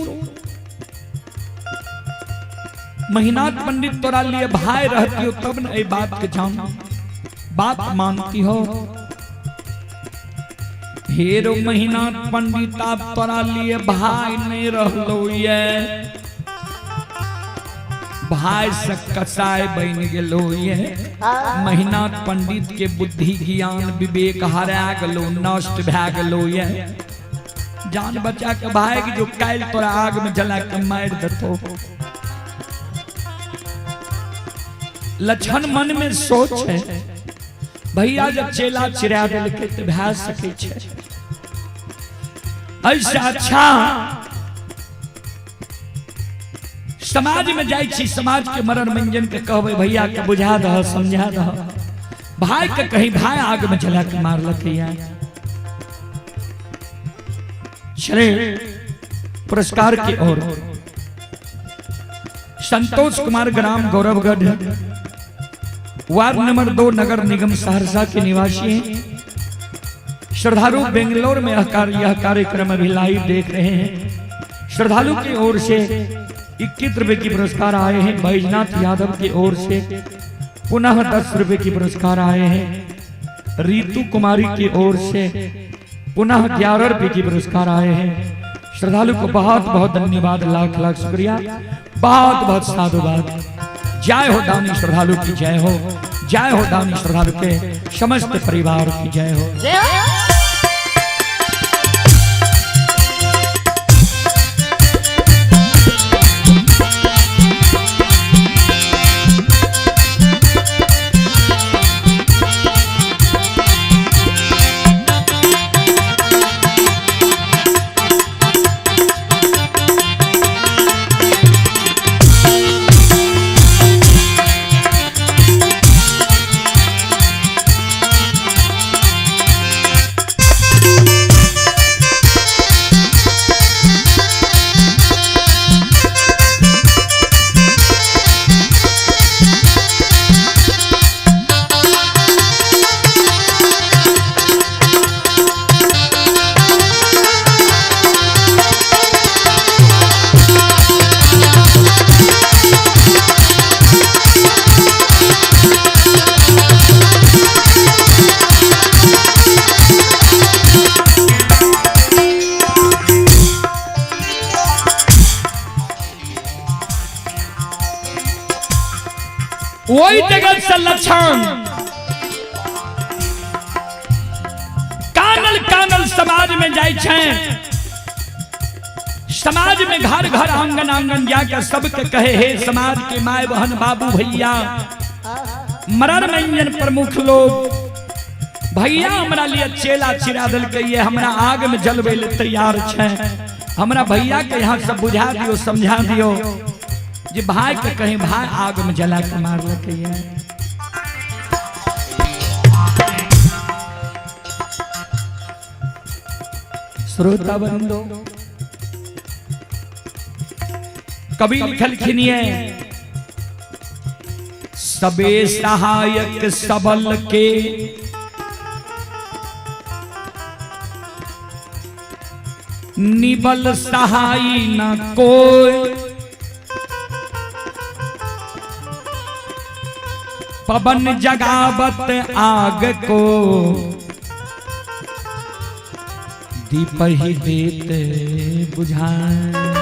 महीनाथ पंडित तोरा लिए भाई रहती हो तब न ए बात के जान बात मानती हो हेरो महीनाथ पंडित आप तोरा लिए भाई नहीं रहलो ये भाई से कसाय बन गेलो ये महीनाथ पंडित के बुद्धि ज्ञान विवेक हरा गेलो नष्ट भै गेलो ये जान बचा के भाई जो काल तोरा आग में जला के मार देतो लक्षण मन में सोच है भैया जब चेला चिरा दिल के तो भै सके छे ऐसा अच्छा समाज में जाई छी समाज के मरण मंजन के कहबे भैया के बुझा दह समझा दह भाई के कहीं भाई आग में जला के मार लकैया चले पुरस्कार की ओर Santosh Kumar gram Gauravgarh ward number 2 नगर निगम सहरसा के निवासी हैं श्रद्धालु बेंगलोर में यह कार्यक्रम अभी लाइव देख रहे हैं श्रद्धालु की ओर से 21 रुपए की पुरस्कार आए हैं बैजनाथ यादव की ओर से पुनः 10 रुपए की पुरस्कार आए हैं रीतू कुमारी की ओर से पुनः 11 रुपए की पुरस्कार आए हैं श्रद्धालु को बहुत बहुत धन्यवाद लाख लाख शुक्रिया बहुत बहुत साधुवाद जय हो दानी श्रद्धालु की जय हो दानी श्रद्धालु के समस्त परिवार की जय हो वही जगत से लक्षण कानल कानल समाज में जाय छे, समाज में घर घर आंगन आंगन जाकर सबके कहे हे समाज के माय बहन बाबू भैया मरण मंजन प्रमुख लोग भैया हमरा लिए चेला चिरा दल के ये हमरा आग में जलवे ले तैयार छे, हमरा भैया के यहाँ सब बुझा दियो समझा दियो जे भाई के कहीं भाई आग में जला के मार लके ये। श्रोता बंदो कवि लिखल खिनिए सबे सहायक सबल के निबल सहाय न कोई, पवन जगावत आग को दीप ही देते बुझाए।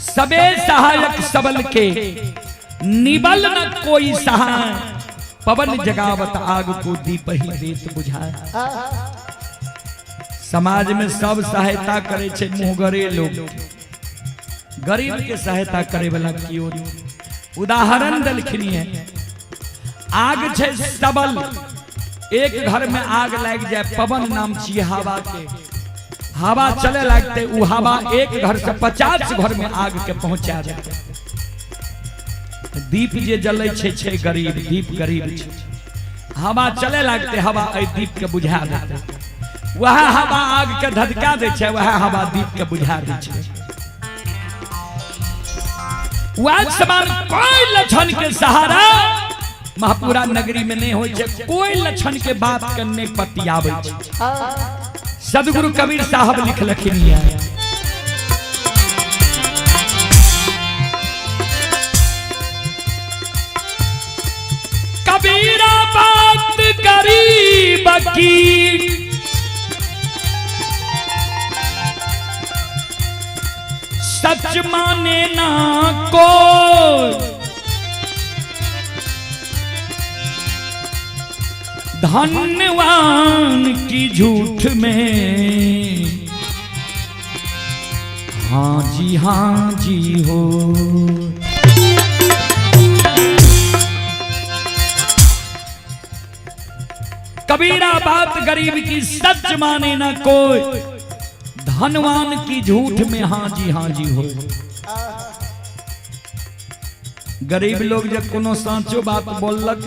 सबे सहायक सबल के निबल न कोई सहाय, पवन जगावत आग को दीप ही देत बुझाए। समाज में सब सहायता करे छे मुहगरे लोग, गरीब के सहायता करे वाला कियो। उदाहरण दलखिनी है आग छे सबल, एक घर में आग लग जाए पवन नाम छिए हवा के, हवा चले लगते उ हवा एक घर से 50 घर में आग के पहुंचा जाते। दीप जे जले छे गरीब, दीप गरीब छे, हवा चले लगते हवा ए दीप के बुझा देते, वह हवा आग के धधका दे छे, वह हवा दीप के बुझा दे छे। वह समान कोई लक्षण के सहारा महापुरा नगरी में नहीं होय छे, कोई लक्षण के बात करने पतियावे छे। सदगुरु कबीर साहब लिखलखिन है कबीरा बात गरीब की सच माने ना कोई, धन्यवान की झूठ में हाँ जी हो। कबीरा बात गरीब की सच माने ना कोई, धनवान की झूठ में हाँ जी हो। गरीब लोग जब कोनो साचो बात बोललक,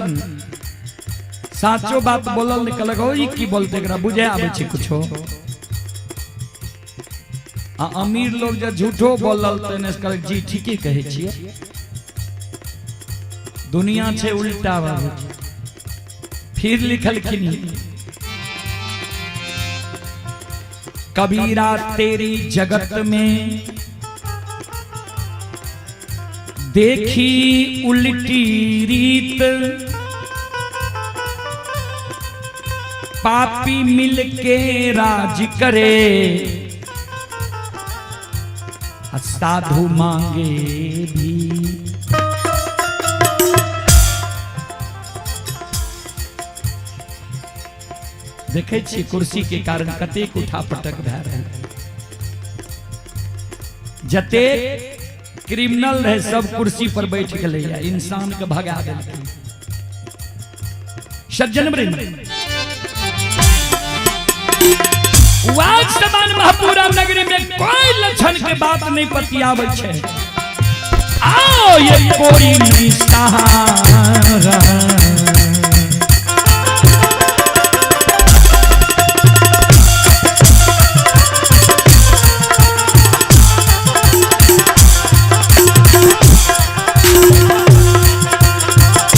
साचो बात बोलल निकलक हो की बोलते एकरा बुझे आवे छे कुछो। आ अमीर लोग जब झूठो बोलल तने कहलक जी ठीके कहे छिए। दुनिया छे उल्टा बाबू। फिर लिखलखिन कबीरा तेरी जगत में देखी उल्टी रीत, पापी मिलके राज करे साधु मांगे भी। देखे छी कुर्सी के कारण कतेक उठा पटक भै रहल, जते क्रिमिनल रहे सब कुर्सी पर बैठ गए, इंसान के भगा देलकै। सज्जन वृंद वाज समान महापुरा नगरी में कोई लक्षण के बात नहीं पतियावे छे। आओ ये कोई नहीं सहारा,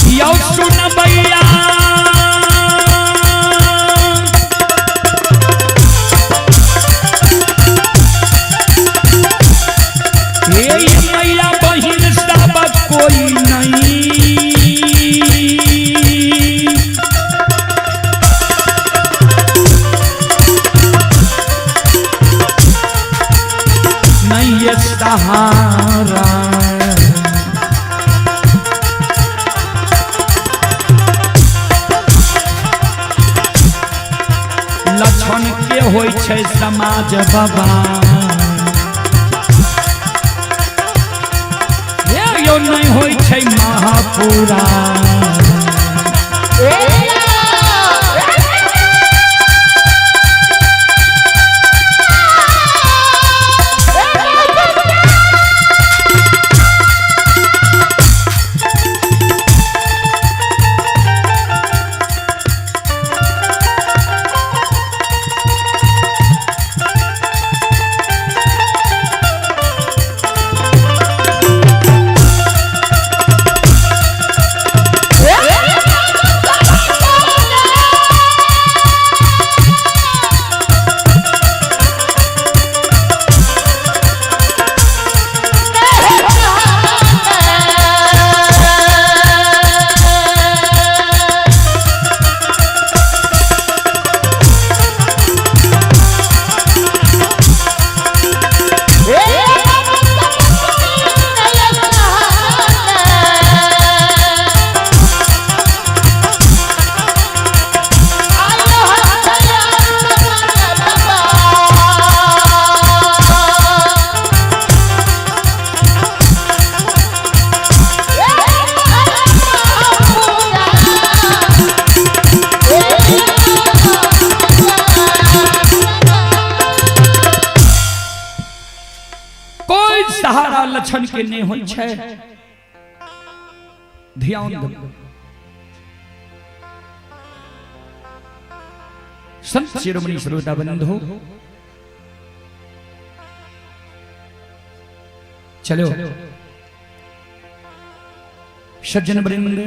यो सुन भैया मैया बहिन सब कोई नहीं ये सहारा। लक्षण के होय छै समाज बाबा यो नहीं होय छै महापुरा सहारा लक्षण के नहीं होय छै ध्यान दो संत शिरोमणि श्रोता बंधु चलो सज्जन वृंद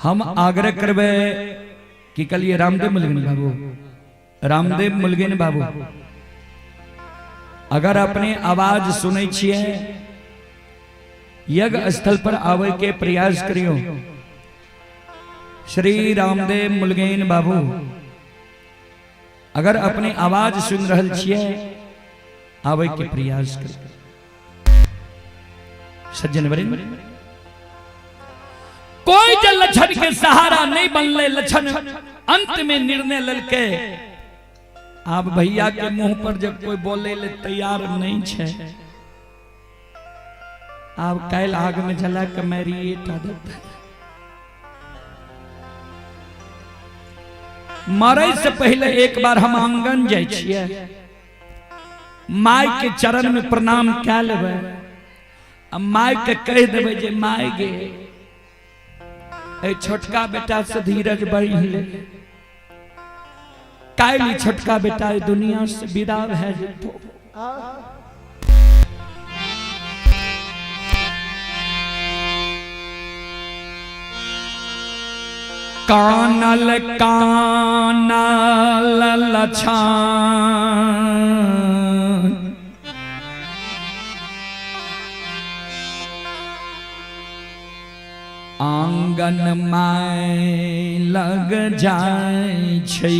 हम आग्रह करबे कि कल ये रामदेव मुलगेन बाबू अगर अपने आवाज सुनै छियै यज्ञ स्थल पर आवे के प्रयास करियो श्री रामदेव मुलगेन बाबू अगर अपने आवाज सुन रहल छियै आवे के प्रयास करियो सज्जन वृंद कोई जल लक्षण के सहारा नहीं बनले लक्षण अंत में निर्णय ललके आप भैया के मुंह पर जब कोई बोले ले तैयार नहीं छे आप कैल आग में जला के मेरी मरे से पहले एक बार हम आंगन जाय छियै माय के चरण में प्रणाम कय लेबै माय के कह देबै जे माय गे ए छोटका बेटा से धीरज बढ़ ले काली छोटका बेटा दुनिया से विदा है तो कानल कानल लछन आंगन में लग जाय छै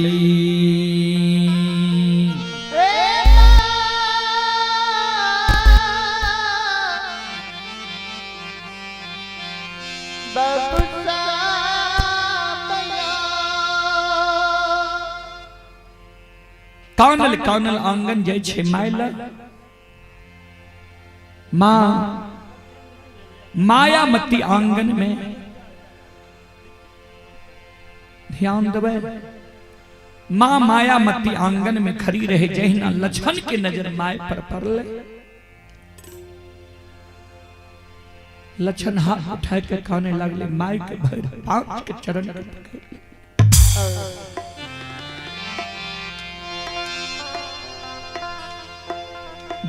कानल कानल आंगन जाय छै मायला माँ मायामती आंगन में ध्यान देवे माँ मायामती आंगन में खड़ी रहे जहिना लक्षण के नजर माय पर पड़ले लक्षण हाथ उठा के खाने लगले माय के भर पांच के चरण के पकड़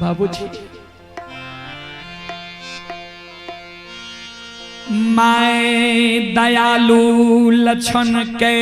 बाबूजी माय दयालु लक्षण के